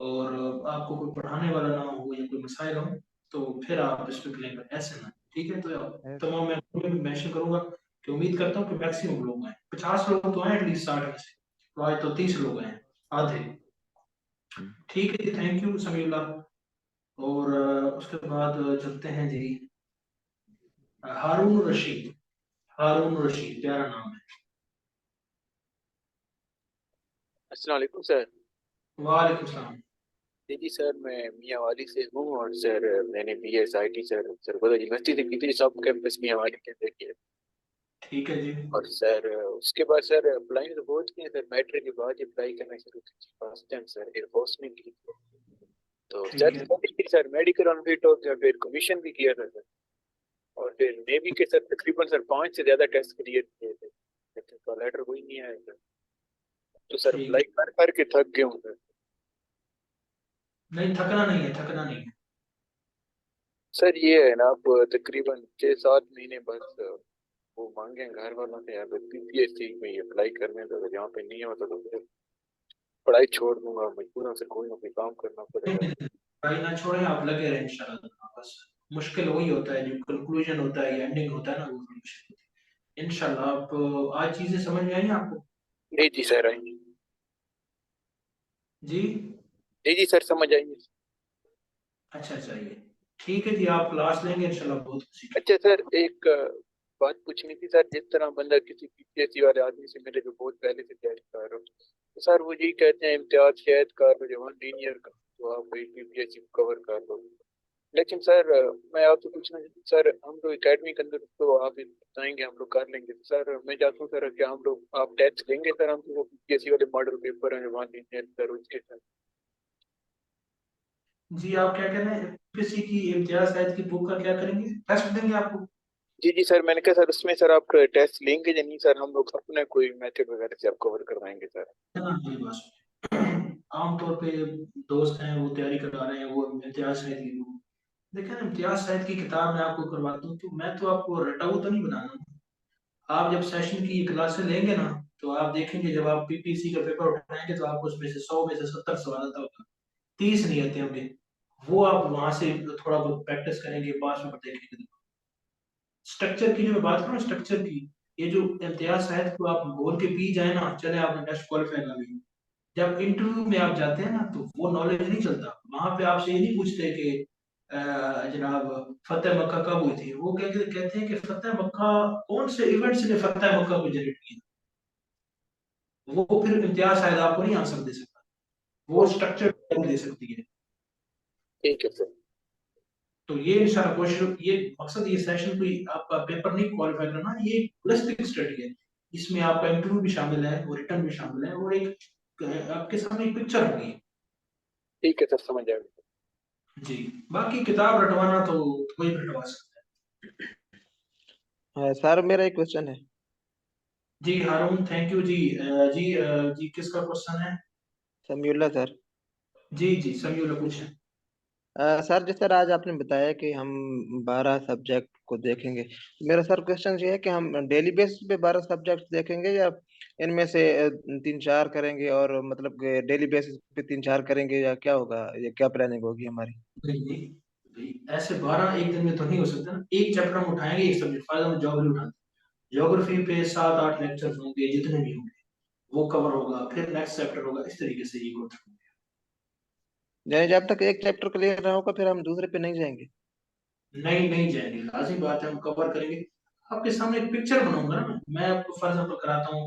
और आपको कोई पढ़ाने वाला ना हो या कोई मसाइल हो, तो फिर आप इस पे क्लेम करें, ऐसे ना। ठीक है, तो तमाम मैं भी मेंशन करूंगा कि उम्मीद करता हूँ कि मैक्सिमम लोग आए, 50 लोग तो आए एटलीस्ट 60 में से, तो आज तो 30 लोग आए, आधे। ठीक है जी, थैंक यू समीउल्लाह। और उसके बाद चलते हैं जी, हारून रशीद। हारून रशीद, प्यारा नाम है। अस्सलाम वालेकुम सर। वालेकुम सलाम। जी सर, मैं मियांवाली से हूँ और सर मैंने BS IT sir Sargodha university से की थी, सब कैंपस मियांवाली के अंदर किया। ठीक है जी। और सर उसके बाद सर अप्लाई तो बहुत किए सर, मैट्रिक के बाद अप्लाई करना शुरू की फर्स्ट टाइम सर एयरफोर्स में की। तो ठीक सर है। सर मेडिकल ऑन फिट और फिर कमीशन भी किया था सर। और फिर नेवी के सर तकरीबन सर 5 से ज्यादा टेस्ट क्लियर किए थे, लेकिन तो लेटर कोई नहीं आया सर। तो सर ठीक अप्लाई है, कर करके थक गया हूँ सर। नहीं थकना नहीं है, थकना नहीं है। सर ये है ना, आप तकरीबन 6-7 महीने बस वो मांगे हैं घर वालों से, यहाँ पे PPSC में ये अप्लाई करने, तो अगर यहाँ पे नहीं होता तो फिर पढ़ाई छोड़ दूंगा, मजबूरन से कोई ना कोई काम करना नहीं पड़ेगा। नहीं नहीं, पढ़ाई ना छोड़ें, आप लगे रहें इंशाल्लाह। बस मुश्किल वही होता है, जो कंक्लूजन होता है, एंडिंग होता है ना, वो मुश्किल होती है। इंशाल्लाह आप आज चीजें समझ में आई आपको? जी जी सर आएंगे। जी। जी जी सर समझ आएंगे। अच्छा चाहिए। ठीक है जी, आप क्लास लेंगे इंशाल्लाह, बहुत कुछ सीखेंगे। अच्छा सर, एक बात पूछनी थी सर, जिस तरह बंदा किसी PPSC वाले आदमी से मिले जो बहुत पहले से तैयारी कर रहे हो, तो सर वो यही कहते हैं इम्तियाज शायद कर लो जवान लीनियर का, तो आप वही PPSC को कवर कर लो। लेकिन सर मैं आपसे पूछना चाहता हूँ सर, हम लोग एकेडमी के अंदर तो आप बताएंगे हम लोग कर लेंगे, तो सर मैं चाहता हूँ सर क्या हम लोग आप टेस्ट लेंगे सर, हम लोग PPSC वाले मॉडल पेपर हैं जवान लीनियर सर उसके सर। जी, आप क्या कह रहे हैं, किसी की इम्तियाज शायद की बुक का क्या करेंगे, टेस्ट देंगे आपको? जी जी सर, मैंने कहा सर उसमें सर आप टेस्ट लेंगे या नहीं सर, हम लोग अपने कोई मेथड वगैरह से आप कवर करवाएंगे सर। हाँ जी, बस आमतौर पे दोस्त हैं वो तैयारी करा रहे हैं, वो इम्तियाज शायद की बुक। देखिए, इम्तियाज शायद की किताब मैं आपको करवाता हूँ, तो मैं तो आपको रटाऊ तो नहीं बनाना। आप जब सेशन की क्लासेस लेंगे ना, तो आप देखेंगे जब आप PPC का पेपर उठाएंगे, तो आपको उसमें से 100 में से 70 सवाल आता होगा, 30 नहीं आते होंगे। वो आप वहां से थोड़ा बहुत प्रैक्टिस करेंगे, पास में देखेंगे। स्ट्रक्चर की जो मैं बात करूँ, स्ट्रक्चर की, ये जो इम्तियाज शायद को आप बोल के पी जाए ना, चले आपने टेस्ट क्वालिफाई कर लिया, जब इंटरव्यू में आप जाते हैं ना, तो वो नॉलेज नहीं चलता। वहां पे आपसे ये नहीं पूछते कि जनाब फतेह मक्का कब हुई थी, वो कहते हैं कि फतेह मक्का कौन से इवेंट्स ने फतेह मक्का को जनरेट किया। वो फिर इम्तियाज शायद आपको नहीं आंसर दे सकता, वो ओके। स्ट्रक्चर दे सकती है। ठीक है सर। तो ये इंशाल्लाह कोशिश, ये मकसद, ये सेशन कोई आपका पेपर नहीं क्वालिफाई करना, ये होलिस्टिक स्टडी है। इसमें आपका इंटरव्यू भी शामिल है और रिटर्न भी शामिल है, और एक आपके सामने एक पिक्चर होगी। ठीक है सर समझ आएगा। जी, बाकी किताब रटवाना तो कोई भी रटवा सकता सर मेरा एक क्वेश्चन है। है। जी हारून, थैंक यू जी। जी किसका क्वेश्चन है? समीउल्लाह सर। जी जी, समीउल्लाह पूछें। सर जिस तरह आज आपने बताया कि हम 12 सब्जेक्ट को देखेंगे, मेरा सर क्वेश्चन ये है कि हम डेली बेसिस पे 12 सब्जेक्ट देखेंगे या इनमें से 3-4 करेंगे, और मतलब डेली बेसिस पे 3-4 करेंगे, या क्या होगा, ये क्या प्लानिंग होगी हमारी? नहीं नहीं भाई, ऐसे 12 एक दिन में तो नहीं हो सकता ना। एक चैप्टर हम उठाएंगे, एक सब्जेक्ट, फॉर एग्जाम्पल ज्योग्राफी उठाते हैं, ज्योग्राफी पे 7-8 लेक्चर्स होंगे, जितने भी होंगे वो कवर होगा, फिर नेक्स्ट चैप्टर होगा, इस तरीके से ये go through। यानी जब तक एक चैप्टर क्लियर ना होगा फिर हम दूसरे पे नहीं जाएंगे? नहीं नहीं जाएंगे, लाजिम बात है, हम कवर करेंगे। आपके सामने एक पिक्चर बनाऊंगा ना मैं आपको, फॉर एग्जाम्पल कराता हूँ,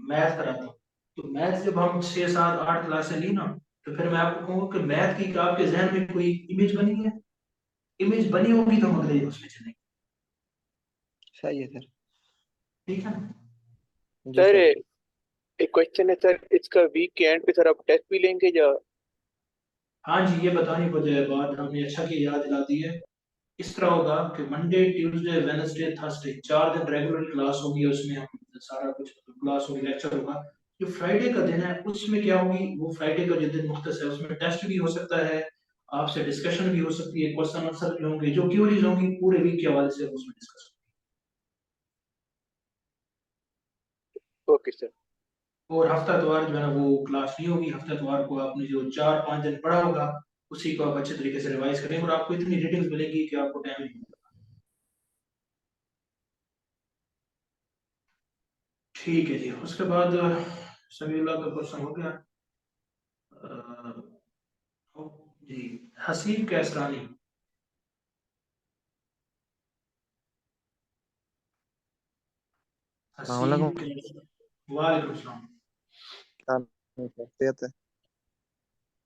मैथ कराता हूँ, तो मैथ जब हम 6-7-8 क्लासें ली ना, तो फिर मैं आपको कहूँगा कि मैथ की आपके जहन में कोई इमेज बनी है, इमेज बनी होगी तो हम अगले उसमें चलेंगे। सही है सर। ठीक है ना? जी सर सर। एक क्वेश्चन है सर, इसका वीक के एंड पे सर आप टेस्ट भी लेंगे या? हाँ जी, ये बतानी मुझे बात आपने अच्छा की याद दिला दी है। इस तरह होगा कि मंडे ट्यूसडे वेडनेसडे थर्सडे 4 दिन रेगुलर क्लास होगी, उसमें हम सारा कुछ क्लास होगी, लेक्चर होगा। जो फ्राइडे का दिन है उसमें क्या होगी, वो फ्राइडे का जो दिन मुख्तस है उसमें टेस्ट भी हो सकता है, आपसे डिस्कशन भी हो सकती है, क्वेश्चन आंसर भी होंगे, जो क्यूरीज होंगी पूरे वीक के हवाले से उसमें डिस्कस। Okay sir. और हफ्ता इतवार जो है ना वो क्लास नहीं होगी। हफ्ता इतवार को आपने जो 4-5 दिन पढ़ा होगा उसी को आप अच्छे तरीके से रिवाइज करेंगे और आपको इतनी रीडिंग्स मिलेगी कि आपको टाइम नहीं मिलेगा। ठीक है जी, उसके बाद समीउल्लाह का क्वेश्चन हो गया। ओ, जी, हसीब कैसरानी। अस्सलाम हसीब वालेकुम सलाम। वालेकुम।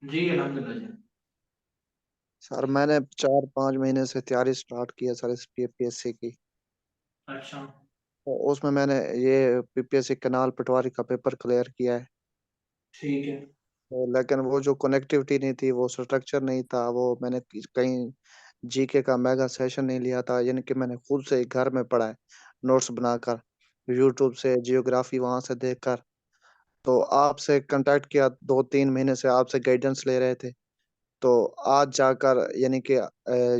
जी अल्हम्दुलिल्लाह जी। सर मैंने 4-5 महीने से तैयारी स्टार्ट की है सर इस पीपीएससी की। अच्छा तो उसमें मैंने ये पीपीएससी कनाल पटवारी का पेपर क्लियर किया है। ठीक है। तो लेकिन वो जो कनेक्टिविटी नहीं थी, वो स्ट्रक्चर नहीं था, वो मैंने कहीं जीके का मेगा सेशन नहीं लिया था, यानी कि मैंने खुद से घर में पढ़ा है, नोट्स बनाकर, यूट्यूब से जियोग्राफी वहां से देखकर। तो आपसे कांटेक्ट किया, 2-3 महीने से आपसे गाइडेंस ले रहे थे। तो आज जाकर यानी कि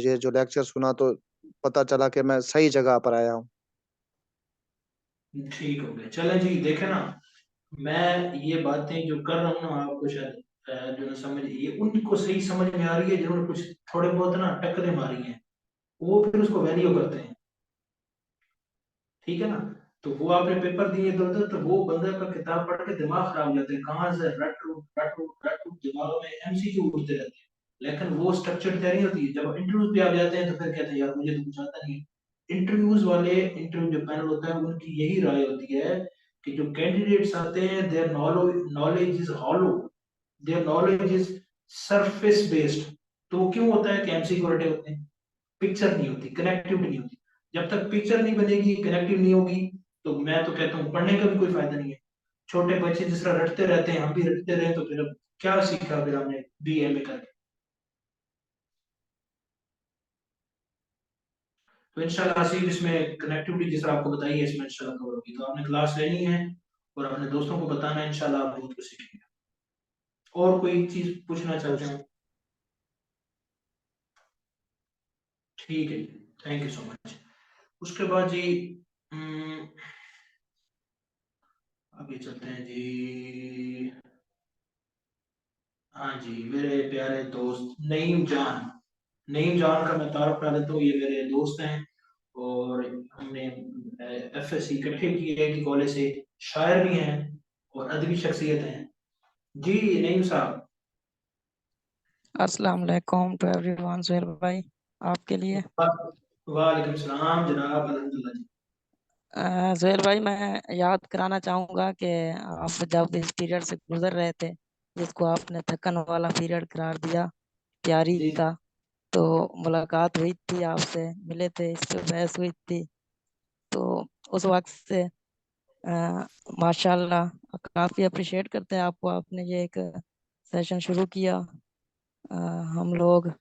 ये जो लेक्चर सुना तो पता चला कि मैं सही जगह पर आया हूँ। ठीक हो गया, चले जी। देखे ना, मैं ये बातें जो कर रहा हूँ ना आपको शायद जो ना समझ, ये उनको सही समझ में आ रही है जिन्होंने कुछ थोड़े बहुत ना टक्करें मारी हैं, वो फिर उसको वैल्यू करते हैं। ठीक है ना, तो वो आपने पेपर दिए इधर उधर, तो वो बंदे का किताब पढ़ के दिमाग खराब हो जाता है, कहाँ से रट रूट दिमाग में एमसीक्यू उड़ते रहते हैं, लेकिन वो स्ट्रक्चर तैयारी होती है। जब इंटरव्यूज पे आ जाते हैं तो फिर कहते हैं यार मुझे तो कुछ आता नहीं है। इंटरव्यूज वाले, इंटरव्यू जो पैनल होता है उनकी यही राय होती है कि जो कैंडिडेट्स आते हैं their knowledge is hollow, their knowledge is surface based. तो वो क्यों होता है कि एमसीक्यू रटे होते हैं, पिक्चर नहीं होती, कनेक्टिविटी नहीं होती। जब तक पिक्चर नहीं बनेगी, कनेक्टिव नहीं होगी, तो मैं तो कहता हूँ पढ़ने का भी कोई फायदा नहीं है। छोटे बच्चे जिस तरह रटते रहते हैं, हम भी रटते रहे तो फिर अब क्या सीखा फिर हमने बीए में करके। तो इंशाल्लाह आसिफ इसमें कनेक्टिविटी जिस तरह आपको बताई है इसमें इंशाल्लाह कवर होगी, तो आपने क्लास लेनी है और अपने दोस्तों को बताना है, इंशाल्लाह आप बहुत कुछ सीखेंगे। और कोई चीज पूछना चाहते हैं? ठीक है, थैंक यू सो मच। उसके बाद जी अभी चलते हैं जी। हाँ जी, मेरे प्यारे दोस्त नईम जान, नईम जान का मैं तारुफ करा देता हूँ। ये मेरे दोस्त हैं और हमने एफएससी इकट्ठे की है कि कॉलेज से, शायर भी हैं और अदबी शख्सियत हैं। जी नईम साहब। अस्सलाम वालेकुम टू एवरीवन। सुहेल भाई आपके लिए। वालेकुम सलाम जनाब, अल्हम्दुलिल्लाह जी। सुहेल भाई मैं याद कराना चाहूँगा कि आप जब इस पीरियड से गुजर रहे थे, जिसको आपने थकन वाला पीरियड करार दिया तैयारी जी का, तो मुलाकात हुई थी, आपसे मिले थे, इस पे बहस हुई थी। तो उस वक्त से माशाल्लाह काफ़ी अप्रिशिएट करते हैं आपको, आपने ये एक सेशन शुरू किया। अ, हम लोग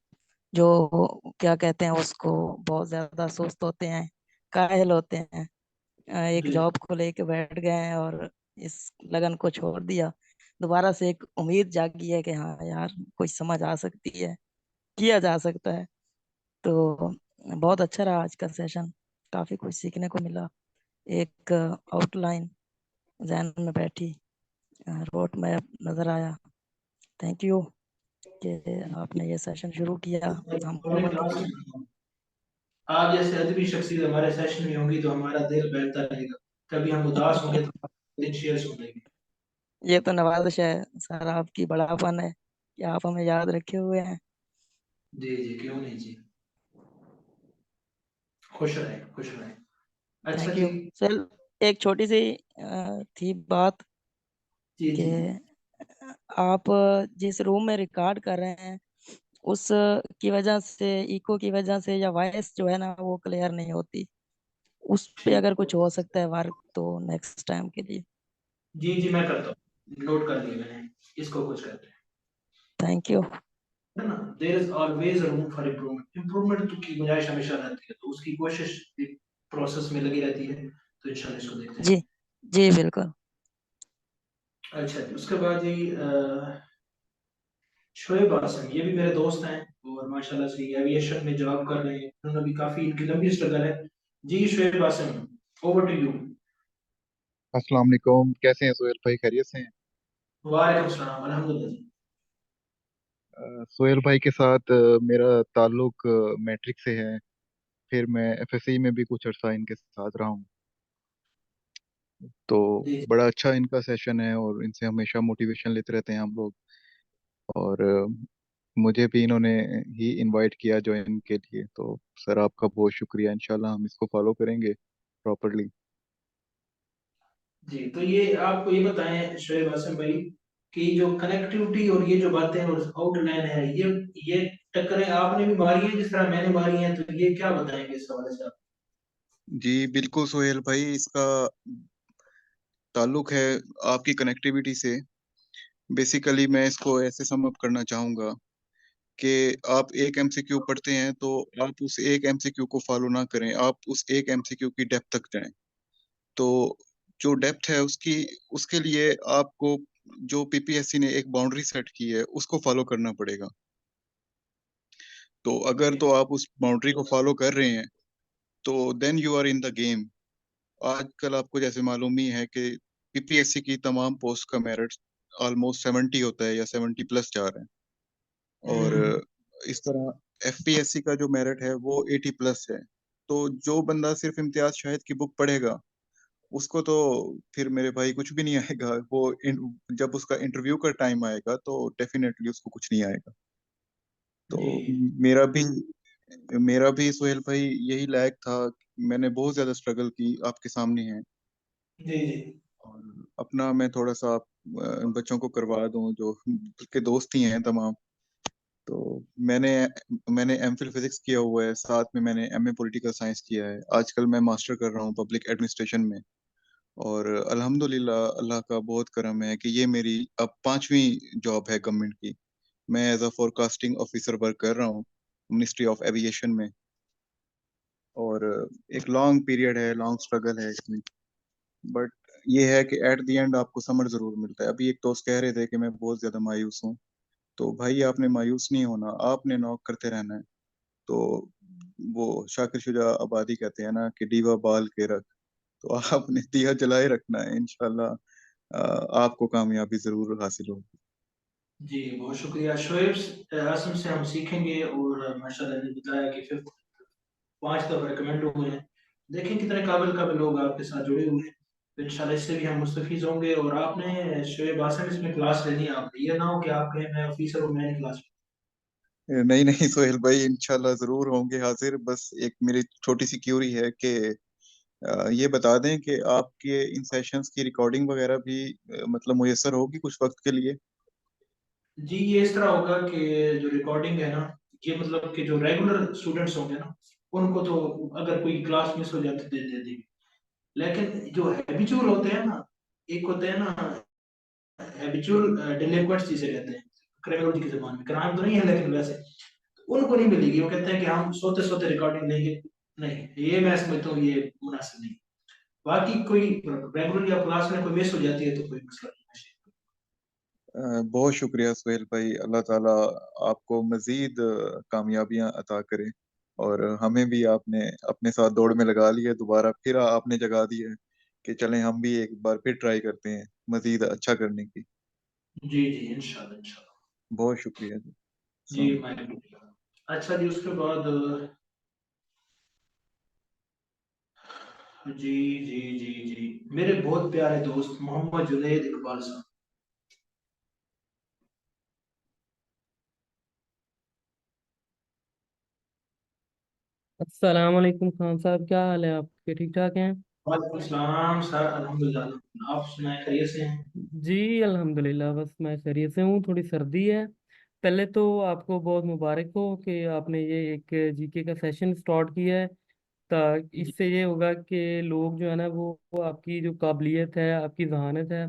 जो क्या कहते हैं उसको, बहुत ज्यादा सुस्त होते हैं, कायल होते हैं, एक जी जॉब को लेके बैठ गए हैं और इस लगन को छोड़ दिया। दोबारा से एक उम्मीद जागी है कि हाँ यार कोई समझ आ सकती है, किया जा सकता है। तो बहुत अच्छा रहा आज का सेशन, काफी कुछ सीखने को मिला। एक आउटलाइन जहन में बैठी, रोड मैप नजर आया। थैंक यू कि आपने ये सेशन शुरू किया हम हमने लोगों के क्लास लिए। में, आप जैसे अदबी शख्सियत हमारे सेशन में होंगी तो हमारा दिल बहलता रहेगा, कभी हम उदास होंगे तो दिन शेयर सुन लेंगे। ये तो नवाज़िश है सर, आपकी बड़ापन है कि आप हमें याद रखे हुए हैं। जी जी, क्यों नहीं जी, खुश रहें खुश रहें। अच्छा थैंक जी। You sir. एक छोटी सी थी बात जी कि जी आप जिस रूम में रिकॉर्ड कर रहे हैं उस की वजह से, इको की वजह से या वॉइस जो है ना वो क्लियर नहीं होती, उस पे ठीक। अगर कुछ हो सकता है वर्क तो नेक्स्ट टाइम के लिए। जी जी मैं करता हूँ, नोट कर लिया मैंने, इसको कुछ करते हैं। Thank you. है ना, there is always room for improvement. Improvement तो की गुंजाइश हमेशा रहती है, तो उसकी कोशिश प्रोसेस में लगी रहती है। तो इंशाल्लाह इसको देखते हैं। जी जी बिल्कुल। अच्छा जी, उसके बाद जी शोएब आसिम, ये भी मेरे दोस्त हैं और माशाल्लाह से एविएशन में जॉब कर रहे हैं। उन्होंने भी काफी, इनकी लंबी स्ट्रगल है। जी Shoaib Asim, over to you. अस्सलाम वालेकुम, कैसे हैं सोहेल भाई? खैरियत से हैं? वालेकुम सलाम, अल्हम्दुलिल्लाह। सोहेल भाई के साथ मेरा ताल्लुक मैट्रिक से है। फिर मैं एफएससी में भी कुछ अर्सा इनके साथ रहा हूँ। तो जी बड़ा अच्छा इनका सेशन है और इनसे हमेशा मोटिवेशन लेते रहते हैं हम लोग। और मुझे भी इन्होंने ही इनवाइट किया ज्वाइन के लिए, तो सर आपका बहुत शुक्रिया। इंशाल्लाह हम इसको फॉलो करेंगे प्रॉपरली। जी, तो ये आपको ये बताएं शोएब आसिम भाई कि जो कनेक्टिविटी और ये जो बातें और आउटलाइन है, ये टक्करें आपने भी मारी हैं जिस तरह मैंने मारी हैं, तो ये क्या बताएंगे इस हवाले से आप? जी बिल्कुल सोहेल भाई, इसका ताल्लुक है आपकी कनेक्टिविटी से। बेसिकली मैं इसको ऐसे सम अप करना चाहूँगा कि आप एक एमसीक्यू पढ़ते हैं तो आप उस एक एमसीक्यू को फॉलो ना करें, आप उस एक एमसीक्यू की डेप्थ तक जाएं। तो जो डेप्थ है उसकी, उसके लिए आपको जो पीपीएससी ने एक बाउंड्री सेट की है उसको फॉलो करना पड़ेगा। तो अगर तो आप उस बाउंड्री को फॉलो कर रहे हैं तो then you are in the game. आजकल आपको जैसे मालूम ही है कि पीपीएससी की तमाम पोस्ट का मेरिट ऑलमोस्ट 70 होता है या 70 प्लस जा रहा है। और हम्म। इस तरह एफपीएससी का जो मेरिट है वो 80 प्लस है। तो जो बंदा सिर्फ इम्तियाज शाहिद की बुक पढ़ेगा उसको तो फिर मेरे भाई कुछ भी नहीं आएगा। जब उसका इंटरव्यू का टाइम आएगा तो डेफिनेटली उसको कुछ नहीं आएगा। तो जी मेरा भी मेरा भी सोहेल भाई यही लैग था। मैंने बहुत ज्यादा स्ट्रगल की, आपके सामने है। जी जी और अपना मैं थोड़ा सा बच्चों को करवा दूं जो के दोस्त ही हैं तमाम। तो मैंने मैंने एमफिल फिजिक्स किया हुआ है, साथ में मैंने एमए पॉलिटिकल साइंस किया है। आजकल मैं मास्टर कर रहा हूँ पब्लिक एडमिनिस्ट्रेशन में। और अल्हम्दुलिल्लाह अल्लाह का बहुत करम है कि ये मेरी अब पांचवी जॉब है गवर्नमेंट की। मैं as a forecasting officer work कर रहा हूँ मिनिस्ट्री ऑफ एविएशन में। और एक लॉन्ग पीरियड है, लॉन्ग स्ट्रगल है इसमें। बट ये है कि एट द एंड आपको समझ जरूर मिलता है। अभी एक दोस्त कह रहे थे कि मैं बहुत ज्यादा मायूस हूँ। तो भाई आपने मायूस नहीं होना, आपने नॉक करते रहना है। तो वो शाकिर शुजा आबादी कहते हैं ना कि दीवा बाल के रख। तो आपने दिया जलाए रखना है, इंशाल्लाह आपको कामयाबी जरूर हासिल होगी। जी, बहुत शुक्रिया शोएब आसिम से हम सीखेंगे। और माशाल्लाह ने बताया कि फिफ्थ 5 दफा रिकमेंड हुए हैं। देखें कितने काबिल काबिल लोग आपके साथ जुड़े हुए हैं। तो इंशाल्लाह इससे भी हम मुस्तफीज होंगे। और आपने शोएब आसिम इसमें क्लास लेनी है, आपने ये ना हो कि आप कहें मैं ऑफिसर हूँ, मैं नहीं क्लास। नहीं नहीं सोहेल भाई, इंशाल्लाह जरूर होंगे हाजिर। बस एक मेरी छोटी सी क्यूरी है कि ये बता दें कि आपके इन सेशंस की रिकॉर्डिंग वगैरह भी मतलब मुयस्सर होगी कुछ वक्त के लिए। जी, ये इस तरह होगा कि जो रिकॉर्डिंग है ना, ये मतलब कि जो रेगुलर स्टूडेंट्स होंगे ना, उनको तो अगर कोई क्लास मिस हो जाती दे दे देंगे। लेकिन जो हैबिचुअल होते हैं ना, एक होते हैं ना हैबिचुअल डिलिक्वेंट्स जिसे कहते हैं क्रिमिनोलॉजी की जबान में, क्राइम तो नहीं है लेकिन वैसे, तो उनको नहीं मिलेगी। वो कहते हैं कि हम सोते सोते रिकॉर्डिंग लेंगे। नहीं, ये मैं समझता हूँ ये मुनासिब नहीं। बाकी कोई रेगुलर या क्लास में कोई मिस हो जाती है तो कोई मसला नहीं है। बहुत शुक्रिया सोहेल भाई, अल्लाह ताला आपको मजीद कामयाबियां अता करे। और हमें भी आपने अपने साथ दौड़ में लगा लिया, दोबारा फिर आपने जगा दिया है कि चलें हम भी एक बार फिर ट्राई करते हैं मजीद अच्छा करने की। जी जी, इंशाल्लाह इंशाल्लाह। बहुत शुक्रिया जी। जी अस्सलाम मैं, अच्छा जी, उसके बाद जी जी जी जी, मेरे बहुत प्यारे दोस्त मोहम्मद जुनैद इकबाल साहब। अस्सलाम वालेकुम खान साहब, क्या हाल है आपके? ठीक ठाक हैं? वालेकुम सलाम सर, अल्हम्दुलिल्लाह। आप सुनाए, खैरियत से हैं? जी अल्हम्दुलिल्लाह, बस मैं खैरियत से हूँ। थोड़ी सर्दी है। पहले तो आपको बहुत मुबारक हो कि आपने ये एक जीके का सेशन स्टार्ट किया है। इससे ये होगा कि लोग जो है ना वो आपकी जो काबिलियत है, आपकी जहानत है,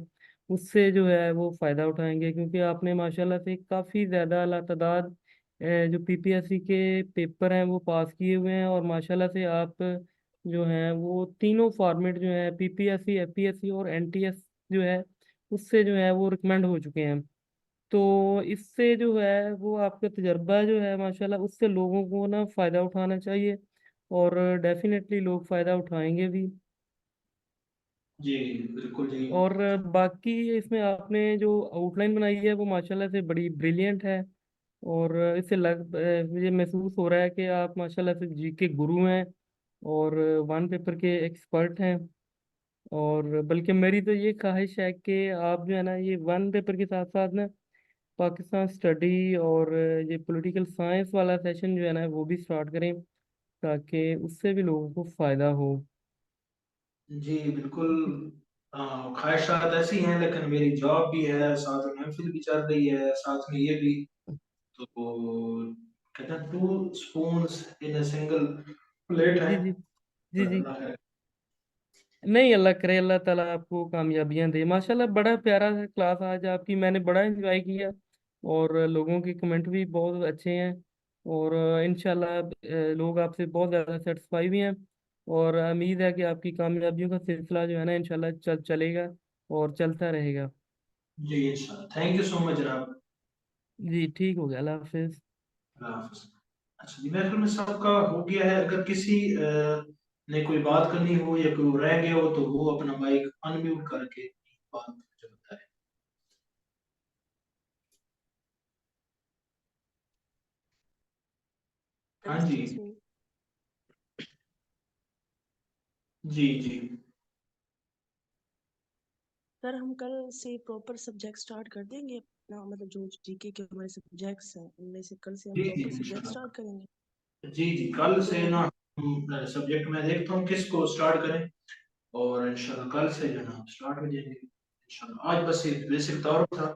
उससे जो है वो फ़ायदा उठाएंगे। क्योंकि आपने माशाल्लाह से काफ़ी ज़्यादा तादाद जो पीपीएससी के पेपर हैं वो पास किए हुए हैं, और माशाल्लाह से आप जो हैं वो तीनों फॉर्मेट जो है पीपीएससी, एपीएससी और एनटीएस जो है उससे जो है वो रिकमेंड हो चुके हैं। तो इससे जो है वो आपका तजर्बा जो है माशाल्लाह उससे लोगों को ना फ़ायदा उठाना चाहिए, और डेफिनेटली लोग फ़ायदा उठाएंगे भी। जी बिल्कुल जी। और बाकी इसमें आपने जो आउटलाइन बनाई है वो माशाल्लाह से बड़ी ब्रिलियंट है, और इससे मुझे महसूस हो रहा है कि आप माशाल्लाह से जी के गुरु हैं और वन पेपर के एक्सपर्ट हैं। और बल्कि मेरी तो ये ख्वाहिश है कि आप जो है ना ये वन पेपर के साथ साथ ना पाकिस्तान स्टडी और ये पॉलिटिकल साइंस वाला सेशन जो है ना वो भी स्टार्ट करें, ताकि उससे भी लोगों को फ़ायदा हो। जी बिल्कुल। ख्वाहिशात ऐसी हैं, लेकिन मेरी जॉब भी है, साथ में एमफिल भी चल रही है, साथ में ये भी। तो कहते हैं two spoons in a single plate है। जी जी जी बट जी। अल्लाह खैर। नहीं, अल्लाह करे अल्लाह ताला आपको कामयाबियां दे। माशाल्लाह बड़ा प्यारा सा क्लास आज आपकी, मैंने बड़ा एंजॉय किया, और लोगों के कमेंट भी बहुत अच्छे हैं, और इंशाल्लाह लोग आपसे बहुत ज़्यादा सेटिस्फाई भी हैं, और उम्मीद है कि आपकी कामयाबियों का सिलसिला जो है ना इंशाल्लाह चलेगा और चलता रहेगा। जी इंशाल्लाह, थैंक यू सो मच जनाब। जी ठीक हो गया, अल्लाह हाफिज़। अल्लाह हाफ़िज़। अच्छा जी, मेरे ख्याल में सबका हो गया है। अगर किसी ने कोई बात करनी हो या कोई रह गया हो तो वो अपना माइक अनम्यूट करके बात मुझे बताए। हाँ जी। Excuse me. जी जी। सर हम कल से प्रॉपर सब्जेक्ट स्टार्ट कर देंगे अपना, मतलब जो जीके के हमारे सब्जेक्ट्स हैं उनमें से कल से हम जी जी प्रॉपर सब्जेक्ट इंशाल्लाह। स्टार्ट करेंगे। जी जी, कल से तो ना हम सब्जेक्ट में देखता हूँ किसको स्टार्ट करें, और इंशाल्लाह कल से जो ना स्टार्ट हो जाएंगे इंशाल्लाह। आज बस एक बेसिक तौर था,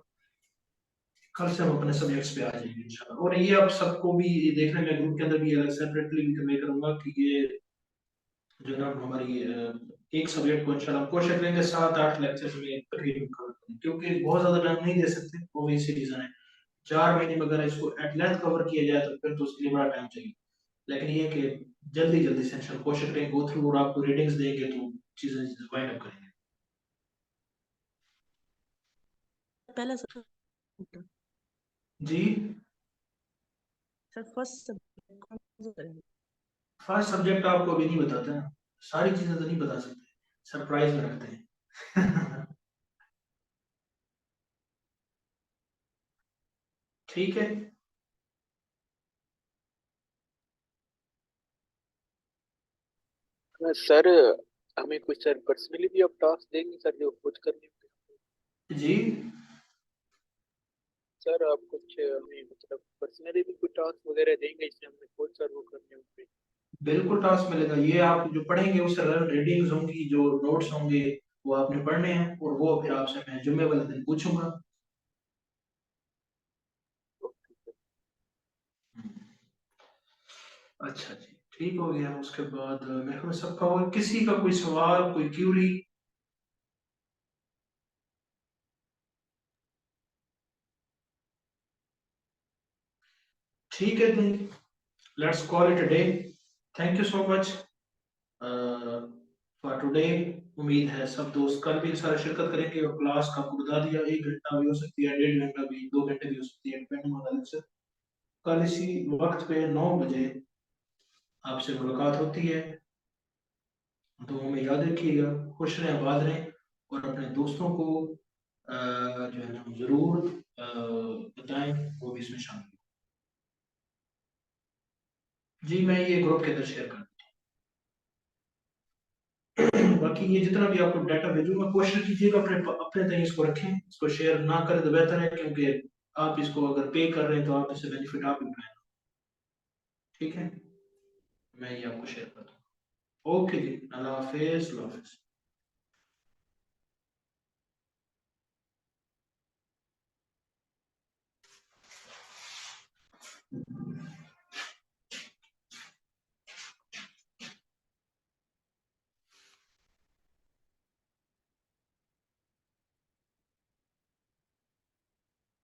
कल से हम अपने सब्जेक्ट्स पे आ जाएंगे इंशाल्लाह। और ये आप सबको भी देखने में ग्रुप के अंदर भी सेपरेटली भी मैं करूंगा कि ये जो ना हमारी एक सब्जेक्ट को इंशाल्लाह हम कोशिश करेंगे 7-8 लेक्चर्स में तकरीबन कवर करें, क्योंकि बहुत ज्यादा टाइम नहीं दे सकते, वो भी इसी रीजन है। 4 महीने में अगर इसको एट लेंथ कवर किया जाए तो फिर तो उसके लिए बड़ा टाइम चाहिए। लेकिन ये है कि जल्दी जल्दी से इंशाल्लाह कोशिश करेंगे गो थ्रू, और आपको रीडिंग्स देंगे तो चीजें वाइंड अप करेंगे। पहला सब्जेक्ट जी। सर, फर्स्ट सब्जेक्ट कौन सा करेंगे? फर्स्ट सब्जेक्ट आपको अभी नहीं बताते हैं, सारी चीजें तो नहीं बता सकते, सरप्राइज में रखते हैं। ठीक है। सर हमें कुछ सर पर्सनली भी आप टास्क देंगे सर जो खुद करने होंगे? जी सर आप कुछ हमें मतलब पर्सनली भी कुछ टास्क वगैरह देंगे इससे हमें खुद सर वो करने होंगे? बिल्कुल टास्क मिलेगा। ये आप जो पढ़ेंगे उससे रीडिंग्स होंगी, जो नोट्स होंगे वो आपने पढ़ने हैं, और वो फिर आपसे मैं जुम्मे वाले दिन पूछूंगा। अच्छा जी, ठीक हो गया। उसके बाद मेरे को सबका, और किसी का कोई सवाल, कोई क्यूरी? ठीक है then, let's call it a day. Thank you so much for today. उम्मीद है सब दोस्त कल भी सारे शिरकत करेंगे, और क्लास का आपको बता दिया 1 घंटा भी हो सकती है, 1.5 घंटा भी, 2 घंटे भी हो सकती है, डिपेंडिंग ऑन द लेक्चर। कल इसी वक्त पे 9 बजे आपसे मुलाकात होती है। तो हमें याद रखिएगा, खुश रहें, आबाद रहें, और अपने दोस्तों को जो है ना जरूर बताएं, वो भी इसमें शामिल हों। जी मैं ये ग्रुप के अंदर शेयर कर बाकी ये जितना भी आपको डाटा भेजूंगा कोशिश कीजिएगा अपने अपने तक इसको रखें, इसको शेयर ना करें तो बेहतर है, क्योंकि आप इसको अगर पे कर रहे हैं तो आप इससे बेनिफिट आप ही उठाएं। ठीक है, मैं ये आपको शेयर कर दूँ। ओके जी, अल्लाह हाफिज, अल्लाह हाफिज।